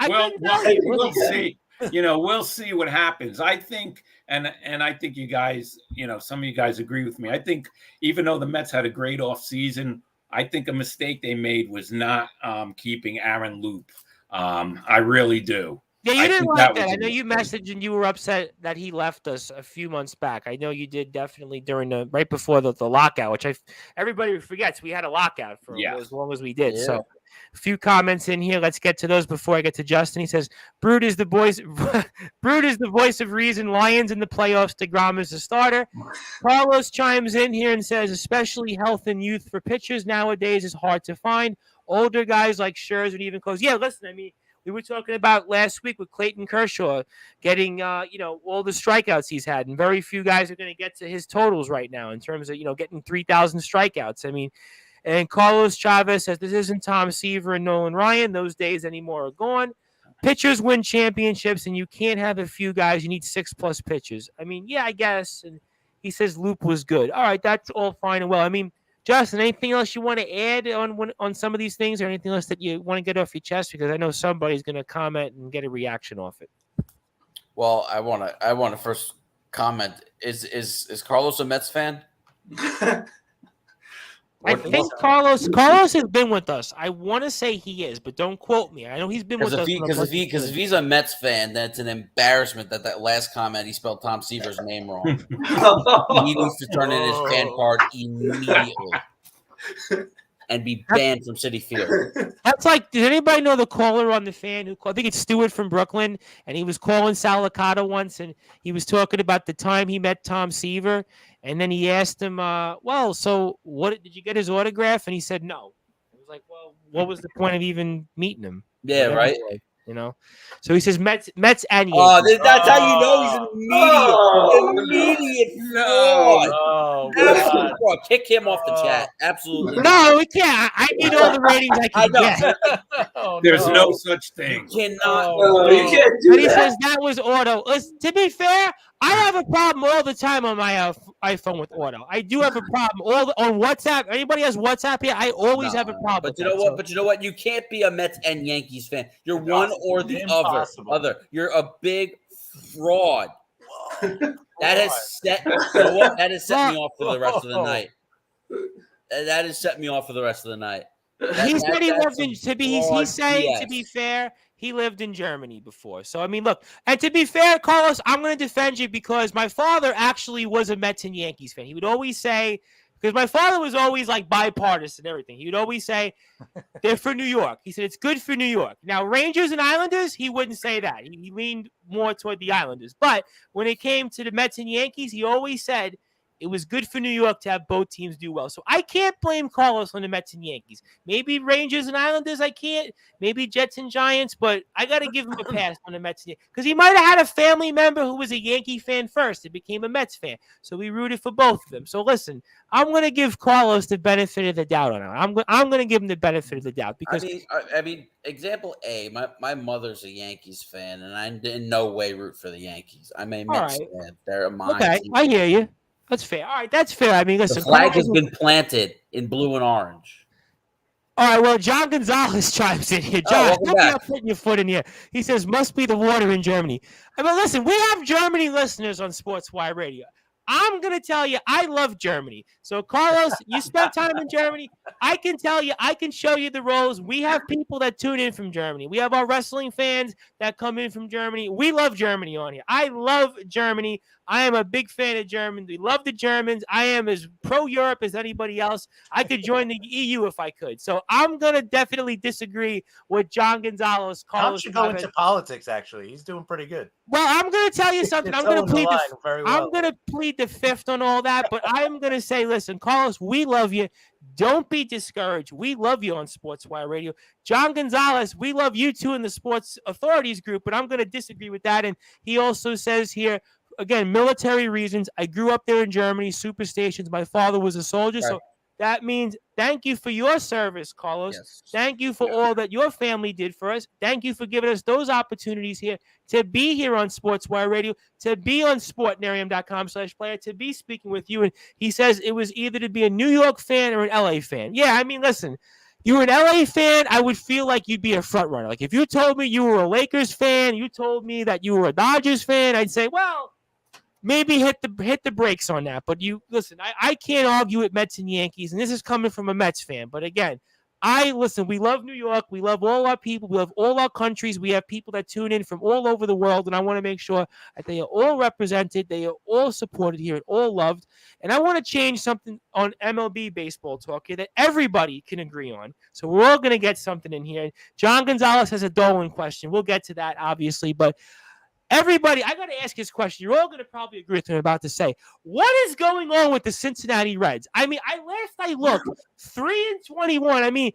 We'll see. We'll see what happens. I think, and I think you guys, some of you guys agree with me. I think even though the Mets had a great offseason, I think a mistake they made was not keeping Aaron Loop. I really do. Yeah, you I didn't think like that that. was I a know you mistake. messaged and you were upset that he left us a few months back. I know you did definitely during right before the lockout, which everybody forgets we had a lockout for as long as we did. Yeah. So a few comments in here. Let's get to those before I get to Justin. He says, Brood is the voice of reason. Lions in the playoffs. DeGrom is the starter. Carlos chimes in here and says, especially health and youth for pitchers nowadays is hard to find. Older guys like Scherzer would even close. Yeah, listen, I mean, we were talking about last week with Clayton Kershaw getting, all the strikeouts he's had, and very few guys are going to get to his totals right now in terms of, getting 3,000 strikeouts. I mean, and Carlos Chavez says this isn't Tom Seaver and Nolan Ryan. Those days anymore are gone. Pitchers win championships, and you can't have a few guys. You need 6+ pitchers. I mean, yeah, I guess. And he says Loop was good. All right, that's all fine and well. I mean, Justin, anything else you want to add on some of these things, or anything else that you want to get off your chest? Because I know somebody's going to comment and get a reaction off it. Well, I want to first comment. Is Carlos a Mets fan? I think Carlos has been with us. I want to say he is, but don't quote me. I know he's been with us. Because if he's a Mets fan, that's an embarrassment that last comment he spelled Tom Seaver's name wrong. He needs to turn in his fan card immediately and be banned from Citi Field. That's like, does anybody know the caller on the fan who called? I think it's Stewart from Brooklyn, and he was calling Sal Licata once, and he was talking about the time he met Tom Seaver, and then he asked him, so what did you get his autograph? And he said no. It was like, well, what was the point of even meeting him? Yeah, right. So he says Mets and Yankees. Oh, that's how you know he's an immediate fraud. Oh, Absolute fraud. Kick him off the chat. Absolutely. No, we can't. I need all the ratings I can get. There's no such thing. You cannot. You can't do But he that. says that was auto. Listen, to be fair, I have a problem all the time on my iPhone with auto. I do have a problem on WhatsApp. Anybody has WhatsApp here? I always have a problem. But you know what? You can't be a Mets and Yankees fan. You're one or the other. You're a big fraud. That has set me off for the rest of the night. That has set me off for the rest of the night. He said he lived in. He's saying, BS. to be fair, he lived in Germany before. So I mean, look, and to be fair, Carlos, I'm going to defend you because my father actually was a Mets and Yankees fan. He would always say, Because my father was always like bipartisan and everything. He'd always say, they're for New York. He said, it's good for New York. Now, Rangers and Islanders, he wouldn't say that. He leaned more toward the Islanders. But when it came to the Mets and Yankees, he always said, it was good for New York to have both teams do well. So I can't blame Carlos on the Mets and Yankees. Maybe Rangers and Islanders, I can't. Maybe Jets and Giants, but I got to give him a pass on the Mets and Yankees. Because he might have had a family member who was a Yankee fan first and became a Mets fan. So we rooted for both of them. So listen, I'm going to give Carlos the benefit of the doubt on it. I'm going to give him the benefit of the doubt. Because I mean, example A, my mother's a Yankees fan, and I in no way root for the Yankees. I'm a Mets fan. They're my team. I hear you. That's fair. All right, that's fair. I mean, listen. The flag has been planted in blue and orange. All right, well, John Gonzalez chimes in here. John, stop putting your foot in here. He says, must be the water in Germany. I mean, listen, we have Germany listeners on Sportswire Radio. I'm going to tell you, I love Germany. So, Carlos, you spent time in Germany. I can tell you, I can show you the roles. We have people that tune in from Germany. We have our wrestling fans that come in from Germany. We love Germany on here. I love Germany. I am a big fan of Germany. We love the Germans. I am as pro-Europe as anybody else. I could join the EU if I could. So I'm going to definitely disagree with John Gonzalez. Tom should go into politics, actually. He's doing pretty good. Well, I'm going to tell you something. I'm going to plead the fifth on all that, but I'm going to say, listen, Carlos, we love you. Don't be discouraged. We love you on Sportswire Radio. John Gonzalez, we love you too in the Sports Authorities group, but I'm going to disagree with that. And he also says here, again, military reasons. I grew up there in Germany, super stations. My father was a soldier. Right. So that means thank you for your service, Carlos. Yes. Thank you for all that your family did for us. Thank you for giving us those opportunities here to be here on Sportswire Radio, to be on sportnarium.com/player, to be speaking with you. And he says it was either to be a New York fan or an LA fan. Yeah, I mean, listen, you were an LA fan, I would feel like you'd be a front runner. Like if you told me you were a Lakers fan, you told me that you were a Dodgers fan, I'd say, well, maybe hit the brakes on that. But you listen, I can't argue with Mets and Yankees, and this is coming from a Mets fan. But again, we love New York. We love all our people. We love all our countries. We have people that tune in from all over the world, and I want to make sure that they are all represented, they are all supported here, and all loved. And I want to change something on MLB baseball talk here that everybody can agree on. So we're all going to get something in here. John Gonzalez has a Dolan question. We'll get to that, obviously, but everybody, I got to ask this question. You're all going to probably agree with what I'm about to say. What is going on with the Cincinnati Reds? I mean, I looked, 3-21. I mean,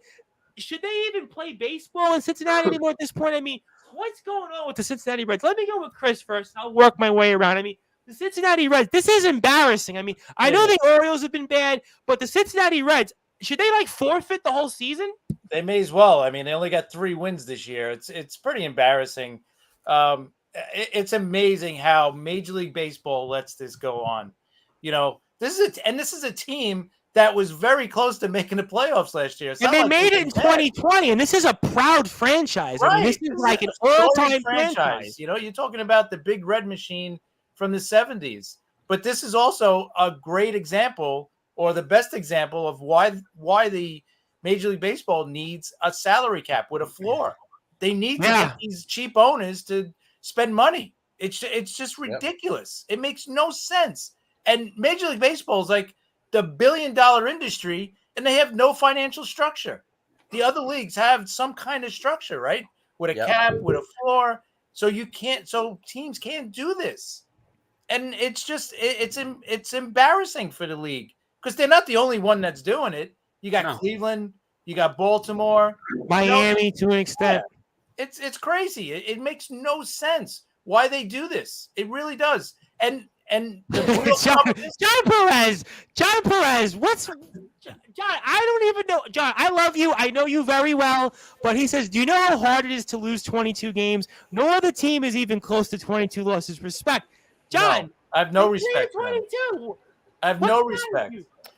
should they even play baseball in Cincinnati anymore at this point? I mean, what's going on with the Cincinnati Reds? Let me go with Chris first. I'll work my way around. I mean, the Cincinnati Reds, this is embarrassing. I mean, I know the Orioles have been bad, but the Cincinnati Reds, should they forfeit the whole season? They may as well. I mean, they only got 3 wins this year. It's pretty embarrassing. It's amazing how Major League Baseball lets this go on. You know, this is a team that was very close to making the playoffs last year. And they made it in 2020, and this is a proud franchise. Right. I mean, this is like an all-time franchise. You know, you're talking about the Big Red Machine from the 70s. But this is also a great example, or the best example, of why the Major League Baseball needs a salary cap with a floor. They need to get these cheap owners to spend money. It's just ridiculous. It makes no sense. And Major League Baseball is like the billion-dollar industry, and they have no financial structure. The other leagues have some kind of structure, right? With a cap, with a floor. So teams can't do this. And it's just it's embarrassing for the league because they're not the only one that's doing it. You got Cleveland, you got Baltimore, Miami to an extent. Yeah. It's crazy. It makes no sense why they do this. It really does. And John Perez, what's John? I don't even know. John, I love you. I know you very well. But he says, do you know how hard it is to lose 22 games? No other team is even close to 22 losses. Respect. John. No, I have no respect. 22. I have no respect.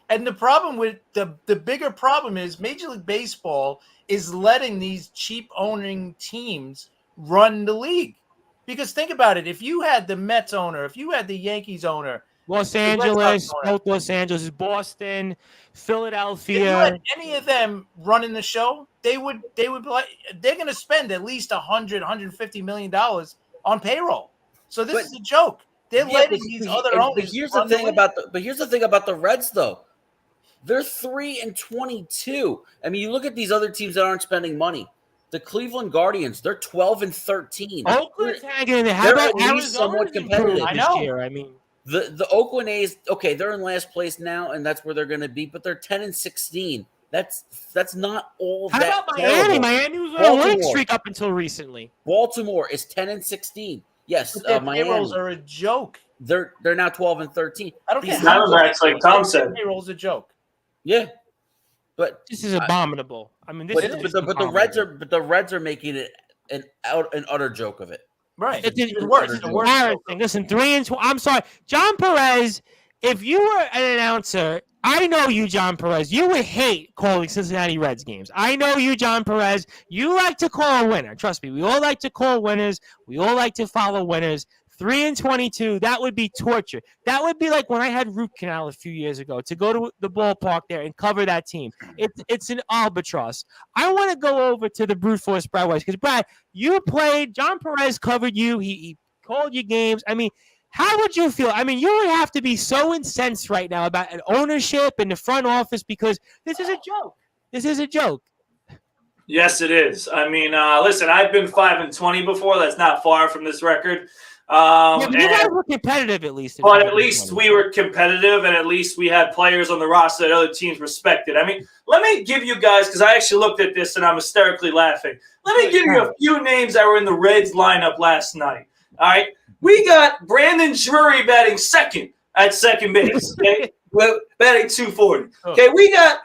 And the problem with the bigger problem is Major League Baseball is letting these cheap owning teams run the league. Because think about it. If you had the Mets owner, if you had the Yankees owner, Los Angeles, Boston, Philadelphia. If you had any of them running the show, they would be like, they're going to spend at least $150 million on payroll. So this is a joke. They're letting these other owners. But here's the thing about the Reds, though. They're 3-22. I mean, you look at these other teams that aren't spending money. The Cleveland Guardians, they're 12-13. Oakland's hanging in there. How They're about at least Arizona's somewhat competitive. improved I this know. year? I mean, The Oakland A's, okay, they're in last place now, and that's where they're going to be. But they're 10-16. That's not all how that about Miami? terrible. Miami was on a winning Baltimore. streak up until recently. Baltimore is 10-16. Yes, But their Miami. payrolls are a joke. They're now 12-13. I don't care These how Diamondbacks, like Tom said. Their payroll's a joke. Yeah, but This is abominable. I mean, this is but the Reds are making it an utter joke of it. Right. It's even worse. It's the worst joke. embarrassing. Listen, 3-12. I'm sorry, John Perez. If you were an announcer, I know you, John Perez. You would hate calling Cincinnati Reds games. I know you, John Perez. You like to call a winner. Trust me, we all like to call winners. We all like to follow winners. 3-22, that would be torture. That would be like when I had root canal a few years ago to go to the ballpark there and cover that team. It's an albatross. I want to go over to the brute force Brad Weiss because, Brad, you played. John Perez covered you. He called you games. I mean, how would you feel? I mean, you would have to be so incensed right now about an ownership in the front office because this is a joke. This is a joke. Yes, it is. I mean, listen, I've been 5-20 before. That's not far from this record. Yeah, but you guys were competitive at least. But at least we were competitive, and at least we had players on the roster that other teams respected. I mean, let me give you guys, because I actually looked at this and I'm hysterically laughing. Let me give you a few names that were in the Reds lineup last night. All right, we got Brandon Drury batting second at second base, okay? Batting 240. Okay, we got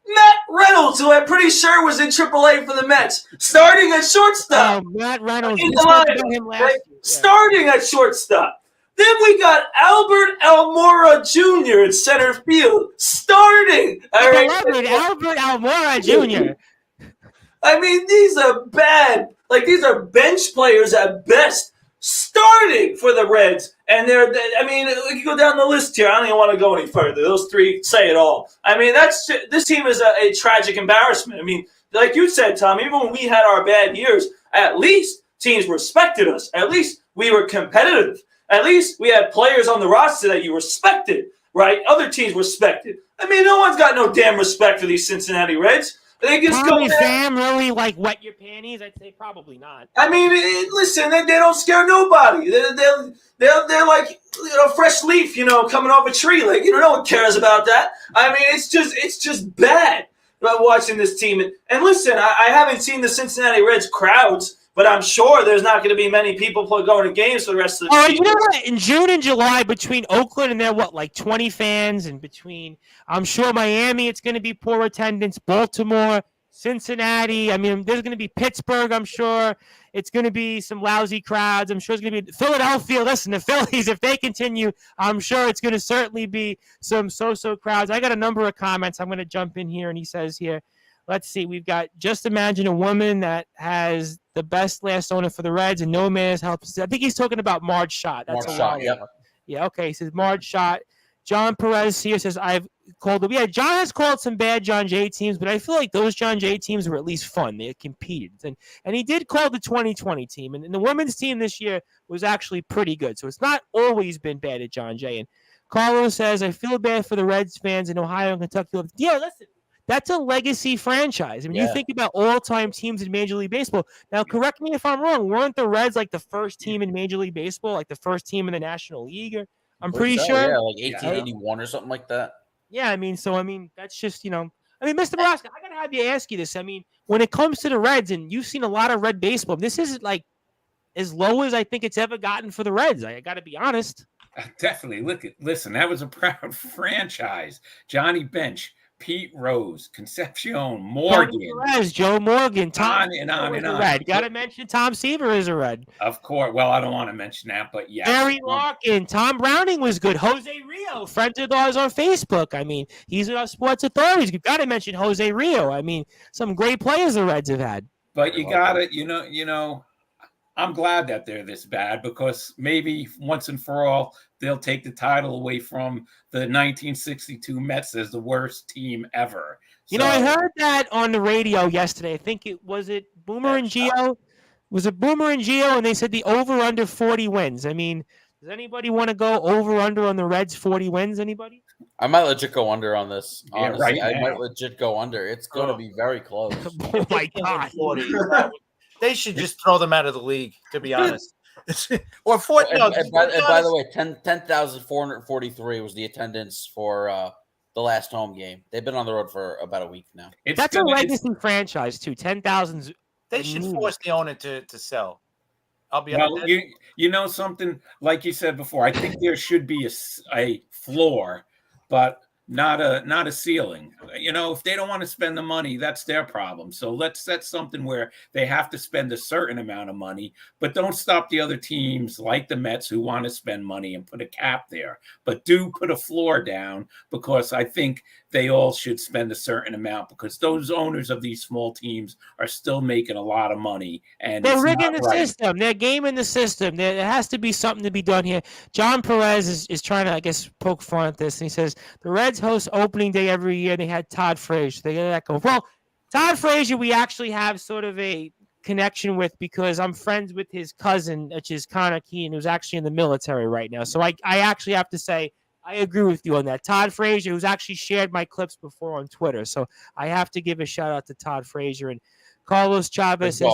Matt Reynolds, who I'm pretty sure was in AAA for the Mets, starting at shortstop. Oh, Matt Reynolds. In the lineup, right? Starting at shortstop. Then we got Albert Almora Jr. in center field, starting. All right? Albert Almora Jr. I mean, these are bad. Like, these are bench players at best, starting for the Reds. And I mean, we can go down the list here. I don't even want to go any further. Those three say it all. I mean, this team is a tragic embarrassment. I mean, like you said, Tom, even when we had our bad years, at least teams respected us. At least we were competitive. At least we had players on the roster that you respected, right? Other teams respected. I mean, no one's got no damn respect for these Cincinnati Reds. They just Tommy go Pham really like wet your panties? I'd say probably not. I mean, listen, they don't scare nobody. They're like, fresh leaf, coming off a tree. Like, no one cares about that. I mean, it's just bad about watching this team. And listen, I haven't seen the Cincinnati Reds crowds, but I'm sure there's not going to be many people going to games for the rest of the season. You know what? In June and July, between Oakland and their 20 fans, and between, I'm sure Miami, it's going to be poor attendance. Baltimore, Cincinnati. I mean, there's going to be Pittsburgh. I'm sure it's going to be some lousy crowds. I'm sure it's going to be Philadelphia. Listen, the Phillies, if they continue, I'm sure it's going to certainly be some so-so crowds. I got a number of comments. I'm going to jump in here, and he says here, let's see. We've got just imagine a woman that has the best last owner for the Reds, and no man has helped. I think he's talking about Marge Schott. That's Marge Schott, yep. Yeah, okay. He says Marge Schott. John Perez here says I've called them. Yeah, John has called some bad John Jay teams, but I feel like those John Jay teams were at least fun. They competed, and he did call the 2020 team, and the women's team this year was actually pretty good. So it's not always been bad at John Jay. And Carlos says I feel bad for the Reds fans in Ohio and Kentucky. Yeah, listen. That's a legacy franchise. I mean, you think about all-time teams in Major League Baseball. Now, correct me if I'm wrong. Weren't the Reds like the first team in Major League Baseball, like the first team in the National League? I'm pretty sure. Yeah, like 1881 or something like that. Yeah, I mean, that's just, I mean, Mr. Nebraska, I got to have you ask you this. I mean, when it comes to the Reds, and you've seen a lot of Red baseball, this isn't like as low as I think it's ever gotten for the Reds. I got to be honest. Definitely. Listen, that was a proud franchise. Johnny Bench, Pete Rose, Concepcion, Morgan, Perez, Joe Morgan, Tom, on and on. Red. Got to mention Tom Seaver is a Red. Of course. Well, I don't want to mention that, but yeah. Barry Larkin, Tom Browning was good. Jose Rio, friends of ours on Facebook. I mean, he's in our sports authorities. You've got to mention Jose Rio. I mean, some great players the Reds have had. But you got to, I'm glad that they're this bad because maybe once and for all, they'll take the title away from the 1962 Mets as the worst team ever. I heard that on the radio yesterday. I think was Boomer and Gio? Was it Boomer and Gio? And they said the over-under 40 wins. I mean, does anybody want to go over-under on the Reds 40 wins? Anybody? I might legit go under on this. Yeah, Honestly, right I now. might legit go under. It's going to be very close. Oh my God. 40. They should just throw them out of the league, to be honest. Or And by the way, 10,443 was the attendance for the last home game. They've been on the road for about a week now. That's a legacy franchise too. 10,000. They should force the owner to sell. I'll be Well, honest. you know something, like you said before, I think there should be a floor, but not a ceiling. You know, if they don't want to spend the money, that's their problem. So let's set something where they have to spend a certain amount of money, but don't stop the other teams like the Mets who want to spend money and put a cap there. But do put a floor down, because I think they all should spend a certain amount, because those owners of these small teams are still making a lot of money. And they're rigging the system. They're gaming the system. There has to be something to be done here. John Perez is trying to, I guess, poke fun at this. And he says, the Reds host opening day every year. They had Todd Frazier. They got that going. Well, Todd Frazier, we actually have sort of a connection with, because I'm friends with his cousin, which is Connor Keenan, who's actually in the military right now. So I actually have to say, I agree with you on that. Todd Frazier, who's actually shared my clips before on Twitter. So I have to give a shout out to Todd Frazier. And Carlos Chavez says,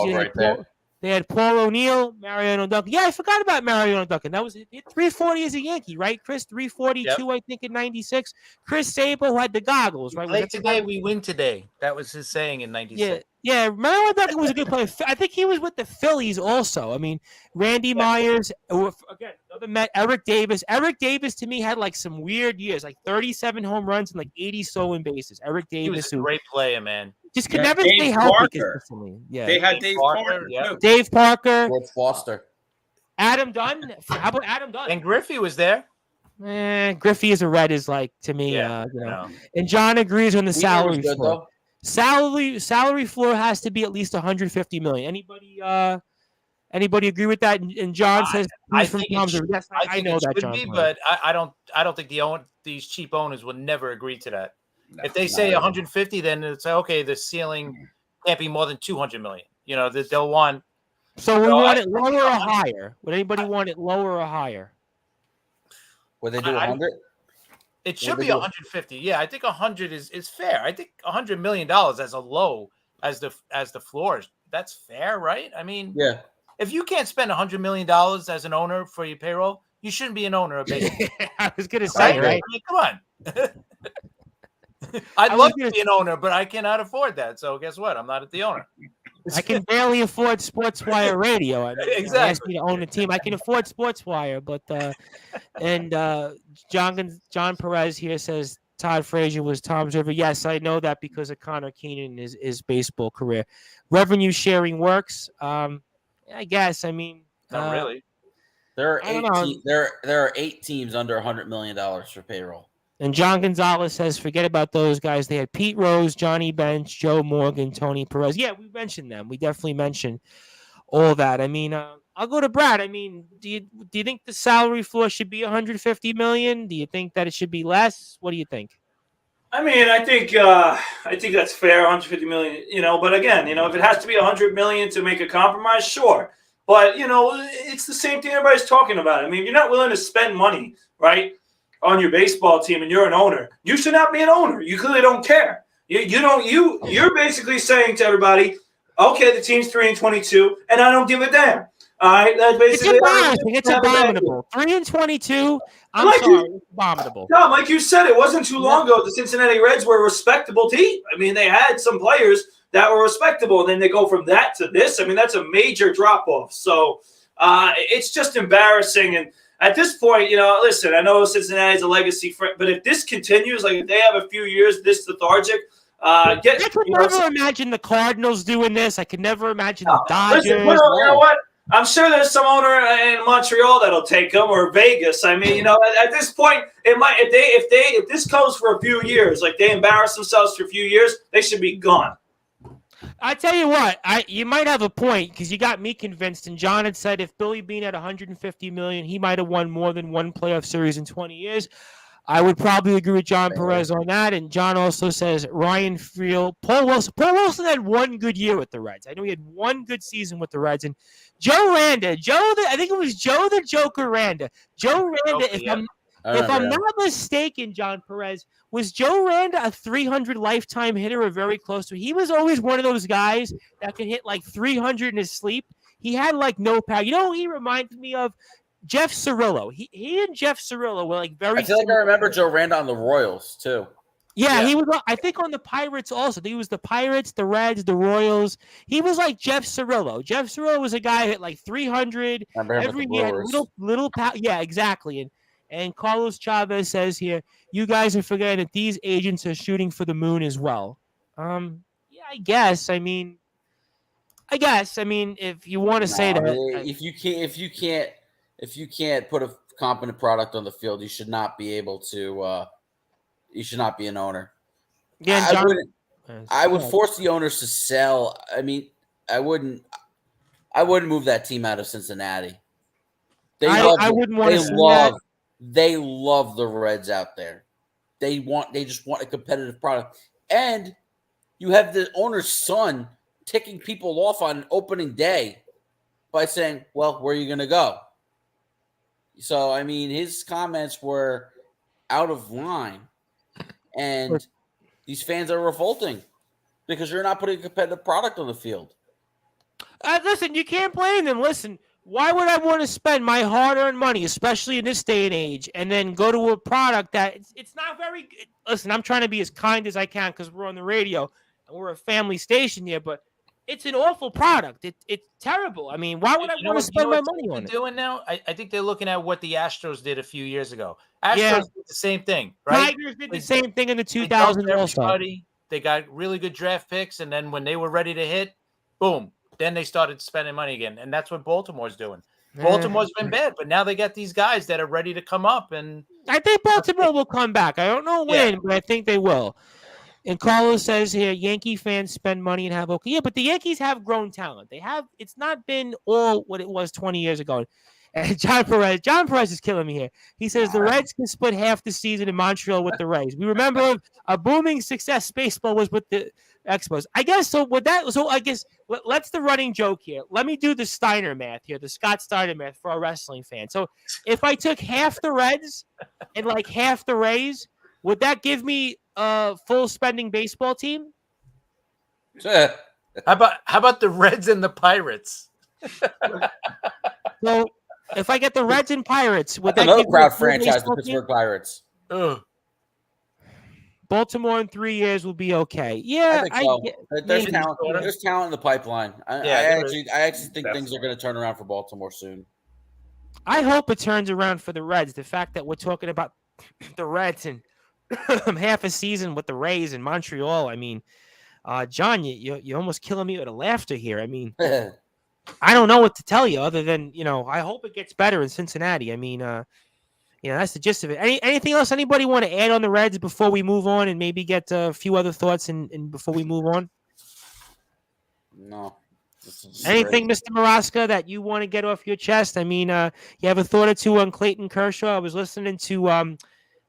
they had Paul O'Neill, Mariano Duncan. Yeah, I forgot about Mariano Duncan. That was 340 as a Yankee, right, Chris? 342, I think, in 96. Chris Sabo, who had the goggles, right? Play today, we win today. That was his saying in 96. Yeah, Mariano Duncan was a good player. I think he was with the Phillies also. I mean, Randy Myers, again, another Met, Eric Davis. Eric Davis, to me, had like some weird years, like 37 home runs and like 80 stolen bases. Eric Davis. He was a great player, man. Just could never stay healthy consistently. Yeah, they had Dave Parker. Yeah. Dave Parker. George Foster. Adam Dunn. How about Adam Dunn? And Griffey was there. Griffey as a Red is like, to me, And John agrees on the salary floor. Salary floor has to be at least $150 million. Anybody agree with that? And John says I from think Tom's. Yes, I know that, John. But I don't think these cheap owners would never agree to that. No, if they say 150, then it's okay. The ceiling can't be more than 200 million. You know that they'll want. So we want it lower or higher? Would anybody want it lower or higher? Would they do 100? It should be 150. Yeah, I think 100 is fair. I think $100 million as a low as the floor. That's fair, right? I mean, yeah. If you can't spend $100 million as an owner for your payroll, you shouldn't be an owner of baseball. I was gonna say, right? I mean, come on. I'd love to be an owner, but I cannot afford that. So guess what? I'm not the owner. I can barely afford Sportswire Radio. I mean, exactly. Ask me to own a team. I can afford Sportswire, but John Perez here says Todd Frazier was Tom's River. Yes, I know that because of Connor Keenan and his baseball career. Revenue sharing works. I guess. I mean, not really. There are 8 teams under $100 million for payroll. And John Gonzalez says, forget about those guys. They had Pete Rose, Johnny Bench, Joe Morgan, Tony Perez. Yeah, we mentioned them. We definitely mentioned all that. I mean, I'll go to Brad. I mean, do you think the salary floor should be $150 million? Do you think that it should be less? What do you think? I mean, I think that's fair, $150 million. You know, but again, you know, if it has to be $100 million to make a compromise, sure. But you know, it's the same thing everybody's talking about. I mean, if you're not willing to spend money, right, on your baseball team and you're an owner, you should not be an owner. You clearly don't care. You're basically saying to everybody, okay, the team's 3-22, and I don't give a damn. All right, that's basically it's abominable. 3-22. It's abominable. No, like you said, it wasn't too long ago. The Cincinnati Reds were a respectable team. I mean, they had some players that were respectable, and then they go from that to this. I mean, that's a major drop off. So it's just embarrassing. And at this point, you know, listen, I know Cincinnati's a legacy, but if this continues, like if they have a few years this lethargic, I could never imagine the Cardinals doing this. I could never imagine the Dodgers. Listen, you know what? I'm sure there's some owner in Montreal that'll take them, or Vegas. I mean, you know, at this point, it might if this goes for a few years, like they embarrass themselves for a few years, they should be gone. I tell you what, you might have a point because you got me convinced. And John had said if Billy Beane had $150 million, he might have won more than one playoff series in 20 years. I would probably agree with John Perez on that. And John also says Ryan Friel, Paul Wilson. Paul Wilson had one good year with the Reds. I know he had one good season with the Reds. And Joe Randa, I think it was Joe the Joker Randa. Joe Randa, If I'm not mistaken, John Perez, was Joe Randa a 300 lifetime hitter or very close to it? He was always one of those guys that could hit like 300 in his sleep. He had like no power. You know who he reminded me of? Jeff Cirillo. He and Jeff Cirillo were like very I feel like I remember Joe Randa on the Royals, too. Yeah, he was, I think, on the Pirates also. I think he was the Pirates, the Reds, the Royals. He was like Jeff Cirillo. Jeff Cirillo was a guy who hit like 300 every year. Little power. Yeah, exactly. And Carlos Chavez says here, you guys are forgetting that these agents are shooting for the moon as well. Yeah, I guess. I mean, if you want to say that, if you can't put a competent product on the field, you should not be able to. You should not be an owner. Yeah, I would force the owners to sell. I mean, I wouldn't move that team out of Cincinnati. I wouldn't want to see that. They love the Reds out there. They just want a competitive product. And you have the owner's son ticking people off on opening day by saying, well, where are you going to go? So, I mean, his comments were out of line. And these fans are revolting because you're not putting a competitive product on the field. Listen, you can't blame them. Listen, why would I want to spend my hard-earned money, especially in this day and age, and then go to a product that it's not very good? Listen, I'm trying to be as kind as I can because we're on the radio and we're a family station here, but it's an awful product. It's terrible. I mean, why would I want to spend my money on it? Doing now? I think they're looking at what the Astros did a few years ago. Astros did the same thing, right? Tigers did the same thing in the 2000s also. They got really good draft picks, and then when they were ready to hit, boom, then they started spending money again. And that's what Baltimore's doing. Baltimore's been bad, but now they got these guys that are ready to come up. And I think Baltimore will come back. I don't know when, but I think they will. And Carlos says here, Yankee fans spend money and have okay. Yeah, but the Yankees have grown talent. It's not been all what it was 20 years ago. And John Perez is killing me here. He says the Reds can split half the season in Montreal with the Rays. We remember a booming success baseball was with the Expos. I guess so. With that, so I guess let's the running joke here. Let me do the Steiner math here, the Scott Steiner math for our wrestling fan. So if I took half the Reds and like half the Rays, would that give me a full spending baseball team? How about the Reds and the Pirates? So if I get the Reds and Pirates, would that another give proud franchise, the Pittsburgh Pirates? Ugh. Baltimore in 3 years will be okay. Yeah, I think so. There's talent. There's talent in the pipeline. I actually think things are going to turn around for Baltimore soon. I hope it turns around for the Reds. The fact that we're talking about the Reds and half a season with the Rays in Montreal. I mean, John, you're almost killing me with a laughter here. I mean, I don't know what to tell you other than, I hope it gets better in Cincinnati. I mean, that's the gist of it. Anything else anybody want to add on the Reds before we move on and maybe get a few other thoughts and before we move on? No. Anything, Mr. Maraska, that you want to get off your chest? I mean, you have a thought or two on Clayton Kershaw. I was listening to, I think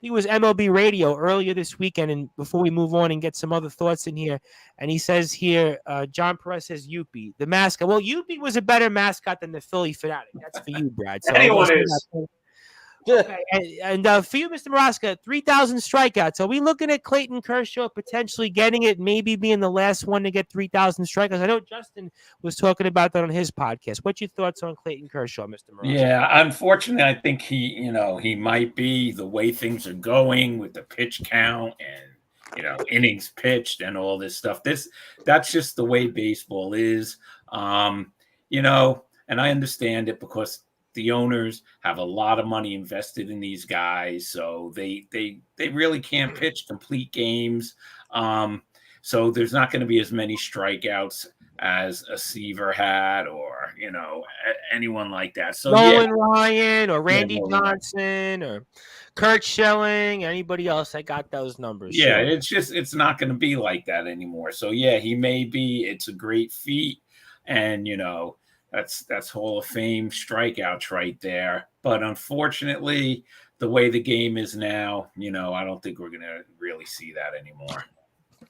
it was MLB Radio earlier this weekend, and before we move on and get some other thoughts in here, and he says here, John Perez says Youppi, the mascot. Well, Youppi was a better mascot than the Philly Fanatic. That's for you, Brad. So anyone is. Okay. And for you, Mr. Maraska, 3,000 strikeouts. Are we looking at Clayton Kershaw potentially getting it, maybe being the last one to get 3,000 strikeouts? I know Justin was talking about that on his podcast. What's your thoughts on Clayton Kershaw, Mr. Maraska? Yeah, unfortunately, I think he might be the way things are going with the pitch count and innings pitched and all this stuff. That's just the way baseball is. And I understand it because the owners have a lot of money invested in these guys, so they really can't pitch complete games. So there's not going to be as many strikeouts as a Seaver had, or anyone like that. So Nolan Ryan or Randy Johnson or Kurt Schilling, anybody else that got those numbers. Yeah, it's not going to be like that anymore. So yeah, he may be. It's a great feat, and That's Hall of Fame strikeouts right there. But unfortunately, the way the game is now, I don't think we're going to really see that anymore.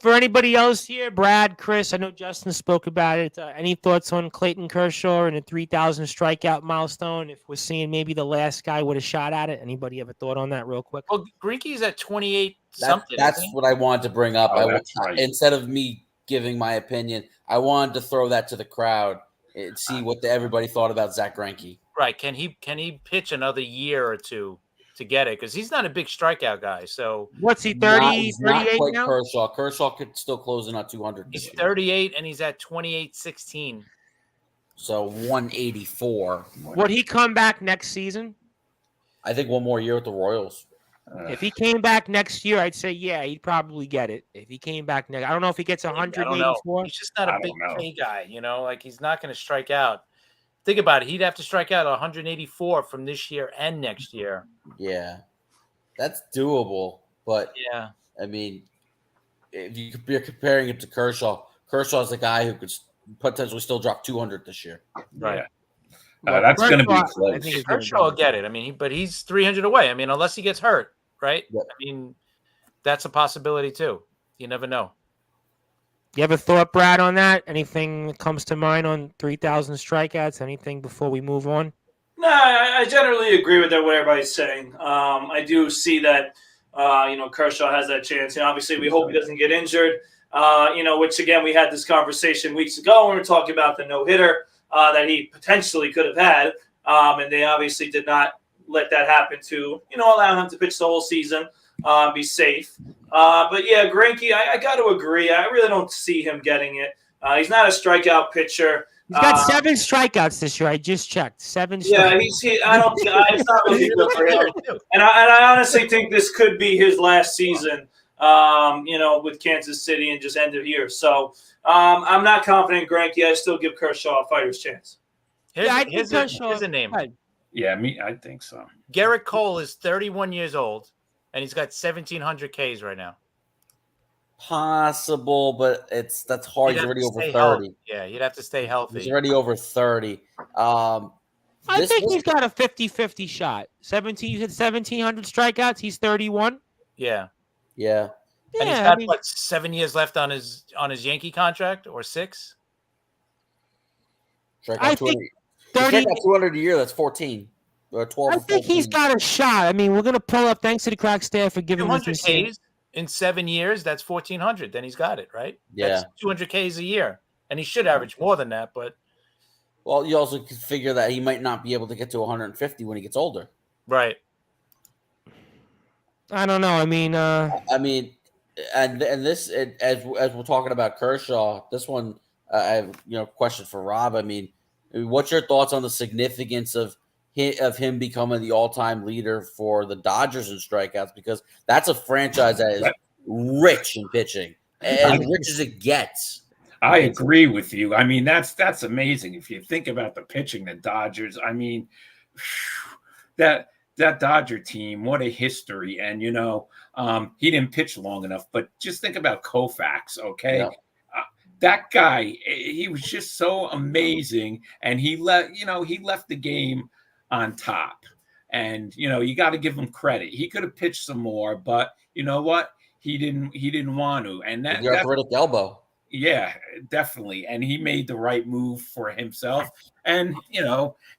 For anybody else here, Brad, Chris, I know Justin spoke about it. Any thoughts on Clayton Kershaw and a 3,000 strikeout milestone? If we're seeing maybe the last guy with a shot at it, anybody have a thought on that real quick? Well, Greinke's at 28 something. That's what I wanted to bring up. Oh, that's right. Instead of me giving my opinion, I wanted to throw that to the crowd and see what everybody thought about Zach Greinke. Right? Can he pitch another year or two to get it? Because he's not a big strikeout guy. So What's he, 30, He's not 38 quite now? Kershaw. Kershaw could still close in on 200. he's this year. 38 and he's at 28-16. So 184. Would he come back next season? I think one more year with the Royals. If he came back next year, I'd say, yeah, he'd probably get it. If he came back next, I don't know if he gets I don't 184. know. He's just not a I big don't know. K guy, like he's not going to strike out. Think about it. He'd have to strike out 184 from this year and next year. Yeah, that's doable. But Yeah. I mean, if you're comparing it to Kershaw, Kershaw's the guy who could potentially still drop 200 this year. Right. Yeah. That's going to be Kershaw, I close. think it's gonna Kershaw will be- get it. I mean, but he's 300 away. I mean, unless he gets hurt, right? Yep. I mean, that's a possibility too. You never know. You have a thought, Brad, on that? Anything that comes to mind on 3,000 strikeouts? Anything before we move on? No, I generally agree with what everybody's saying. I do see that, Kershaw has that chance. And obviously, we hope he doesn't get injured, which, again, we had this conversation weeks ago when we were talking about the no-hitter that he potentially could have had. And they obviously did not let that happen to, allow him to pitch the whole season, be safe. But, yeah, Greinke, I got to agree. I really don't see him getting it. He's not a strikeout pitcher. He's got 7 strikeouts this year. I just checked. 7 Yeah, strikeouts. it's not really good for him. And I honestly think this could be his last season, with Kansas City and just end of year. So I'm not confident in Greinke. I still give Kershaw a fighter's chance. Here's a name. Right. Yeah, I think so. Garrett Cole is 31 years old, and he's got 1,700 Ks right now. Possible, but that's hard. He's already over 30. Healthy. Yeah, you'd have to stay healthy. He's already over 30. I think he's got a 50-50 shot. 17, you said 1,700 strikeouts. He's 31. Yeah. Yeah. And he's got 7 years left on his Yankee contract, or 6. I think 30. 200 a year. That's 14 or 12. I think he's got a shot. I mean, we're gonna pull up. Thanks to the crack staff for giving us 200 this. Ks in 7 years. That's 1,400. Then he's got it, right? Yeah. That's 200 Ks a year, and he should average more than that. But Well, you also could figure that he might not be able to get to 150 when he gets older. right. I don't know. I mean, and this as we're talking about Kershaw, this one I have question for Rob. I mean, what's your thoughts on the significance of him becoming the all-time leader for the Dodgers in strikeouts? Because that's a franchise that is rich in pitching, as rich as it gets. I agree with you. I mean, that's amazing. If you think about the pitching, the Dodgers, I mean, that Dodger team, what a history. And, he didn't pitch long enough, but just think about Koufax, okay? Yeah. That guy, he was just so amazing. And he left the game on top. And, you got to give him credit. He could have pitched some more, but you know what? He didn't want to. And that arthritic elbow. Yeah, definitely. And he made the right move for himself. And,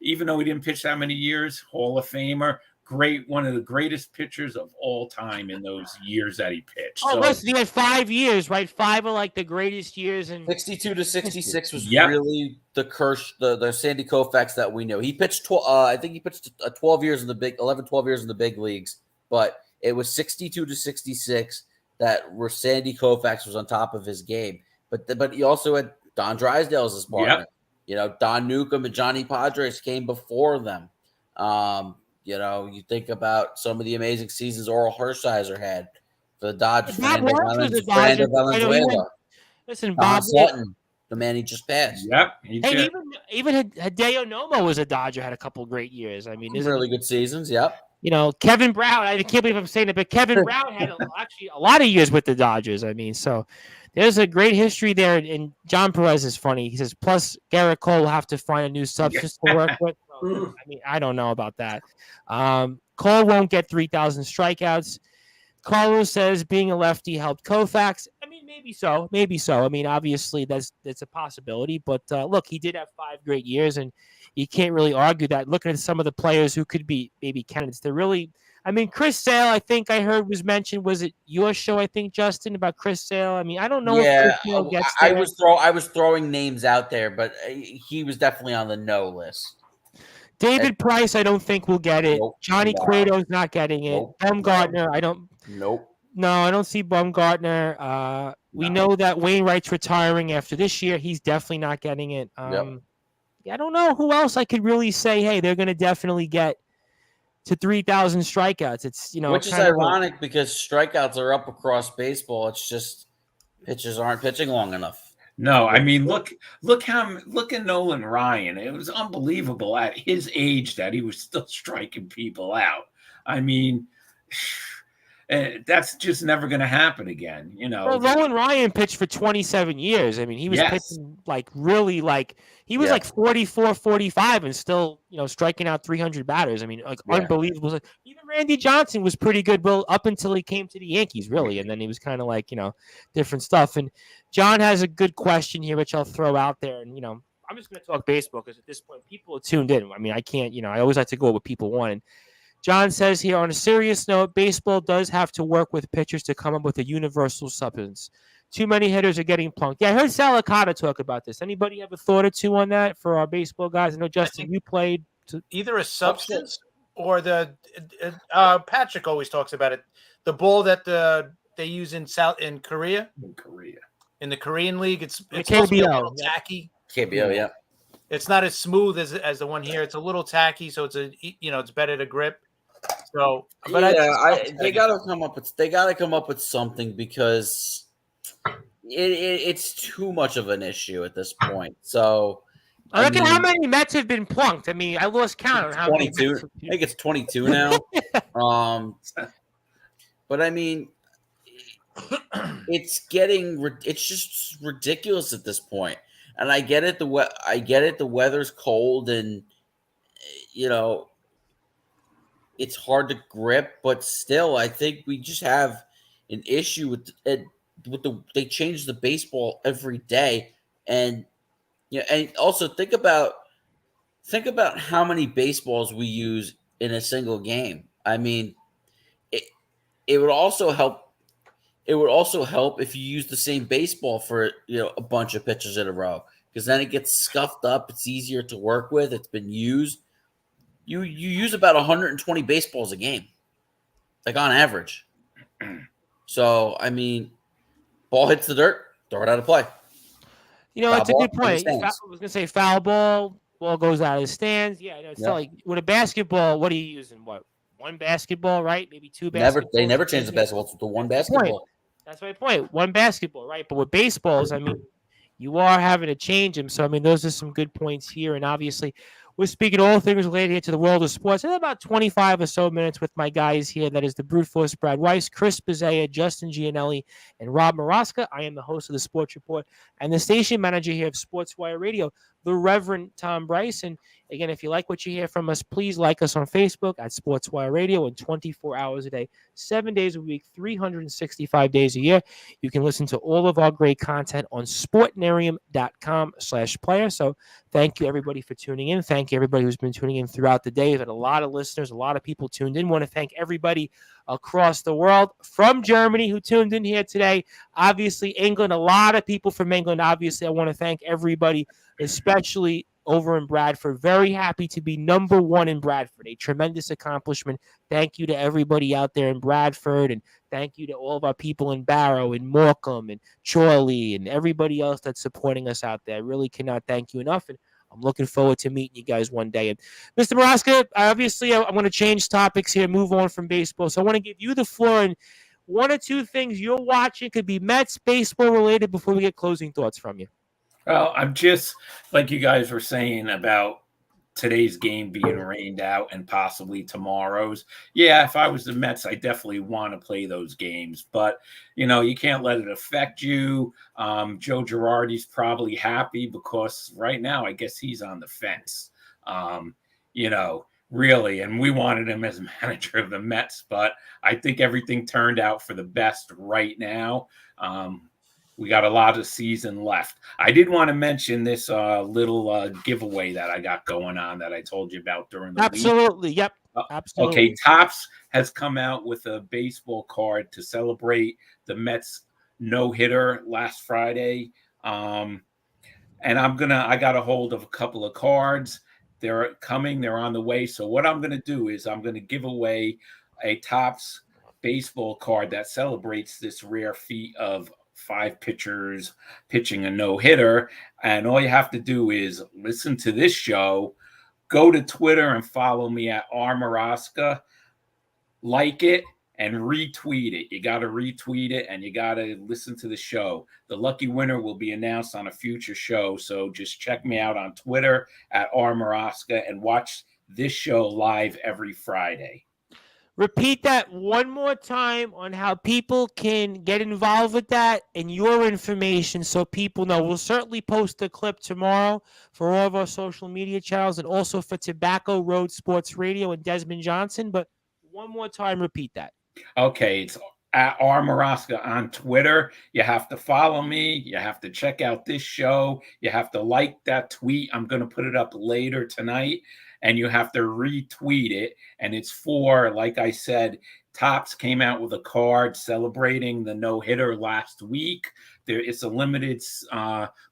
even though he didn't pitch that many years, Hall of Famer, one of the greatest pitchers of all time in those years that he pitched. Oh, listen, he had 5 years, right? 5 are like the greatest years. And 62 to 66 was really the Sandy Koufax that we know. He pitched, I think he pitched 12 years in the big, 11, 12 years in the big leagues, but it was 62 to 66 where Sandy Koufax was on top of his game. But he also had Don Drysdale as his partner. Yep. Don Newcomb and Johnny Padres came before them. You think about some of the amazing seasons Oral Hershiser had for the Dodgers. Listen, Bob Bob Sutton, the man he just passed. Yep. Even Hideo Nomo was a Dodger, had a couple great years. I mean, really good seasons. Yep. Kevin Brown. I can't believe I'm saying it, but Kevin Brown had actually a lot of years with the Dodgers. I mean, so there's a great history there. And John Perez is funny. He says, plus Garrett Cole will have to find a new substance to work with. So, I mean, I don't know about that. Cole won't get 3,000 strikeouts. Carlos says being a lefty helped Koufax. I mean, maybe so. Maybe so. I mean, obviously, that's a possibility. But look, he did have 5 great years, and you can't really argue that. Looking at some of the players who could be maybe candidates, they're really. I mean, Chris Sale, I think I heard was mentioned. Was it your show? I think Justin about Chris Sale. I mean, I don't know if Chris Sale gets there. I was throwing names out there, but he was definitely on the no list. David Price, I don't think will get it. Nope, Johnny Cueto's not getting it. Nope, Bumgarner, I don't. Nope. No, I don't see Bumgarner. We know that Wainwright's retiring after this year. He's definitely not getting it. Yeah, I don't know who else I could really say, hey, they're going to definitely get to 3,000 strikeouts. It's, which is ironic because strikeouts are up across baseball. It's just pitchers aren't pitching long enough. No, I mean, look at Nolan Ryan. It was unbelievable at his age that he was still striking people out. I mean, that's just never going to happen again. Well, Nolan Ryan pitched for 27 years. I mean, he was pitching really he was 44, 45 and still, striking out 300 batters. I mean, unbelievable. Even Randy Johnson was pretty good, up until he came to the Yankees, really. And then he was kind of different stuff. And John has a good question here, which I'll throw out there. And, I'm just going to talk baseball because at this point, people are tuned in. I mean, I can't, I always like to go with what people want. And John says here, on a serious note, baseball does have to work with pitchers to come up with a universal substance. Too many hitters are getting plunked. Yeah, I heard Salicata talk about this. Anybody have a thought or two on that for our baseball guys? I know, Justin, you played. Either a substance or Patrick always talks about it. The ball that they use in Korea. In the Korean league, it's KBO. Tacky. KBO, yeah. It's not as smooth as the one here. It's a little tacky, so it's better to grip. So, but they got to come up with something because it's too much of an issue at this point. So, look at how many Mets have been plunked. I mean, I lost count on how 22. many. I think it's 22 now. But I mean, it's just ridiculous at this point. And I get it. The weather's cold, and it's hard to grip. But still, I think we just have an issue with they change the baseball every day, and and also think about how many baseballs we use in a single game. I mean, it would also help. It would also help if you use the same baseball for a bunch of pitches in a row, because then it gets scuffed up. It's easier to work with. It's been used. You use about 120 baseballs a game, on average. So I mean, ball hits the dirt, throw it out of play. It's a good point. I was going to say foul ball goes out of the stands. Yeah, it's not like with a basketball. What are you using? What? One basketball, right? Maybe two basketballs. They never change the basketball to one basketball. That's my point. One basketball, right? But with baseballs, I mean, you are having to change them. So, I mean, those are some good points here. And obviously, we're speaking all things related here to the world of sports. In about 25 or so minutes with my guys here. That is the Brute Force Brad Weiss, Chris Bizzea, Justin Gianelli, and Rob Maraska. I am the host of the Sports Report and the station manager here of Sportswire Radio, the Reverend Tom Bryce. And again, if you like what you hear from us, please like us on Facebook at Sportswire Radio, and 24 hours a day, 7 days a week, 365 days a year. You can listen to all of our great content on sportnarium.com/player. So thank you, everybody, for tuning in. Thank you, everybody who's been tuning in throughout the day. We've had a lot of listeners, a lot of people tuned in. Want to thank everybody across the world from Germany who tuned in here today. Obviously, England, a lot of people from England. Obviously, I want to thank everybody, especially over in Bradford. Very happy to be number one in Bradford. A tremendous accomplishment. Thank you to everybody out there in Bradford, and thank you to all of our people in Barrow and Morecambe and Chorley and everybody else that's supporting us out there. I really cannot thank you enough, and I'm looking forward to meeting you guys one day. And Mr. Maraska, obviously, I'm going to change topics here, move on from baseball. So I want to give you the floor, and one or two things you're watching could be Mets, baseball related, before we get closing thoughts from you. Well, I'm just like you guys were saying about today's game being rained out and possibly tomorrow's. Yeah, if I was the Mets, I definitely want to play those games, but you can't let it affect you. Joe Girardi's probably happy because right now, I guess he's on the fence. Really, and we wanted him as manager of the Mets, but I think everything turned out for the best right now. We got a lot of season left. I did want to mention this little giveaway that I got going on that I told you about during the week. Absolutely. Yep. Absolutely. Okay, Topps has come out with a baseball card to celebrate the Mets no-hitter last Friday. And I got a hold of a couple of cards. They're coming, they're on the way. So what I'm going to do is I'm going to give away a Topps baseball card that celebrates this rare feat of 5 pitchers pitching a no-hitter. And all you have to do is listen to this show, go to Twitter and follow me at @rmaraska, like it, and retweet it. You got to retweet it, and you got to listen to the show. The lucky winner will be announced on a future show, so just check me out on Twitter at @rmaraska and watch this show live every Friday. Repeat that one more time on how people can get involved with that and your information so people know. We'll certainly post a clip tomorrow for all of our social media channels and also for Tobacco Road Sports Radio and Desmond Johnson. But one more time, repeat that. Okay, it's at @rmaraska on Twitter. You have to follow me. You have to check out this show. You have to like that tweet. I'm going to put it up later tonight. And you have to retweet it. And it's for, like I said, Topps came out with a card celebrating the no-hitter last week. It's a limited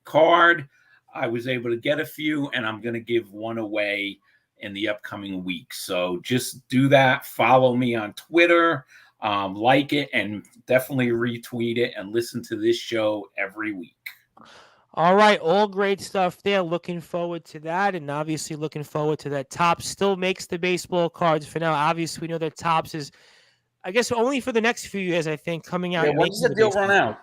card. I was able to get a few, and I'm going to give one away in the upcoming week. So just do that. Follow me on Twitter, like it, and definitely retweet it, and listen to this show every week. All right, all great stuff there. Looking forward to that, and obviously looking forward to that. Topps still makes the baseball cards for now. Obviously, we know that Topps is, I guess, only for the next few years, I think, coming out. Yeah, when does the deal run out?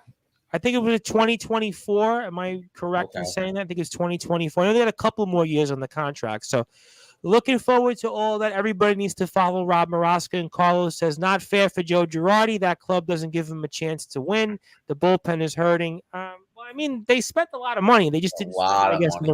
I think it was 2024. Am I correct in saying that? I think it's 2024. I know they got a couple more years on the contract, so looking forward to all that. Everybody needs to follow Rob Maraska. And Carlos says, not fair for Joe Girardi. That club doesn't give him a chance to win. The bullpen is hurting. Well, I mean, they spent a lot of money. They just didn't spend, I guess, in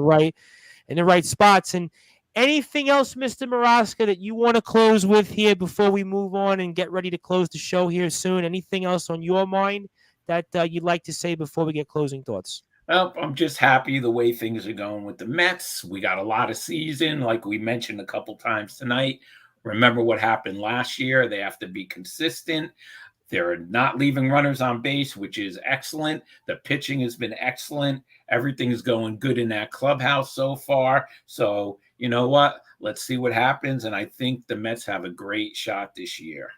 the right spots. And anything else, Mr. Maraska, that you want to close with here before we move on and get ready to close the show here soon? Anything else on your mind that you'd like to say before we get closing thoughts? Well, I'm just happy the way things are going with the Mets. We got a lot of season, like we mentioned a couple times tonight. Remember what happened last year. They have to be consistent. They're not leaving runners on base, which is excellent. The pitching has been excellent. Everything is going good in that clubhouse so far. So, you know what? Let's see what happens. And I think the Mets have a great shot this year.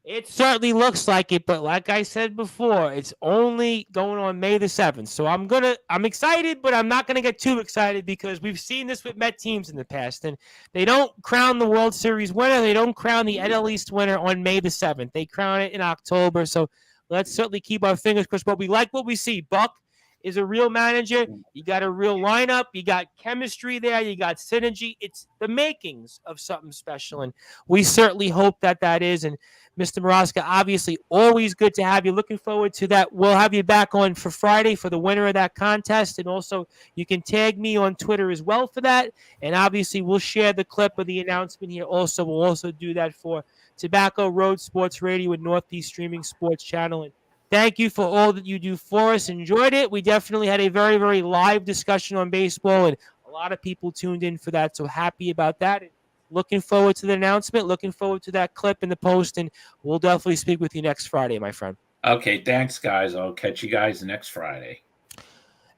It certainly looks like it, but like I said before, it's only going on May the 7th. So I'm excited, but I'm not going to get too excited because we've seen this with Met teams in the past. And they don't crown the World Series winner. They don't crown the NL East winner on May the 7th. They crown it in October. So let's certainly keep our fingers crossed. But we like what we see. Buck is a real manager. You got a real lineup. You got chemistry there. You got synergy. It's the makings of something special. And we certainly hope that is. And Mr. Maraska, obviously, always good to have you. Looking forward to that. We'll have you back on for Friday for the winner of that contest. And also, you can tag me on Twitter as well for that. And obviously, we'll share the clip of the announcement here. Also, we'll also do that for Tobacco Road Sports Radio and Northeast Streaming Sports Channel. And thank you for all that you do for us. Enjoyed it. We definitely had a very, very live discussion on baseball, and a lot of people tuned in for that. So happy about that. And looking forward to the announcement. Looking forward to that clip in the post, and we'll definitely speak with you next Friday, my friend. Okay, thanks, guys. I'll catch you guys next Friday.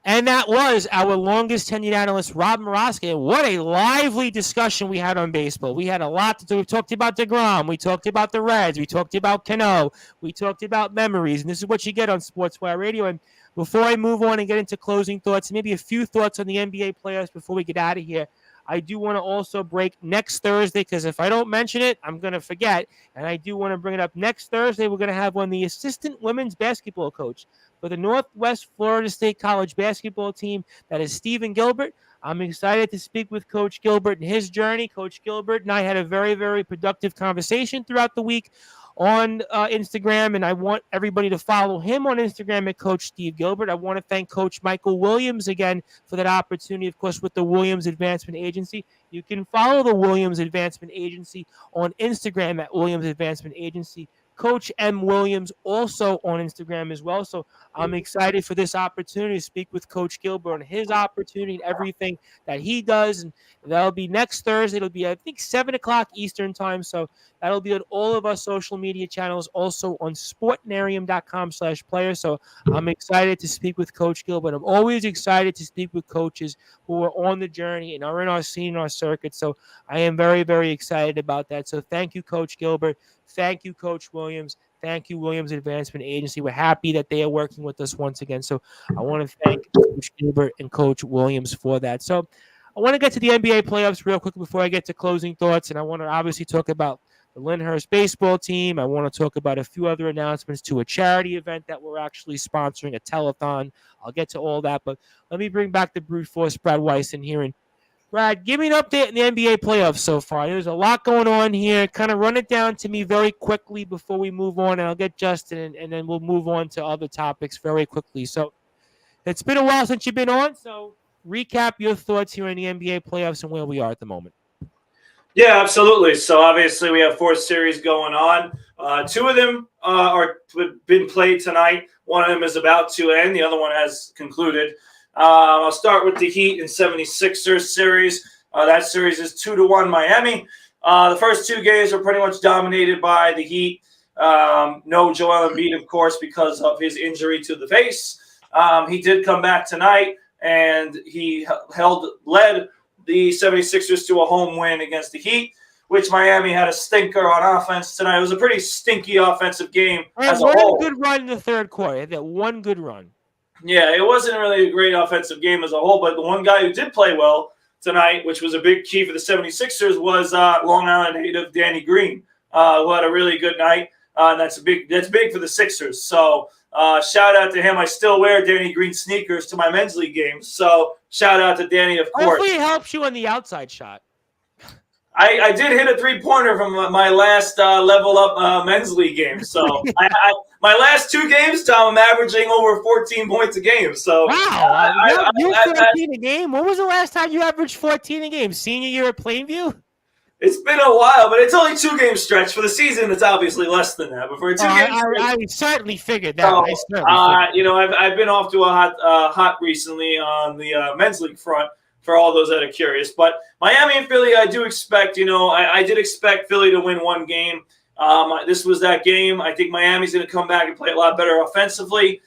And that was our longest tenured analyst, Rob Maraska. What a lively discussion we had on baseball. We had a lot to do. We talked about DeGrom. We talked about the Reds. We talked about Cano. We talked about memories. And this is what you get on Sportswire Radio. And before I move on and get into closing thoughts, maybe a few thoughts on the NBA playoffs before we get out of here, I do want to also break next Thursday, because if I don't mention it, I'm going to forget. And I do want to bring it up. Next Thursday, we're going to have the assistant women's basketball coach for the Northwest Florida State College basketball team. That is Stephen Gilbert. I'm excited to speak with Coach Gilbert and his journey. Coach Gilbert and I had a very, very productive conversation throughout the week on Instagram, and I want everybody to follow him on Instagram at Coach Steve Gilbert. I want to thank Coach Michael Williams again for that opportunity, of course, with the Williams Advancement Agency. You can follow the Williams Advancement Agency on Instagram at Williams Advancement Agency. Coach M. Williams, also on Instagram as well. So I'm excited for this opportunity to speak with Coach Gilbert on his opportunity and everything that he does. And that'll be next Thursday. It'll be, I think, 7 o'clock Eastern time. So that'll be on all of our social media channels, also on sportnarium.com/player. So I'm excited to speak with Coach Gilbert. I'm always excited to speak with coaches who are on the journey and are in our scene, our circuit. So I am very, very excited about that. So thank you, Coach Gilbert. Thank you, Coach Williams. Thank you, Williams Advancement Agency. We're happy that they are working with us once again. So I want to thank Coach Gilbert and Coach Williams for that. So I want to get to the NBA playoffs real quick before I get to closing thoughts. And I want to obviously talk about the Lyndhurst baseball team. I want to talk about a few other announcements to a charity event that we're actually sponsoring, a telethon. I'll get to all that. But let me bring back the brute force, Brad Weiss, in here. And Brad, give me an update in the NBA playoffs so far. There's a lot going on here. Kind of run it down to me very quickly before we move on, and I'll get Justin, and then we'll move on to other topics very quickly. So it's been a while since you've been on, so recap your thoughts here in the NBA playoffs and where we are at the moment. Yeah, absolutely. So obviously we have 4 series going on. 2 of them are been played tonight. One of them is about to end. The other one has concluded. I'll start with the Heat and 76ers series. That series is 2-1 Miami. The first 2 games were pretty much dominated by the Heat. No Joel Embiid, of course, because of his injury to the face. He did come back tonight, and he led the 76ers to a home win against the Heat, which Miami had a stinker on offense tonight. It was a pretty stinky offensive game as a whole. One good run in the third quarter. That one good run. Yeah, it wasn't really a great offensive game as a whole, but the one guy who did play well tonight, which was a big key for the 76ers, was Long Island native Danny Green, who had a really good night. And that's big for the Sixers. So shout out to him. I still wear Danny Green sneakers to my men's league games. So shout out to Danny, of course. Hopefully it helps you on the outside shot. I did hit a 3-pointer from my last level up men's league game. So my last 2 games, Tom, I'm averaging over 14 points a game. So wow, you're 14 a game. When was the last time you averaged 14 a game? Senior year at Plainview? It's been a while, but it's only 2-game stretch. For the season, it's obviously less than that. But for a 2-game stretch, I certainly figured that. So, I've been off to a hot recently on the men's league front. For all those that are curious. But Miami and Philly, I do expect, I did expect Philly to win 1 game. This was that game. I think Miami's going to come back and play a lot better offensively.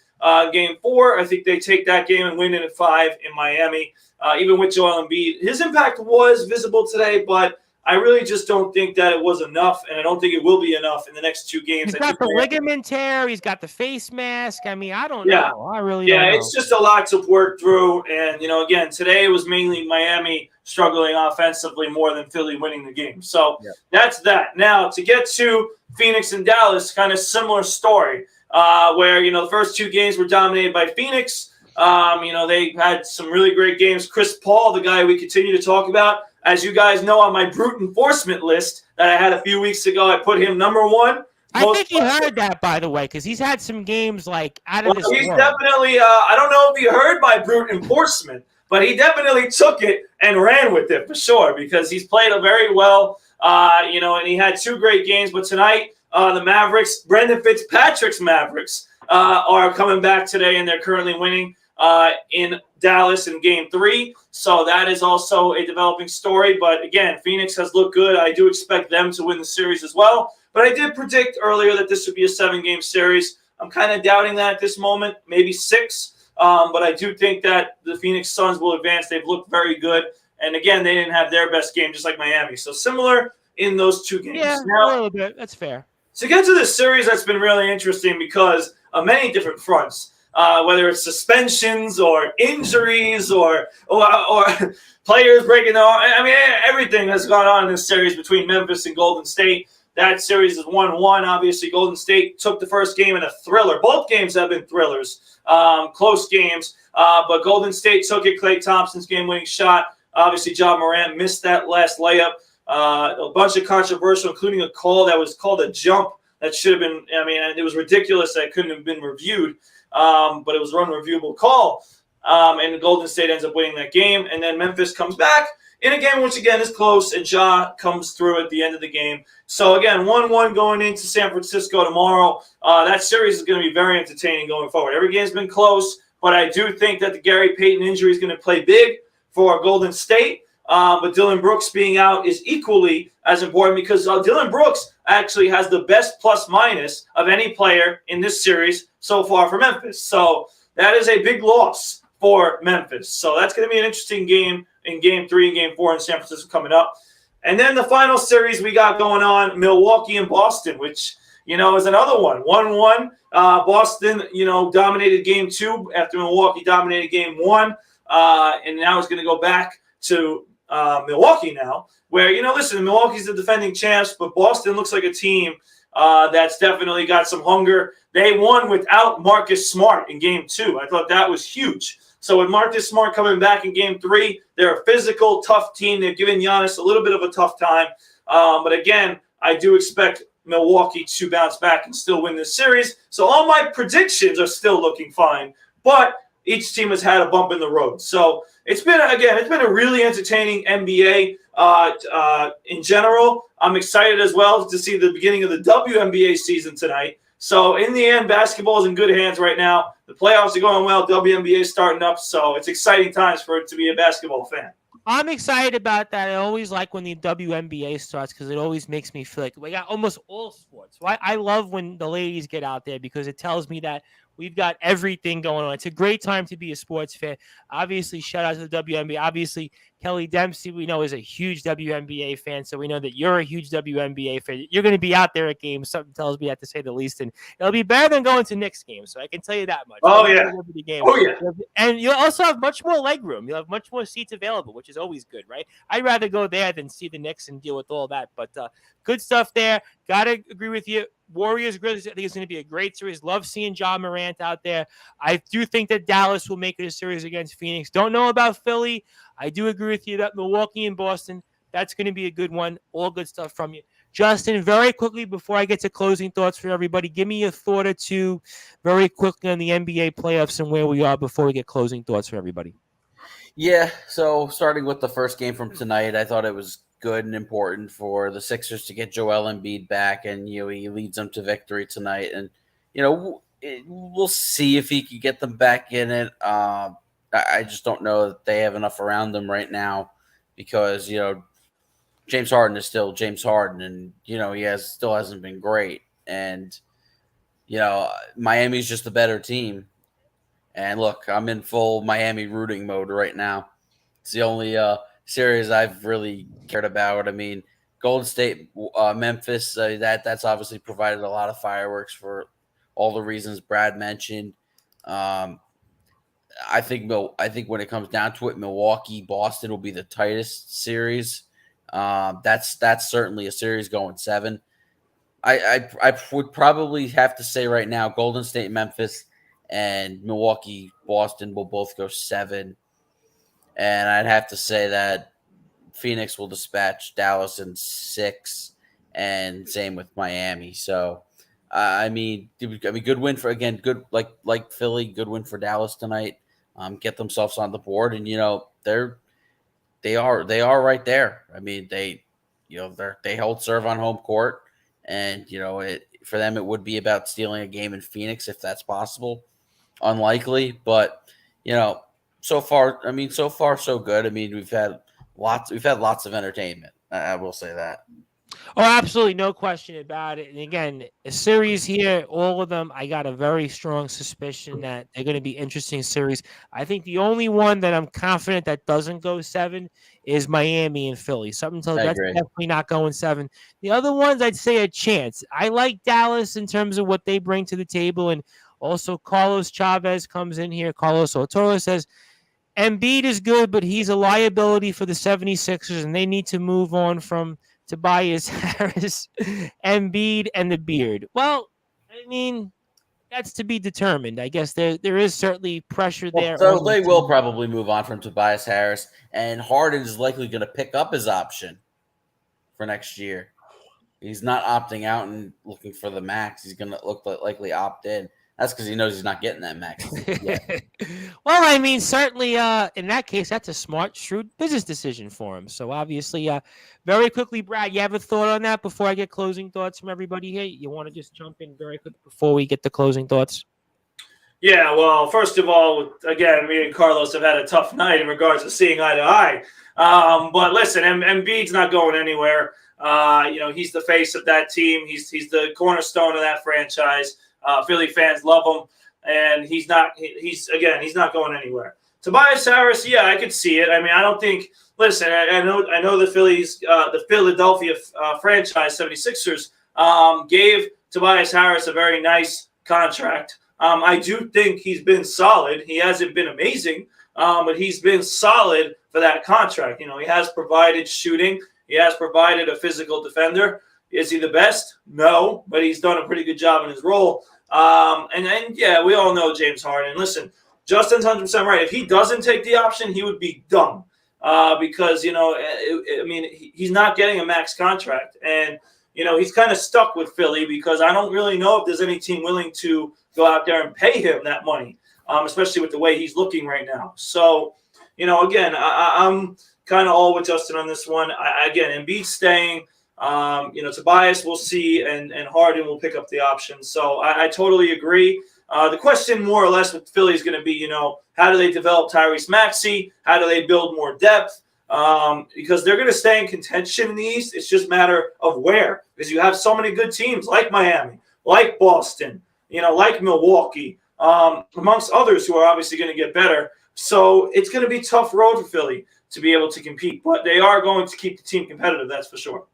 Game 4, I think they take that game and win it at 5 in Miami. Even with Joel Embiid, his impact was visible today, but I really just don't think that it was enough, and I don't think it will be enough in the next 2 games. He's got the ligament tear. He's got the face mask. I mean, I don't know. I really don't know. Yeah, it's just a lot to work through. And, again, today it was mainly Miami struggling offensively more than Philly winning the game. So that's that. Now, to get to Phoenix and Dallas, kind of similar story where, the first 2 games were dominated by Phoenix. They had some really great games. Chris Paul, the guy we continue to talk about, as you guys know, on my brute enforcement list that I had a few weeks ago, I put him number 1. I think you heard that, by the way, because he's had some games like out of this world. He's definitely, I don't know if he heard my brute enforcement, but he definitely took it and ran with it for sure because he's played very well, and he had 2 great games. But tonight, the Mavericks, Brendan Fitzpatrick's Mavericks, are coming back today, and they're currently winning in Dallas in Game 3. So that is also a developing story. But again, Phoenix has looked good. I do expect them to win the series as well. But I did predict earlier that this would be a 7-game series. I'm kind of doubting that at this moment, maybe 6. But I do think that the Phoenix Suns will advance. They've looked very good. And again, they didn't have their best game, just like Miami. So similar in those 2 games. Yeah, now, a little bit. That's fair. To get to this series, that's been really interesting because of many different fronts. Whether it's suspensions or injuries or players breaking their arm. I mean, everything has gone on in this series between Memphis and Golden State. That series is 1-1. Obviously, Golden State took the first game in a thriller. Both games have been thrillers, close games. But Golden State took it. Klay Thompson's game-winning shot. Obviously, Ja Morant missed that last layup. A bunch of controversial, including a call that was called a jump that should have been, it was ridiculous that it couldn't have been reviewed. But it was an unreviewable call, and Golden State ends up winning that game. And then Memphis comes back, in a game which, again, is close, and Ja comes through at the end of the game. So, again, 1-1 going into San Francisco tomorrow. That series is going to be very entertaining going forward. Every game's been close, but I do think that the Gary Payton injury is going to play big for Golden State. But Dylan Brooks being out is equally as important because Dylan Brooks actually has the best plus-minus of any player in this series so far for Memphis. So that is a big loss for Memphis. So that's going to be an interesting game in Game 3 and Game 4 in San Francisco coming up. And then the final series we got going on, Milwaukee and Boston, which, is another one. 1-1. Boston, dominated Game 2 after Milwaukee dominated Game 1. And now it's going to go back to Milwaukee now, where, listen, Milwaukee's the defending champs, but Boston looks like a team that's definitely got some hunger. They won without Marcus Smart in Game 2. I thought that was huge. So with Marcus Smart coming back in Game 3, they're a physical, tough team. They've given Giannis a little bit of a tough time. But again, I do expect Milwaukee to bounce back and still win this series. So all my predictions are still looking fine, but each team has had a bump in the road. So it's been a really entertaining NBA in general. I'm excited as well to see the beginning of the WNBA season tonight. So in the end, basketball is in good hands right now. The playoffs are going well. WNBA is starting up. So it's exciting times for it to be a basketball fan. I'm excited about that. I always like when the WNBA starts because it always makes me feel like we got almost all sports. So I love when the ladies get out there because it tells me that we've got everything going on. It's a great time to be a sports fan. Obviously, shout out to the WNBA. Obviously, Kelly Dempsey, we know, is a huge WNBA fan, so we know that you're a huge WNBA fan. You're going to be out there at games. Something tells me that, to say the least, and it'll be better than going to Knicks games, so I can tell you that much. Oh, yeah. Oh, yeah. And you'll also have much more leg room. You'll have much more seats available, which is always good, right? I'd rather go there than see the Knicks and deal with all that, but good stuff there. Got to agree with you. Warriors, Grizzlies, I think it's going to be a great series. Love seeing Ja Morant out there. I do think that Dallas will make it a series against Phoenix. Don't know about Philly. I do agree with you that Milwaukee and Boston, that's going to be a good one. All good stuff from you. Justin, very quickly before I get to closing thoughts for everybody, give me a thought or two very quickly on the NBA playoffs and where we are before we get closing thoughts for everybody. Yeah, so starting with the first game from tonight, I thought it was good and important for the Sixers to get Joel Embiid back, and he leads them to victory tonight. And we'll see if he can get them back in it. I just don't know that they have enough around them right now because James Harden is still James Harden, and he still hasn't been great. And Miami's just a better team. And look, I'm in full Miami rooting mode right now. It's the only series I've really cared about. I mean, Golden State, Memphis, that's obviously provided a lot of fireworks for all the reasons Brad mentioned. I think when it comes down to it, Milwaukee, Boston will be the tightest series. That's certainly a series going 7. I would probably have to say right now, Golden State, Memphis, and Milwaukee, Boston will both go 7. And I'd have to say that Phoenix will dispatch Dallas in 6, and same with Miami. So, good win for, again, good like Philly, good win for Dallas tonight. Get themselves on the board, and they are right there. I mean, they hold serve on home court, and for them it would be about stealing a game in Phoenix if that's possible. Unlikely, but so far so good. I mean, we've had lots of entertainment. I will say that. Oh, absolutely, no question about it. And again, a series here, all of them, I got a very strong suspicion that they're going to be interesting series. I think the only one that I'm confident that doesn't go 7 is Miami and Philly. Something tells that's definitely not going 7. The other ones, I'd say a chance. I like Dallas in terms of what they bring to the table, and also Carlos Chavez comes in here. Carlos Otoro says, Embiid is good, but he's a liability for the 76ers, and they need to move on from Tobias Harris, Embiid, and the beard. Well, I mean, that's to be determined. I guess there is certainly pressure there. So they will probably move on from Tobias Harris, and Harden is likely going to pick up his option for next year. He's not opting out and looking for the max. He's going to likely opt in. That's because he knows he's not getting that max. Yeah. Well, I mean, certainly in that case, that's a smart, shrewd business decision for him. So obviously, very quickly, Brad, you have a thought on that before I get closing thoughts from everybody here? You want to just jump in very quick before we get the closing thoughts? Yeah, well, first of all, again, me and Carlos have had a tough night in regards to seeing eye to eye. But listen, Embiid's not going anywhere. He's the face of that team. He's the cornerstone of that franchise. Philly fans love him, and he's not going anywhere. Tobias Harris, yeah, I could see it. I mean, I don't think. Listen, I know the Philadelphia franchise 76ers gave Tobias Harris a very nice contract. I do think he's been solid. He hasn't been amazing, but he's been solid for that contract. He has provided shooting. He has provided a physical defender. Is he the best? No, but he's done a pretty good job in his role. And we all know James Harden. Listen, Justin's 100% right. If he doesn't take the option, he would be dumb because, he's not getting a max contract. And, he's kind of stuck with Philly because I don't really know if there's any team willing to go out there and pay him that money, especially with the way he's looking right now. So, again, I'm kind of all with Justin on this one. Embiid staying. Tobias we'll see, and Harden will pick up the option. So I totally agree. The question more or less with Philly is going to be, how do they develop Tyrese Maxey? How do they build more depth? Because they're going to stay in contention in the East. It's just a matter of where, because you have so many good teams like Miami, like Boston, like Milwaukee, amongst others who are obviously going to get better. So it's going to be a tough road for Philly to be able to compete, but they are going to keep the team competitive. That's for sure.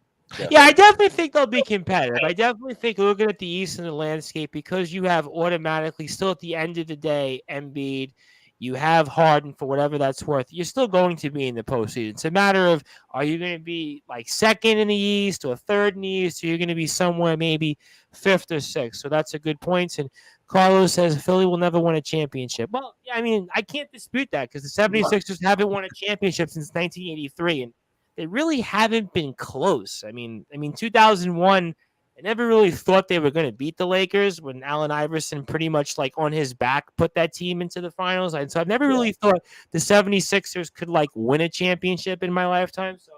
Yeah, I definitely think they'll be competitive. I definitely think looking at the East and the landscape, because you have automatically still at the end of the day, Embiid, you have Harden for whatever that's worth. You're still going to be in the postseason. It's a matter of, are you going to be like second in the East or third in the East, or you're going to be somewhere maybe fifth or sixth. So that's a good point. And Carlos says Philly will never win a championship. Well, yeah, I mean, I can't dispute that because the 76ers haven't won a championship since 1983. And they really haven't been close. I mean, 2001, I never really thought they were going to beat the Lakers when Allen Iverson pretty much like on his back put that team into the finals. And so I've never really thought the 76ers could like win a championship in my lifetime. So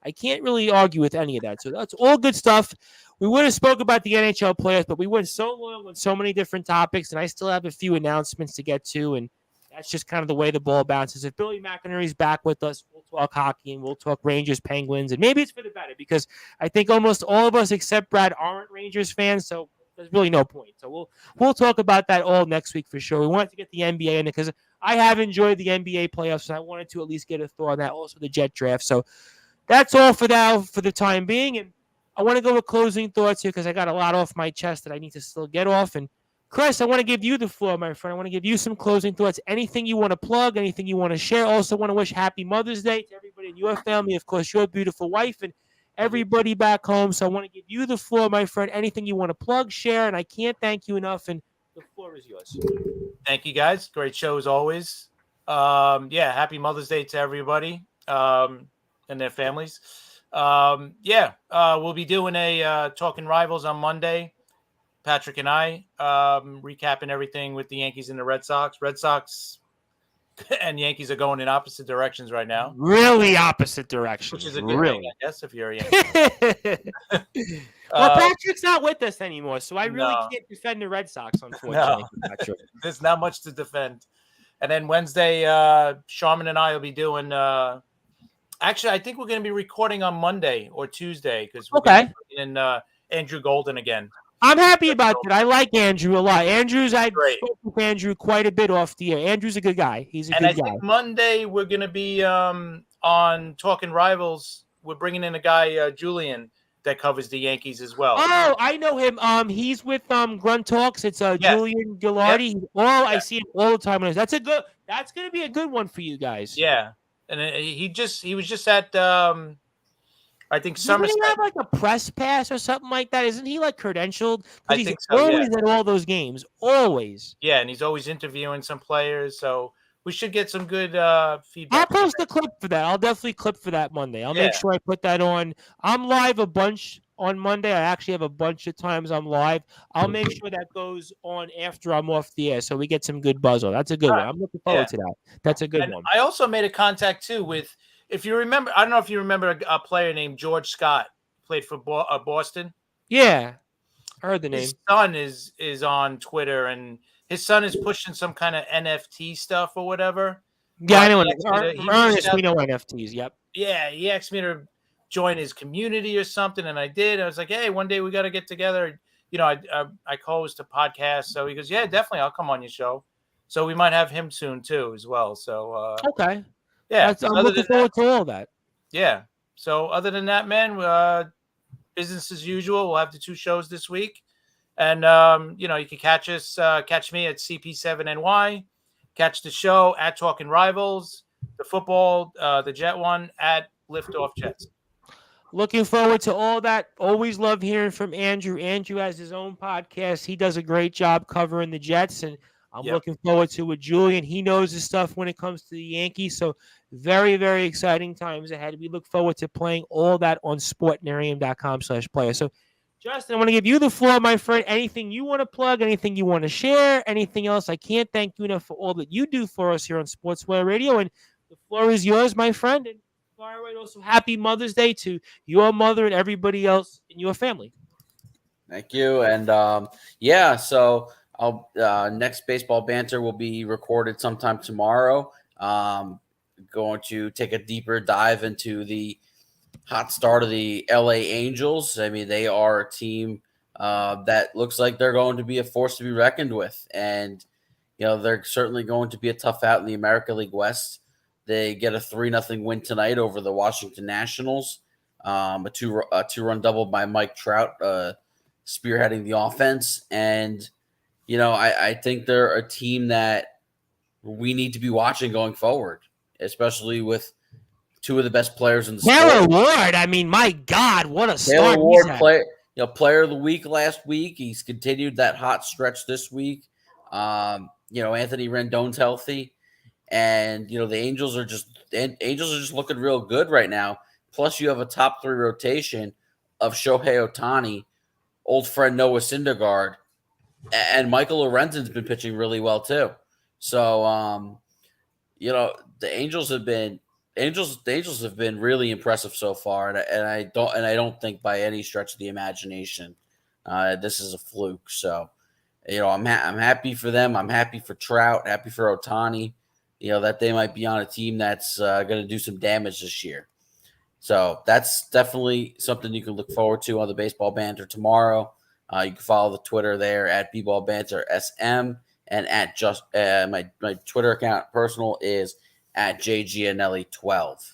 I can't really argue with any of that. So that's all good stuff. We would have spoke about the NHL players, but we went so long on so many different topics, and I still have a few announcements to get to, and that's just kind of the way the ball bounces. If Billy McInerney's back with us, we'll talk hockey and we'll talk Rangers, Penguins, and maybe it's for the better because I think almost all of us except Brad aren't Rangers fans, so there's really no point. So we'll talk about that all next week for sure. We wanted to get the NBA in it because I have enjoyed the NBA playoffs, and I wanted to at least get a thought on that, also the Jet draft. So that's all for now for the time being, and I want to go with closing thoughts here because I got a lot off my chest that I need to still get off, and Chris, I want to give you the floor, my friend. I want to give you some closing thoughts. Anything you want to plug, anything you want to share. Also want to wish Happy Mother's Day to everybody in your family, of course, your beautiful wife and everybody back home. So I want to give you the floor, my friend. Anything you want to plug, share, and I can't thank you enough, and the floor is yours. Thank you, guys. Great show as always. Happy Mother's Day to everybody and their families. We'll be doing a Talking Rivals on Monday. Patrick and I recapping everything with the Yankees and the Red Sox. Red Sox and Yankees are going in opposite directions right now. Really opposite directions. Which is a good thing, I guess, if you're a Yankee. Well, Patrick's not with us anymore, so I really can't defend the Red Sox, unfortunately. No. There's not much to defend. And then Wednesday, Sharman and I will be doing actually, I think we're going to be recording on Monday or Tuesday because we're going to be in Andrew Golden again. I'm happy about that. I like Andrew a lot. I've spoken with Andrew quite a bit off the air. Andrew's a good guy. He's a good guy. And I think Monday we're going to be on Talking Rivals. We're bringing in a guy, Julian, that covers the Yankees as well. Oh, I know him. He's with Grunt Talks. It's Julian Gilardi. Yep. I see him all the time. That's going to be a good one for you guys. Yeah. And he was just at I think Somerset. Doesn't he have like a press pass or something like that? Isn't he like credentialed? I think so. Always at all those games. Always. Yeah, and he's always interviewing some players. So we should get some good I'll feedback. post a clip for that. I'll definitely clip for that Monday. I'll Yeah. make sure I put that on. I'm live a bunch on Monday. I actually have a bunch of times I'm live. I'll make sure that goes on after I'm off the air so we get some good buzz on. That's a good one. I'm looking forward to that. That's a good And one. I also made a contact too with, if you remember, I don't know if you remember a player named George Scott, played for Boston. Yeah, I heard the name. His son is on Twitter, and his son is pushing some kind of NFT stuff or whatever. Yeah, I know. Ernest, We know NFTs. Yep. Yeah, he asked me to join his community or something, and I did. I was like, hey, one day we got to get together. You know, I co-host a podcast, so he goes, yeah, definitely, I'll come on your show. So we might have him soon too, as well. So okay, yeah, I'm looking forward to all that. Yeah. So other than that, man, business as usual. We'll have the 2 shows this week, and you know, you can catch me at CP7NY. Catch the show at Talking Rivals, the football, the Jet one at Liftoff Jets. Looking forward to all that. Always love hearing from Andrew. Andrew has his own podcast. He does a great job covering the Jets, and I'm looking forward to with Julian. He knows his stuff when it comes to the Yankees, so very, very exciting times ahead. We look forward to playing all that on sportnarium.com/player. So, Justin, I want to give you the floor, my friend. Anything you want to plug, anything you want to share, anything else? I can't thank you enough for all that you do for us here on Sportswire Radio, and the floor is yours, my friend. And fire away. Also, happy Mother's Day to your mother and everybody else in your family. Thank you. And yeah, so I'll next baseball banter will be recorded sometime tomorrow. Going to take a deeper dive into the hot start of the LA Angels. I mean, they are a team that looks like they're going to be a force to be reckoned with. And, you know, they're certainly going to be a tough out in the American League West. They get a 3-0 win tonight over the Washington Nationals. A two-run double by Mike Trout spearheading the offense. And, you know, I think they're a team that we need to be watching going forward, especially with two of the best players in the sport. Taylor Ward, I mean, my God, what a start. Taylor Ward, player of the week last week. He's continued that hot stretch this week. You know, Anthony Rendon's healthy, and you know the Angels are just looking real good right now. Plus, you have a top 3 rotation of Shohei Ohtani, old friend Noah Syndergaard, and Michael Lorenzen's been pitching really well too. So, you know, the Angels have been really impressive so far, and I don't think by any stretch of the imagination this is a fluke. So, you know, I'm happy for them. I'm happy for Trout. Happy for Ohtani. You know that they might be on a team that's going to do some damage this year. So that's definitely something you can look forward to on the Baseball Banter tomorrow. You can follow the Twitter there at bballbantersm, and at my Twitter account personal is at jgianelli12.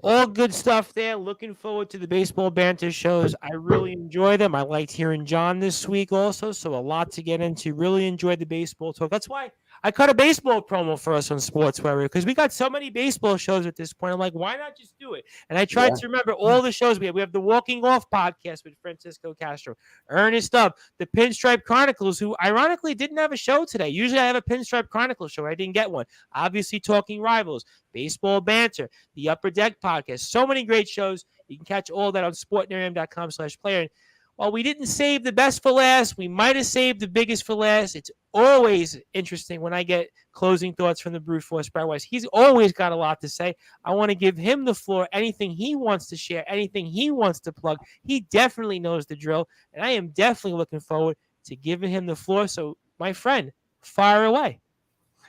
All good stuff there. Looking forward to the Baseball Banter shows. I really enjoy them. I liked hearing John this week also, so a lot to get into. Really enjoyed the baseball talk. That's why I cut a baseball promo for us on Sportswire, because we got so many baseball shows at this point. I'm like, why not just do it? And I tried to remember all the shows we have. We have the Walking Off podcast with Francisco Castro, Ernest Up, the Pinstripe Chronicles, who ironically didn't have a show today. Usually I have a Pinstripe Chronicles show. I didn't get one. Obviously, Talking Rivals, Baseball Banter, the Upper Deck podcast. So many great shows. You can catch all that on sportnarium.com/player. While we didn't save the best for last, we might have saved the biggest for last. It's always interesting when I get closing thoughts from the Brute Force Brad Weiss. He's always got a lot to say. I want to give him the floor. Anything he wants to share, anything he wants to plug, he definitely knows the drill. And I am definitely looking forward to giving him the floor. So, my friend, fire away.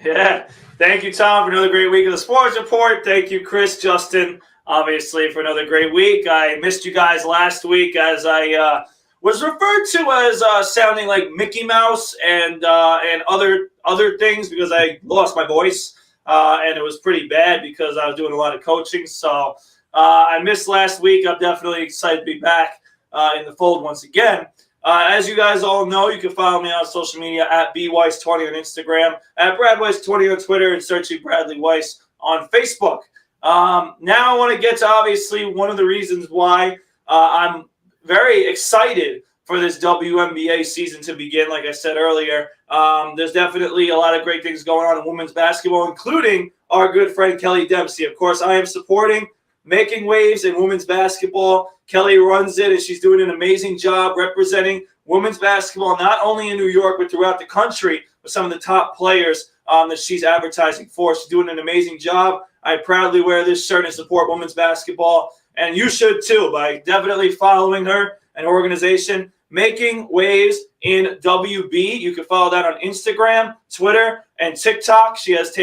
Yeah. Thank you, Tom, for another great week of the Sports Report. Thank you, Chris, Justin, obviously, for another great week. I missed you guys last week, as I was referred to as sounding like Mickey Mouse and other things, because I lost my voice, and it was pretty bad because I was doing a lot of coaching. So I missed last week. I'm definitely excited to be back in the fold once again. As you guys all know, you can follow me on social media at bweiss20 on Instagram, at bradweiss20 on Twitter, and searching Bradley Weiss on Facebook. Now I want to get to, obviously, one of the reasons why I'm very excited for this WNBA season to begin. Like I said earlier, there's definitely a lot of great things going on in women's basketball, including our good friend Kelly Dempsey. Of course, I am supporting Making Waves in women's basketball. Kelly runs it, and she's doing an amazing job representing women's basketball, not only in New York, but throughout the country with some of the top players that she's advertising for. She's doing an amazing job. I proudly wear this shirt and support women's basketball, and you should too by definitely following her and her organization, Making Waves in WB. You can follow that on Instagram, Twitter, and TikTok. She has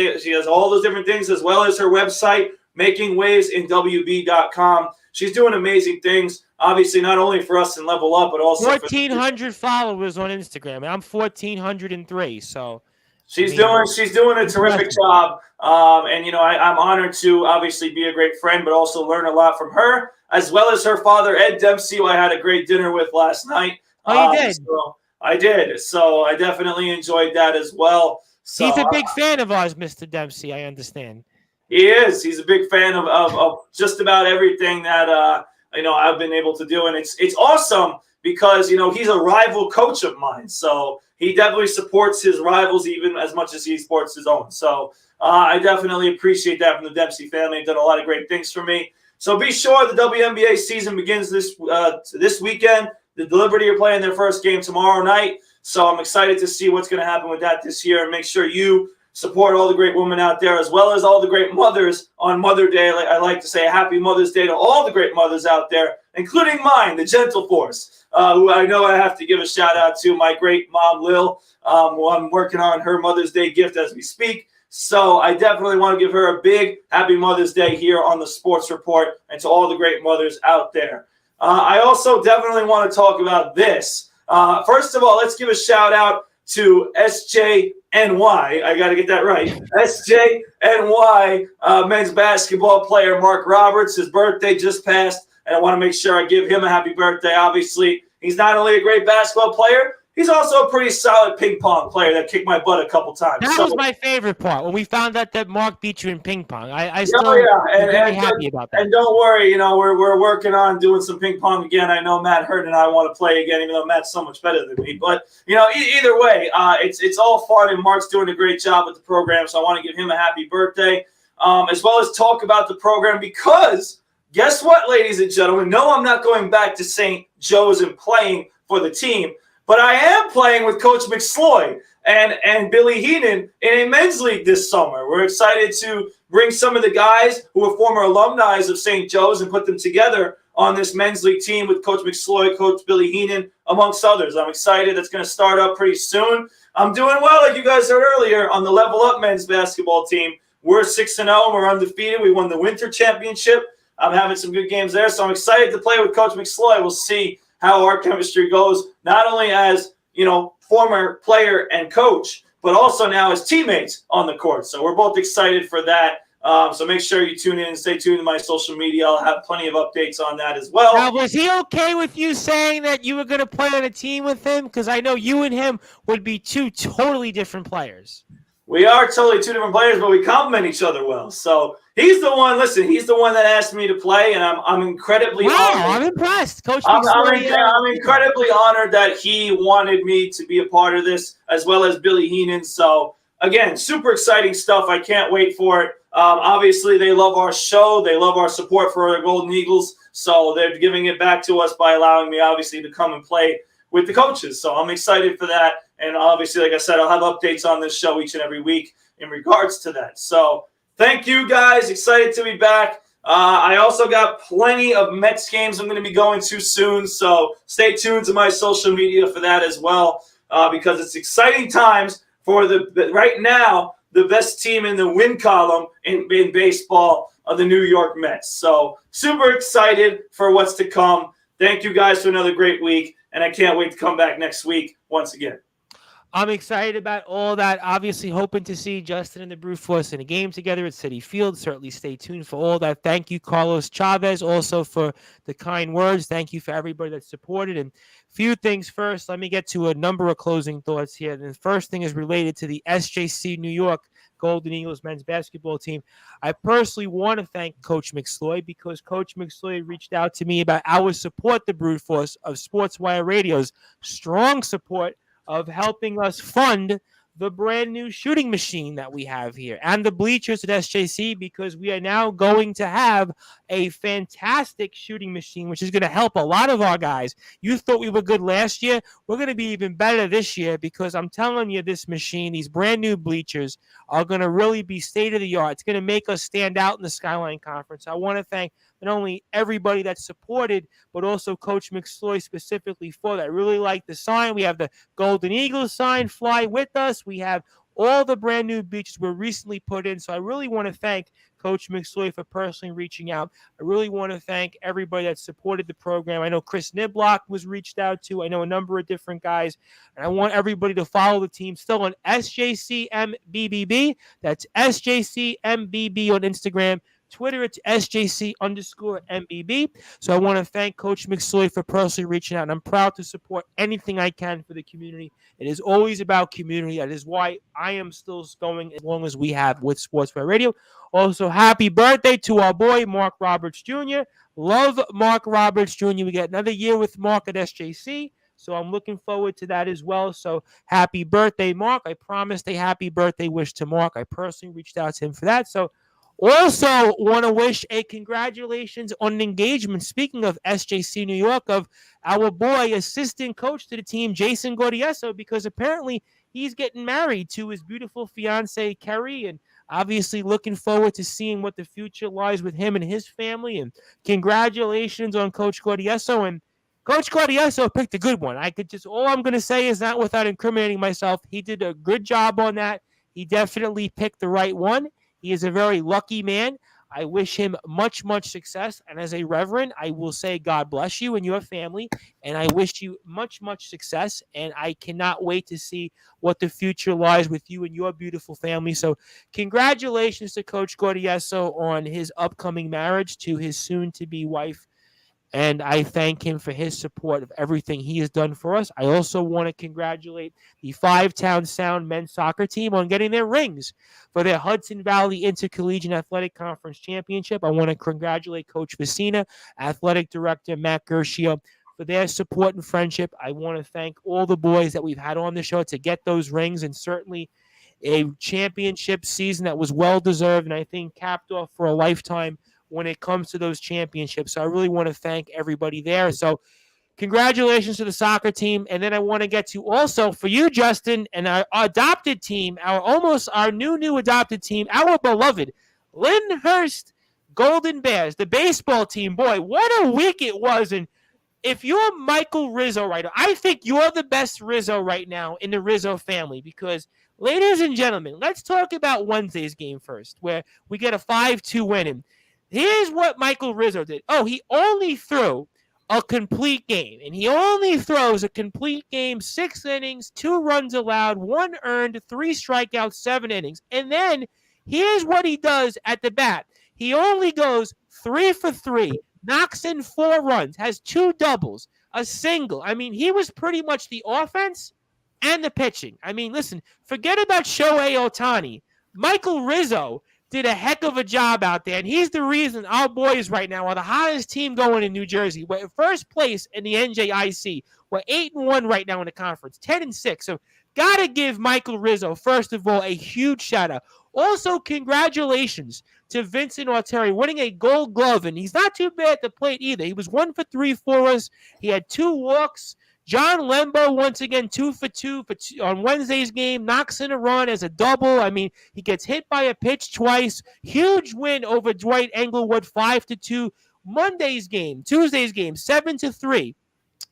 all those different things, as well as her website, makingwavesinwb.com. She's doing amazing things, obviously, not only for us in Level Up, but also 1,400 followers on Instagram, and I'm 1,403. So she's doing a terrific job. And I'm honored to obviously be a great friend, but also learn a lot from her, as well as her father, Ed Dempsey, who I had a great dinner with last night. Oh, you did? So I did. So I definitely enjoyed that as well. So, he's a big fan of ours, Mr. Dempsey, I understand. He is. He's a big fan of just about everything that I've been able to do, and it's awesome because he's a rival coach of mine. So he definitely supports his rivals even as much as he supports his own. So I definitely appreciate that from the Dempsey family. They've done a lot of great things for me. So be sure the WNBA season begins this weekend. The Liberty are playing their first game tomorrow night. So I'm excited to see what's going to happen with that this year, and make sure you support all the great women out there, as well as all the great mothers on Mother Day. I like to say happy Mother's Day to all the great mothers out there, including mine, the Gentle Force, who I know I have to give a shout out to, my great mom, Lil, who I'm working on her Mother's Day gift as we speak. So I definitely want to give her a big happy Mother's Day here on the Sports Report, and to all the great mothers out there. I also definitely want to talk about this. First of all, let's give a shout out to SJNY. I got to get that right. SJNY men's basketball player Mark Roberts. His birthday just passed, and I want to make sure I give him a happy birthday. Obviously, he's not only a great basketball player, he's also a pretty solid ping pong player that kicked my butt a couple times. That was my favorite part, when we found out that Mark beat you in ping pong. I still am very happy about that. And don't worry, we're working on doing some ping pong again. I know Matt Hurd and I want to play again, even though Matt's so much better than me. But either way, it's all fun, and Mark's doing a great job with the program. So I want to give him a happy birthday, as well as talk about the program, because guess what, ladies and gentlemen? No, I'm not going back to St. Joe's and playing for the team. But I am playing with Coach McSloy and Billy Heenan in a men's league this summer. We're excited to bring some of the guys who are former alumni of St. Joe's and put them together on this men's league team with Coach McSloy, Coach Billy Heenan, amongst others. I'm excited. That's going to start up pretty soon. I'm doing well, like you guys heard earlier, on the Level Up men's basketball team. We're 6-0, and we're undefeated. We won the winter championship. I'm having some good games there, so I'm excited to play with Coach McSloy. We'll see how our chemistry goes, not only as, former player and coach, but also now as teammates on the court. So we're both excited for that. So make sure you tune in and stay tuned to my social media. I'll have plenty of updates on that as well. Now, was he okay with you saying that you were going to play on a team with him? Because I know you and him would be two totally different players. We are totally two different players, but we complement each other well. So he's the one that asked me to play, and I'm incredibly honored. I'm impressed. Coach I'm incredibly honored that he wanted me to be a part of this, as well as Billy Heenan. So, again, super exciting stuff. I can't wait for it. Obviously, they love our show. They love our support for the Golden Eagles. So they're giving it back to us by allowing me, obviously, to come and play with the coaches. So I'm excited for that. And obviously, like I said, I'll have updates on this show each and every week in regards to that. So thank you, guys. Excited to be back. I also got plenty of Mets games I'm going to be going to soon. So stay tuned to my social media for that as well, because it's exciting times for right now, the best team in the win column in baseball of the New York Mets. So super excited for what's to come. Thank you guys for another great week. And I can't wait to come back next week once again. I'm excited about all that. Obviously, hoping to see Justin and the Brute Force in a game together at Citi Field. Certainly stay tuned for all that. Thank you, Carlos Chavez, also for the kind words. Thank you for everybody that supported. And few things first. Let me get to a number of closing thoughts here. And the first thing is related to the SJC New York Golden Eagles men's basketball team. I personally want to thank Coach McSloy because Coach McSloy reached out to me about our support, the brute force of Sportswire Radio's strong support of helping us fund the brand new shooting machine that we have here and the bleachers at SJC, because we are now going to have a fantastic shooting machine, which is going to help a lot of our guys. You thought we were good last year. We're going to be even better this year because I'm telling you, this machine, these brand new bleachers are going to really be state of the art. It's going to make us stand out in the Skyline Conference. I want to thank not only everybody that supported, but also Coach McSloy specifically for that. I really like the sign. We have the Golden Eagles sign, Fly With Us. We have all the brand new beaches were recently put in. So I really want to thank Coach McSloy for personally reaching out. I really want to thank everybody that supported the program. I know Chris Niblock was reached out to. I know a number of different guys. And I want everybody to follow the team still on SJCMBBB. That's SJCMBB on Instagram. Twitter, it's SJC_MBB. So I want to thank Coach McSloy for personally reaching out, and I'm proud to support anything I can for the community. It is always about community. That is why I am still going as long as we have with Sportswire Radio. Also, happy birthday to our boy, Mark Roberts Jr. Love Mark Roberts Jr. We got another year with Mark at SJC. So I'm looking forward to that as well. So happy birthday, Mark. I promised a happy birthday wish to Mark. I personally reached out to him for that. So also want to wish a congratulations on an engagement, speaking of SJC New York, of our boy, assistant coach to the team, Jason Gordieso, because apparently he's getting married to his beautiful fiancee, Kerry, and obviously looking forward to seeing what the future lies with him and his family. And congratulations on Coach Gordieso. And Coach Gordieso picked a good one. All I'm going to say is, not without incriminating myself, he did a good job on that. He definitely picked the right one. He is a very lucky man. I wish him much, much success. And as a reverend, I will say God bless you and your family. And I wish you much, much success. And I cannot wait to see what the future lies with you and your beautiful family. So congratulations to Coach Gordieso on his upcoming marriage to his soon-to-be wife. And I thank him for his support of everything he has done for us. I also want to congratulate the Five-Town Sound men's soccer team on getting their rings for their Hudson Valley Intercollegiate Athletic Conference Championship. I want to congratulate Coach Vecina, Athletic Director Matt Gershio, for their support and friendship. I want to thank all the boys that we've had on the show to get those rings, and certainly a championship season that was well-deserved and I think capped off for a lifetime when it comes to those championships. So I really want to thank everybody there. So congratulations to the soccer team. And then I want to get to also for you, Justin, and our adopted team, our new adopted team, our beloved Lyndhurst Golden Bears, the baseball team. Boy, what a week it was. And if you're Michael Rizzo right now, I think you're the best Rizzo right now in the Rizzo family, because ladies and gentlemen, let's talk about Wednesday's game first, where we get a 5-2 win. And here's what Michael Rizzo did. Oh, he only threw a complete game, and he only throws a complete game, 6 innings, 2 runs allowed, 1 earned, 3 strikeouts, 7 innings. And then here's what he does at the bat. He only goes 3 for 3, knocks in 4 runs, has 2 doubles, a single. I mean, he was pretty much the offense and the pitching. I mean, listen, forget about Shohei Ohtani. Michael Rizzo did a heck of a job out there, and he's the reason our boys right now are the hottest team going in New Jersey. We're in first place in the NJIC. We're 8-1 right now in the conference, 10-6. So got to give Michael Rizzo, first of all, a huge shout-out. Also, congratulations to Vincent Auteri winning a Gold Glove, and he's not too bad at the plate either. He was 1 for 3 for us. He had 2 walks. John Lembo, once again, 2 for 2 on Wednesday's game, knocks in a run as a double. I mean, he gets hit by a pitch twice. Huge win over Dwight Englewood, 5-2. Tuesday's game, 7-3.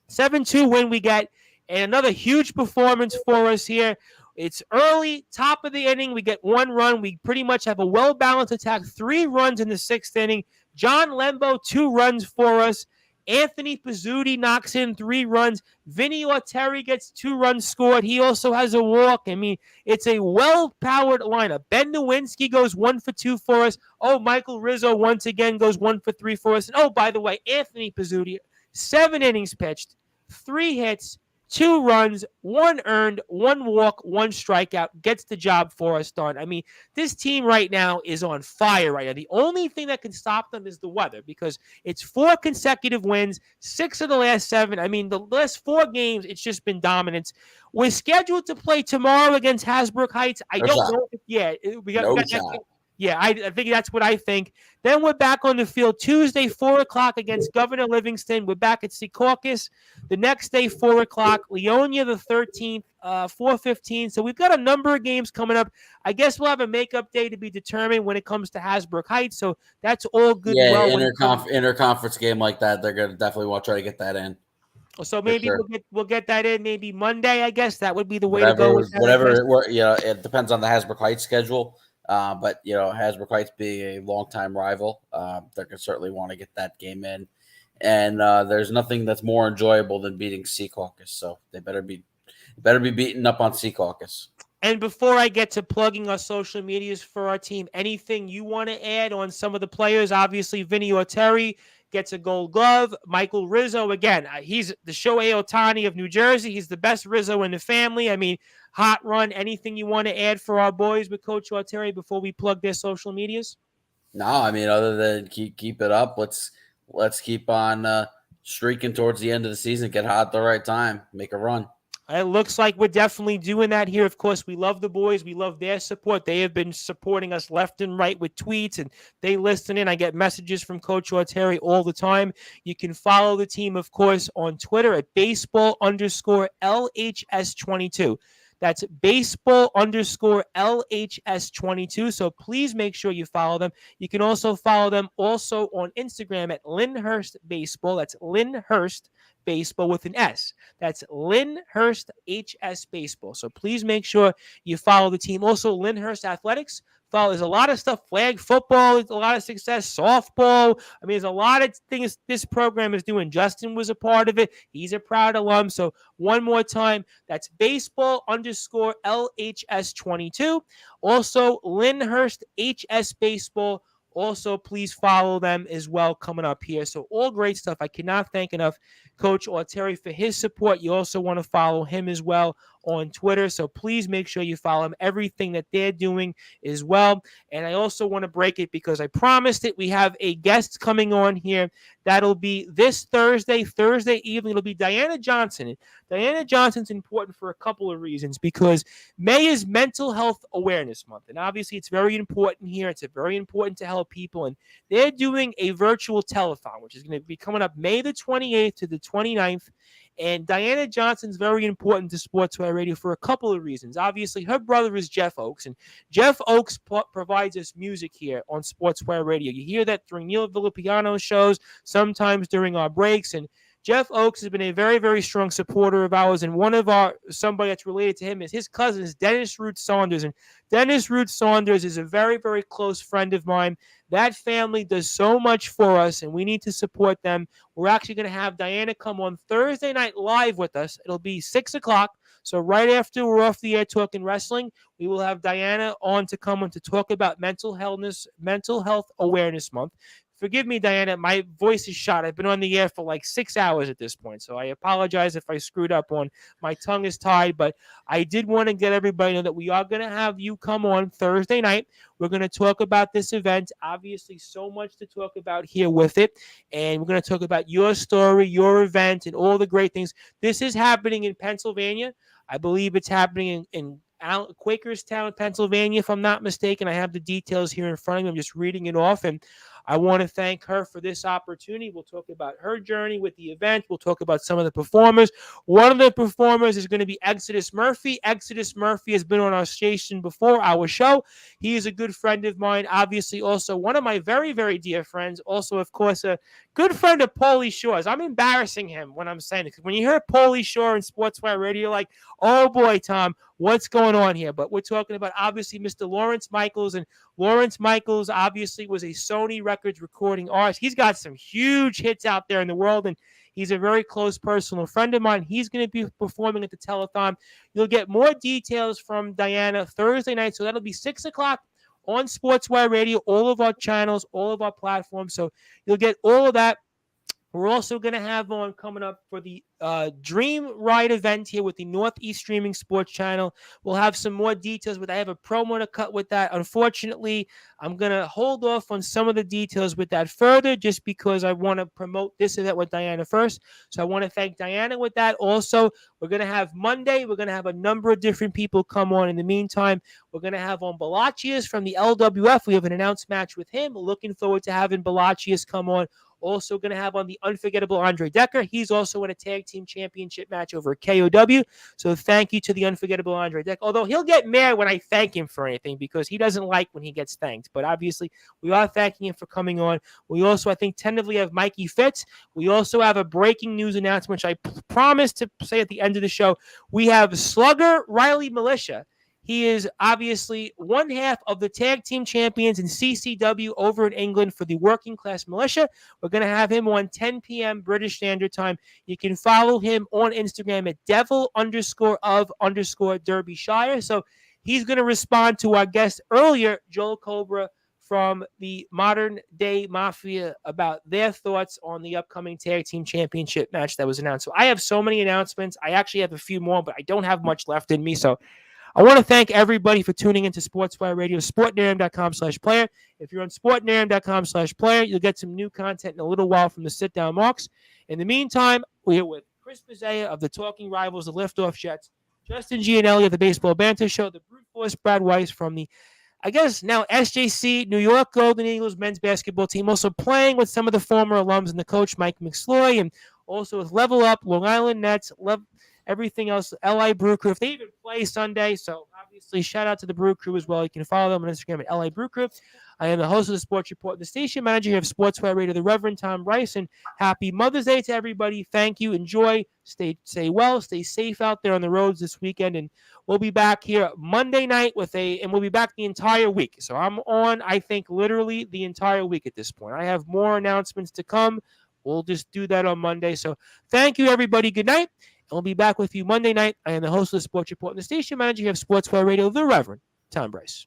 7-2 win we get, and another huge performance for us here. It's early, top of the inning. We get 1 run. We pretty much have a well-balanced attack, 3 runs in the 6th inning. John Lembo, 2 runs for us. Anthony Pizzuti knocks in 3 runs. Vinny Auteri gets 2 runs scored. He also has a walk. I mean, it's a well-powered lineup. Ben Nowinski goes 1 for 2 for us. Oh, Michael Rizzo once again goes 1 for 3 for us. And oh, by the way, Anthony Pizzuti, 7 innings pitched, 3 hits, 2 runs, 1 earned, 1 walk, 1 strikeout, gets the job for us done. I mean, this team right now is on fire right now. The only thing that can stop them is the weather because it's 4 consecutive wins, 6 of the last 7. I mean, the last 4 games, it's just been dominance. We're scheduled to play tomorrow against Hasbrook Heights. I don't know. We got shot. Yeah, I think that's what I think. Then we're back on the field Tuesday, 4 o'clock against Governor Livingston. We're back at Secaucus. The next day, 4 o'clock, Leonia the 13th, 4:15. So we've got a number of games coming up. I guess we'll have a makeup day to be determined when it comes to Hasbrook Heights. So that's all good. Yeah, well, interconference game like that, they're going to definitely want to try to get that in. So maybe we'll get that in maybe Monday, I guess. That would be the way to go. It depends on the Hasbrook Heights schedule. But, Hasbrook Heights being a longtime rival, they're going to certainly want to get that game in. And there's nothing that's more enjoyable than beating Secaucus. So they better be beaten up on Secaucus. And before I get to plugging our social medias for our team, anything you want to add on some of the players? Obviously, Vinny Orteri gets a Gold Glove. Michael Rizzo, again, he's the Shohei Ohtani of New Jersey. He's the best Rizzo in the family. I mean, hot run. Anything you want to add for our boys with Coach Orteri before we plug their social medias? No, I mean, other than keep it up. Let's keep on streaking towards the end of the season. Get hot at the right time. Make a run. It looks like we're definitely doing that here. Of course, we love the boys. We love their support. They have been supporting us left and right with tweets, and they listen in. I get messages from Coach Orteri all the time. You can follow the team, of course, on Twitter at baseball_LHS22. That's baseball_LHS22. So please make sure you follow them. You can also follow them also on Instagram at Lyndhurst Baseball. That's Lyndhurst Baseball with an S. That's Lyndhurst HS Baseball. So please make sure you follow the team. Also, Lyndhurst Athletics. There's a lot of stuff. Flag football, a lot of success. Softball. I mean, there's a lot of things this program is doing. Justin was a part of it. He's a proud alum. So one more time, that's baseball_LHS22. Also, Lyndhurst HS Baseball. Also, please follow them as well coming up here. So all great stuff. I cannot thank enough Coach Orteri for his support. You also want to follow him as well on Twitter. So please make sure you follow him. Everything that they're doing as well. And I also want to break it because I promised it. We have a guest coming on here. That'll be this Thursday evening. It'll be Diana Johnson. Diana Johnson's important for a couple of reasons because May is Mental Health Awareness Month. And obviously it's very important here. It's very important to help people. And they're doing a virtual telethon, which is going to be coming up May the 28th to the 29th. And Diana Johnson's very important to Sportswire Radio for a couple of reasons. Obviously, her brother is Jeff Oakes, and Jeff Oakes provides us music here on Sportswire Radio. You hear that during Neil Villapiano's shows, sometimes during our breaks, and Jeff Oakes has been a very, very strong supporter of ours, and somebody that's related to him is his cousin, is Dennis Root Saunders, and Dennis Root Saunders is a very, very close friend of mine. That family does so much for us, and we need to support them. We're actually going to have Diana come on Thursday night live with us. It'll be 6 o'clock, so right after we're off the air talking wrestling, we will have Diana on to come on to talk about Mental Health Awareness Month. Forgive me, Diana, my voice is shot. I've been on the air for like 6 hours at this point, so I apologize if I screwed up on my tongue is tied, but I did want to get everybody to know that we are going to have you come on Thursday night. We're going to talk about this event. Obviously, so much to talk about here with it, and we're going to talk about your story, your event, and all the great things. This is happening in Pennsylvania. I believe it's happening in Quakerstown, Pennsylvania, if I'm not mistaken. I have the details here in front of me. I'm just reading it off, and I want to thank her for this opportunity. We'll talk about her journey with the event. We'll talk about some of the performers. One of the performers is going to be Exodus Murphy. Exodus Murphy has been on our station before, our show. He is a good friend of mine, obviously also one of my very, very dear friends. Also, of course, a good friend of Paulie Shore's. I'm embarrassing him when I'm saying it, because when you hear Paulie Shore in Sportswire Radio, you're like, oh boy, Tom, what's going on here? But we're talking about, obviously, Mr. Lawrence Michaels, and Lawrence Michaels obviously was a Sony Records recording artist. He's got some huge hits out there in the world, and he's a very close personal friend of mine. He's going to be performing at the telethon. You'll get more details from Diana Thursday night, so that'll be 6 o'clock on Sportswire Radio, all of our channels, all of our platforms. So you'll get all of that. We're also going to have on coming up for the Dream Ride event here with the Northeast Streaming Sports Channel. We'll have some more details, but I have a promo to cut with that. Unfortunately, I'm going to hold off on some of the details with that further just because I want to promote this event with Diana first. So I want to thank Diana with that. Also, we're going to have Monday. We're going to have a number of different people come on. In the meantime, we're going to have on Balachius from the LWF. We have an announced match with him. Looking forward to having Balachius come on. Also going to have on the unforgettable Andre Decker. He's also in a tag team championship match over at KOW. So thank you to the unforgettable Andre Decker. Although he'll get mad when I thank him for anything because he doesn't like when he gets thanked. But obviously, we are thanking him for coming on. We also, I think, tentatively have Mikey Fitz. We also have a breaking news announcement, which I promised to say at the end of the show. We have Slugger Riley Militia. He is obviously one half of the tag team champions in CCW over in England for the Working Class Militia. We're going to have him on 10 p.m. British Standard Time. You can follow him on Instagram at devil_of_Derbyshire. So he's going to respond to our guest earlier, Joel Cobra from the Modern Day Mafia, about their thoughts on the upcoming tag team championship match that was announced. So I have so many announcements. I actually have a few more, but I don't have much left in me. So I want to thank everybody for tuning into Sportswire Radio, sportnarium.com/player. If you're on sportnarium.com/player, you'll get some new content in a little while from the sit-down marks. In the meantime, we're here with Chris Mazzea of the Talking Rivals, the Liftoff Jets, Justin Gianelli of the Baseball Banter Show, the Brute Force Brad Weiss from the, I guess, now SJC, New York Golden Eagles men's basketball team, also playing with some of the former alums and the coach, Mike McSloy, and also with Level Up, Long Island Nets, everything else, LI Brew Crew. If they even play Sunday, so obviously shout out to the Brew Crew as well. You can follow them on Instagram at LI Brew Crew. I am the host of the Sports Report, the station manager here of Sportswire Radio, the Reverend Tom Rice, and happy Mother's Day to everybody. Thank you. Enjoy. Stay well. Stay safe out there on the roads this weekend, and we'll be back here Monday night and we'll be back the entire week. So I'm on, I think, literally the entire week at this point. I have more announcements to come. We'll just do that on Monday. So thank you, everybody. Good night. We'll be back with you Monday night. I am the host of the Sports Report and the station manager here of Sportswire Radio, the Reverend Tom Bryce.